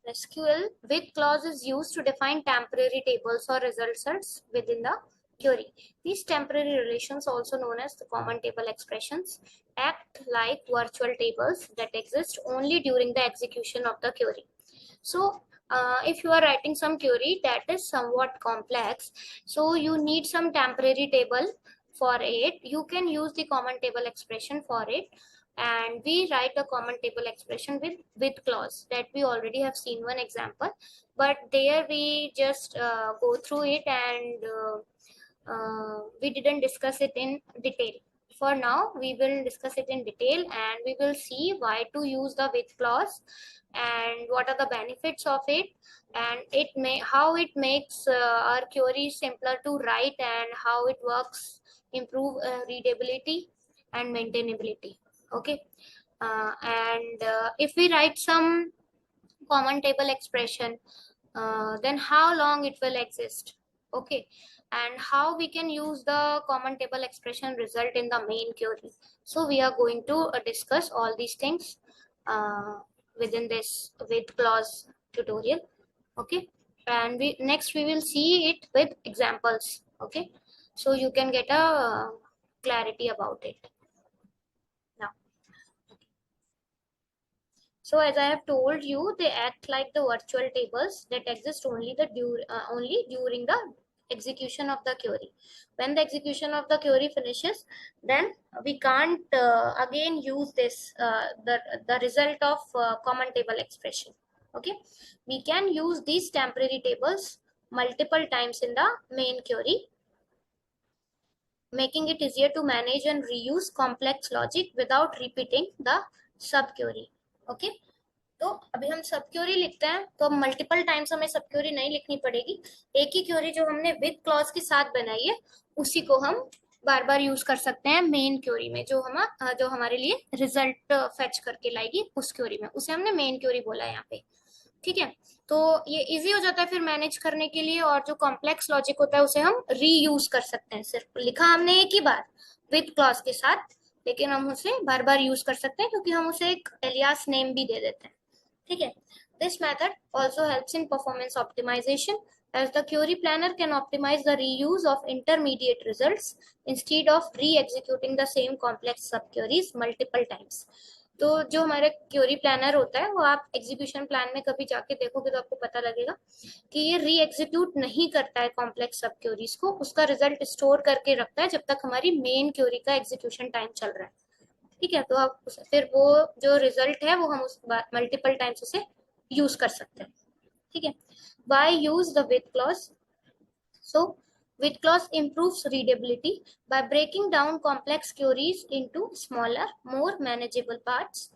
SQL with clause is used to define temporary tables or result sets within the query. These temporary relations, also known as the common table expressions, act like virtual tables that exist only during the execution of the query. So if you are writing some query that is somewhat complex, so you need some temporary table for it, you can use the common table expression for it. And we write the common table expression with clause that we already have seen one example, but there we just go through it and we didn't discuss it in detail. For now, we will discuss it in detail and we will see why to use the with clause and what are the benefits of it, and how it makes our query simpler to write and how it works, improve readability and maintainability. Okay. And if we write some common table expression, then how long it will exist. Okay. And how we can use the common table expression result in the main query. So we are going to discuss all these things within this with clause tutorial. Okay. And next we will see it with examples. Okay. So you can get a clarity about it. So as I have told you, they act like the virtual tables that exist only during the execution of the query. When the execution of the query finishes, then we can't again use this the result of common table expression. Okay, we can use these temporary tables multiple times in the main query, making it easier to manage and reuse complex logic without repeating the sub query. Okay. तो अभी हम सब query लिखते हैं तो अब multiple times हमें सब क्वेरी नहीं लिखनी पड़ेगी. एक ही क्वेरी जो हमने विद क्लॉज के साथ बनाई है उसी को हम बार बार यूज कर सकते हैं मेन क्वेरी में, जो हमारे लिए रिजल्ट फेच करके लाएगी उस क्वेरी में, उसे हमने मेन क्वेरी बोला है यहाँ पे. ठीक है, तो ये इजी हो जाता है फिर मैनेज करने के लिए, और जो कॉम्प्लेक्स लॉजिक होता है उसे हम रीयूज कर सकते हैं. सिर्फ लिखा हमने एक ही बार विद क्लॉज के साथ, लेकिन हम उसे बार बार यूज कर सकते हैं क्योंकि हम उसे एक एलियास नेम भी दे देते हैं. ठीक है. This method also helps in performance optimization as the query planner can optimize the reuse of intermediate results instead of re-executing the same complex subqueries multiple times. तो जो हमारे क्यूरी प्लानर होता है वो आप एग्जीक्यूशन प्लान में कभी जाके देखोगे तो आपको पता लगेगा कि ये री एग्जीक्यूट नहीं करता है कॉम्प्लेक्स सब क्यूरीज को, उसका रिजल्ट स्टोर करके रखता है जब तक हमारी मेन क्यूरी का एग्जीक्यूशन टाइम चल रहा है। ठीक है, तो आप फिर वो जो रिजल्ट है वो हम उस मल्टीपल टाइम्स उसे यूज कर सकते हैं। ठीक है, why use the with clause? So with clause improves readability by breaking down complex queries into smaller, more manageable parts,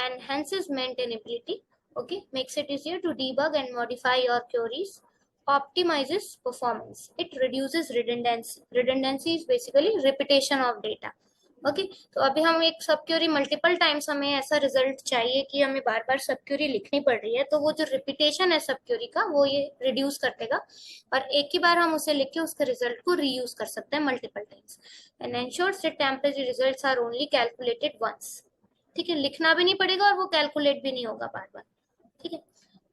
enhances maintainability, okay, makes it easier to debug and modify your queries, optimizes performance, it reduces redundancy. Redundancy is basically repetition of data. Okay तो अभी हम एक सब Curie multiple times, हमें ऐसा result चाहिए कि हमें बार बार सब क्यूरी लिखनी पड़ रही है, तो वो जो रिपीटेशन है सब क्यूरी का वो ये रिड्यूस कर देगा और एक ही बार हम उसे लिख के उसके रिजल्ट को रीयूज कर सकते हैं multiple times. And ensures that temporary results are only calculated once. ठीक है, लिखना भी नहीं पड़ेगा और वो कैलकुलेट भी नहीं होगा बार बार। ठीक है,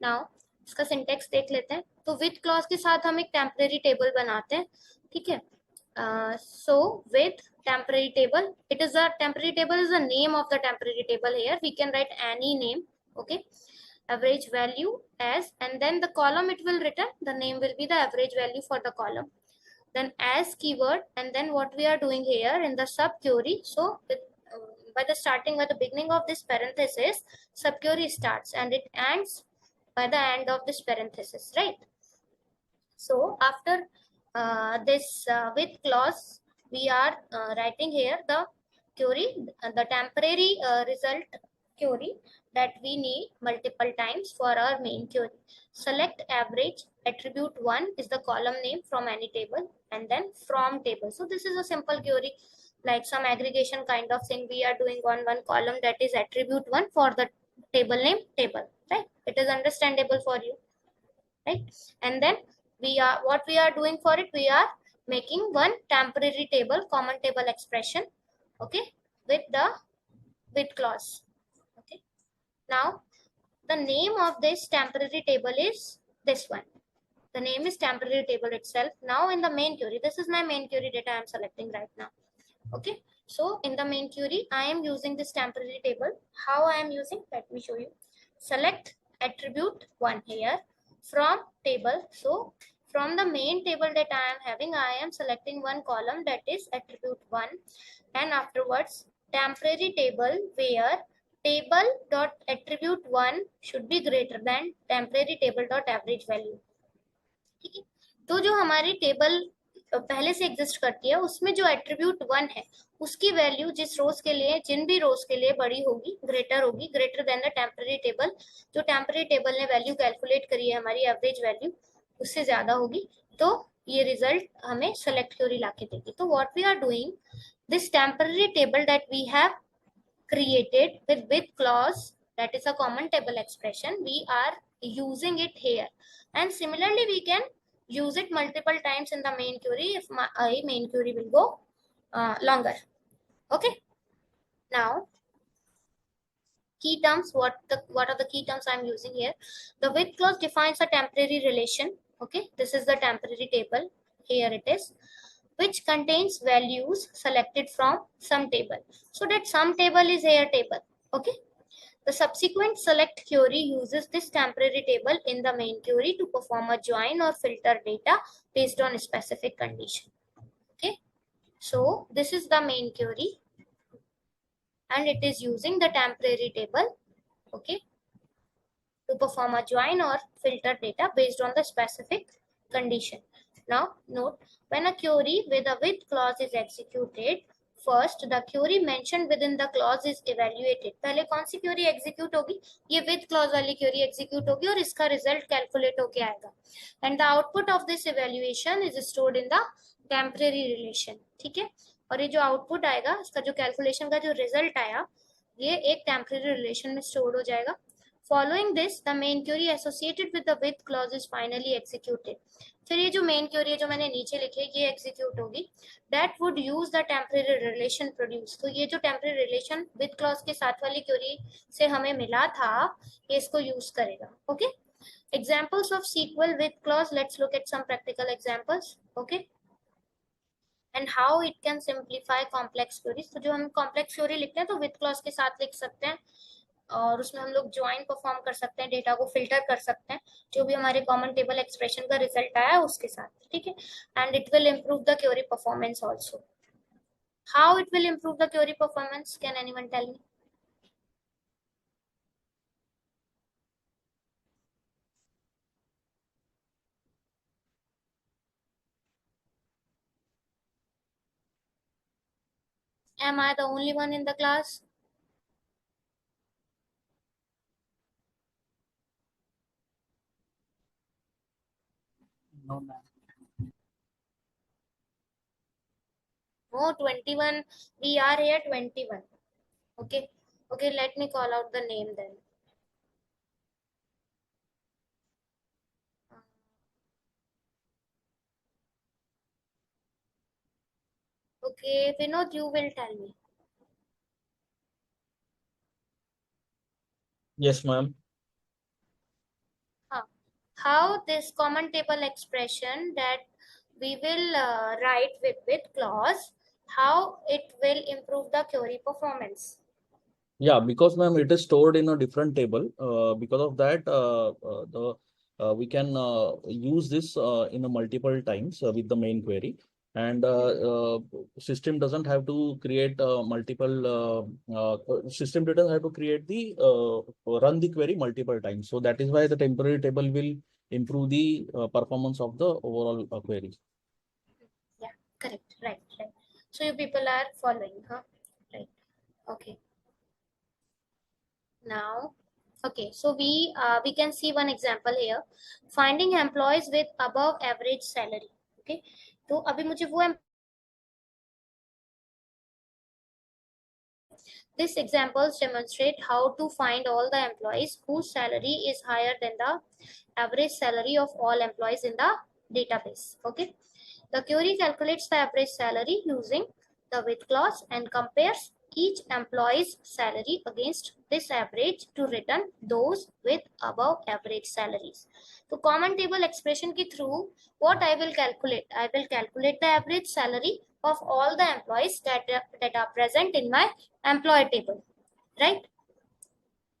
नाउ इसका सिंटेक्स देख लेते हैं। तो विद क्लॉज के साथ हम एक टेम्परेरी टेबल बनाते हैं। ठीक है, so with temporary table, it is a temporary table is the name of the temporary table. Here we can write any name, okay, average value as, and then the column it will return, the name will be the average value for the column, then as keyword, and then what we are doing here in the sub query. So with, by the starting, by the beginning of this parenthesis, sub query starts and it ends by the end of this parenthesis, right? So after this with clause, we are writing here the query, the temporary result query that we need multiple times for our main query. Select average, attribute 1 is the column name from any table, and then from table. So this is a simple query, like some aggregation kind of thing we are doing on one column, that is attribute 1 for the table name table, right? It is understandable for you, right? And then we are, what we are doing for it, we are making one temporary table, common table expression, okay, with the with clause. Okay, now the name of this temporary table is this one. The name is temporary table itself. Now in the main query, this is my main query data I am selecting right now. Okay, so in the main query I am using this temporary table. How I am using, let me show you. Select attribute 1 here from table. So from the main table that I am having, I am selecting one column, that is attribute 1, and afterwards temporary table where table dot attribute 1 should be greater than temporary table dot average value. ठीक है, तो जो हमारी table पहले से exist करती है उसमें जो एट्रीब्यूट 1 है उसकी वैल्यू जिस रोज के लिए, जिन भी रोज के लिए बड़ी होगी, ग्रेटर होगी, greater than the temporary table, जो टेम्पररी टेबल ने वैल्यू कैलकुलेट करी है हमारी एवरेज वैल्यू उससे ज्यादा होगी, तो ये रिजल्ट हमें सेलेक्ट क्वेरी लाके देगी। तो what we are doing, this temporary table that we have created with clause, that is a common table expression, we are using it here, and similarly we can use it multiple times in the main query if my main query will go longer. Okay, now key terms, what are the key terms I am using here? The with clause defines a temporary relation. Okay, this is the temporary table, here it is, which contains values selected from some table. So that some table is here table. Okay, the subsequent select query uses this temporary table in the main query to perform a join or filter data based on a specific condition. Okay, so this is the main query and it is using the temporary table, okay, to perform a join or filter data based on the specific condition. Now note, when a query with a with clause is executed, first the query mentioned within the clause is evaluated. पहले कौन सी query execute होगी, ये with clause वाली query execute होगी और इसका result calculate होके आएगा, and the output of this evaluation is stored in the temporary relation. ठीक है, और ये जो output आएगा, इसका जो calculation का जो result आया, ये एक temporary relation में stored हो जाएगा. Following this, the main query associated with the with clause is finally executed. फिर ये जो main query है जो मैंने नीचे लिखी है ये execute होगी. That would use the temporary relation produced. तो ये जो temporary relation with clause के साथ वाली query से हमें मिला था, ये इसको use करेगा. Okay? Examples of SQL with clause. Let's look at some practical examples. Okay. And how it can simplify complex queries. तो जो हम complex query लिखते हैं तो with clause के साथ लिख सकते हैं और उसमें हम लोग ज्वाइन परफॉर्म कर सकते हैं, डेटा को फिल्टर कर सकते हैं जो भी हमारे कॉमन टेबल एक्सप्रेशन का रिजल्ट आया उसके साथ, ठीक है. And it will improve the query performance also. How it will improve the query performance, can anyone tell me? Am I the only one in the class? No, ma'am. No, 21. We are here 21. Okay. Okay, let me call out the name then. Okay, Vinod, you will tell me. Yes, ma'am. How this common table expression that we will write with clause, how it will improve the query performance? Yeah, because ma'am, it is stored in a different table. Because of that, we can use this in a multiple times with the main query, and system doesn't have to create system doesn't have to create the run the query multiple times. So that is why the temporary table will improve the performance of the overall query. Yeah, correct. Right. So you people are following, huh? Right. Okay. Now, okay, so we can see one example here. Finding employees with above average salary. Okay, तो अभी मुझे वो These examples demonstrate how to find all the employees whose salary is higher than the average salary of all employees in the database. Okay, the query calculates the average salary using the with clause and compares each employee's salary against this average to return those with above average salaries. So common table expression के through what I will calculate the average salary of all the employees that are present in my employee table, right?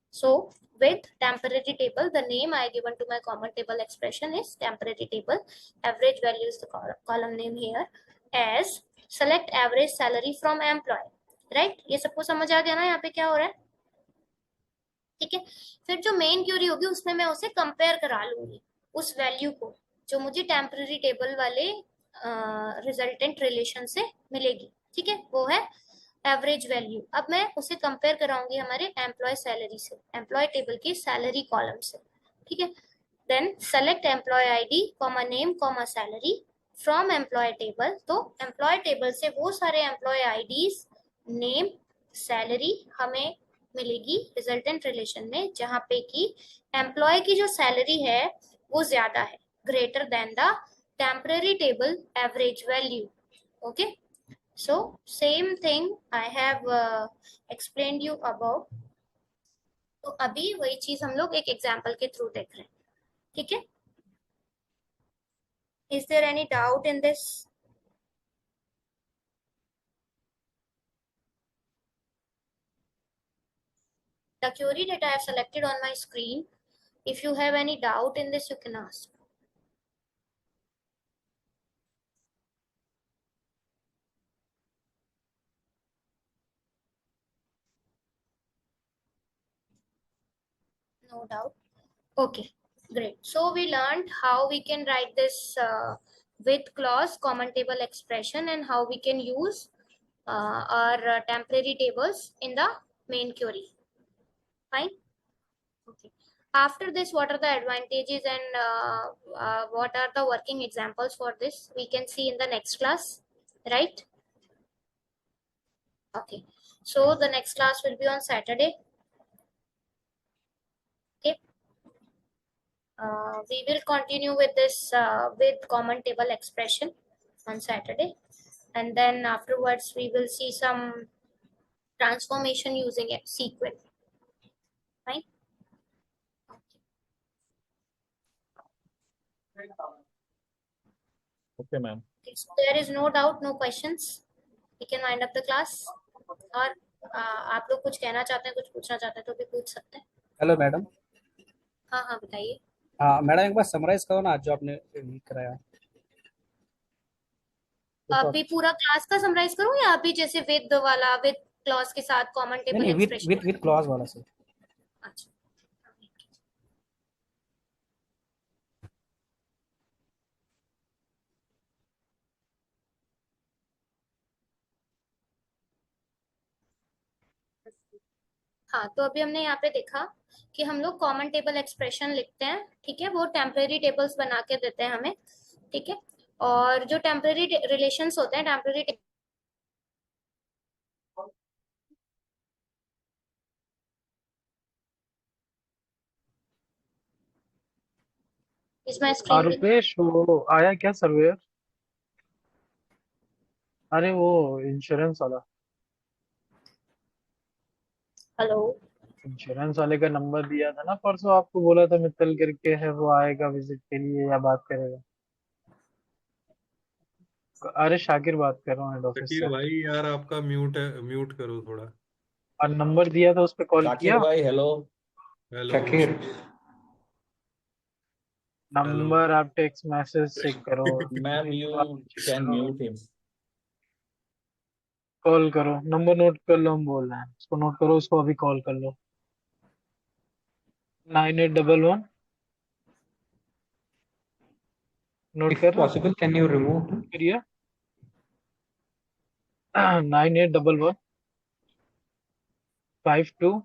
So with temporary table, the name I given to my common table expression is temporary table. Average value is the column name here as select average salary from employee, right? ये सबको समझ आ गया ना यहाँ पे क्या हो रहा है? ठीक है. फिर जो मेन क्यूरी होगी उसमें मैं उसे कंपेयर करा लूंगी उस वैल्यू को जो मुझे टेम्पररी टेबल वाले रिजल्टेंट रिलेशन से मिलेगी. ठीक है, वो है एवरेज वैल्यू. अब मैं उसे कंपेयर कराऊंगी हमारे एम्प्लॉय सैलरी से, एम्प्लॉय टेबल की सैलरी कॉलम से. ठीक है, then select employee ID comma name comma salary from employee table. तो एम्प्लॉय टेबल से वो सारे एम्प्लॉय आईडीज, नेम, सैलरी हमें मिलेगी रिजल्टेंट रिलेशन में जहां पे कि एम्प्लॉय की जो सैलरी है वो ज्यादा है, greater than the temporary table average value. Okay, so same thing I have explained you about. तो अभी वही चीज हम लोग एक एग्जांपल के थ्रू देख रहे हैं. ठीक है, is there any doubt in this? The query that I have selected on my screen, if you have any doubt in this you can ask. No doubt. Okay, great. So we learned how we can write this with clause common table expression and how we can use our temporary tables in the main query. Fine. Okay. After this, what are the advantages and what are the working examples for this? We can see in the next class, right? Okay. So the next class will be on Saturday. Okay. We will continue with this with common table expression on Saturday, and then afterwards we will see some transformation using SQL. Fine. Okay, ma'am. Okay, so there is no doubt, no questions. We can wind up the class. और आप लोग कुछ कहना चाहते हैं, कुछ पूछना चाहते हैं तो भी पूछ सकते हैं. Hello madam. हाँ हाँ बताइए. हाँ मैडम, एक बार समराइज करो ना आज जो आपने कराया. अभी पूरा क्लास का समराइज करूँ या अभी जैसे विद वाला विद क्लॉज के साथ कॉमन नहीं टेबल नहीं, with expression? With with clause वाला से. अच्छा. हाँ तो अभी हमने यहाँ पे देखा कि हम लोग कॉमन टेबल एक्सप्रेशन लिखते हैं. ठीक है, वो टेम्परेरी टेबल्स बना के देते हैं हमें. ठीक है, और जो टेम्परेरी रिलेशंस होते हैं, टेम्परेरी इसमें स्क्रीन. रुपेश वो आया क्या सर्वेयर? अरे वो इंश्योरेंस वाला, हेलो. इंश्योरेंस वाले का नंबर दिया था ना परसों, आपको बोला था मित्तल करके है, वो आएगा विजिट के लिए या बात करेगा. अरे शाकिर बात कर रहा हूँ हेड ऑफिस शकीर से. भाई यार आपका म्यूट है, म्यूट करो थोड़ा. और नंबर दिया था, उस पे कॉल Shakir किया. bhai, hello. Hello. Shakir. Hello. Number आप टेक्स्ट मैसेज चेक करो. Ma'am, you can mute him. Call करो, नंबर नोट कर लो, हम बोल रहे हैं उसको नोट करो, उसको अभी कॉल कर लो. 9811 नोट If कर रहे हो? possible, can you remove him? करिए. 9811 52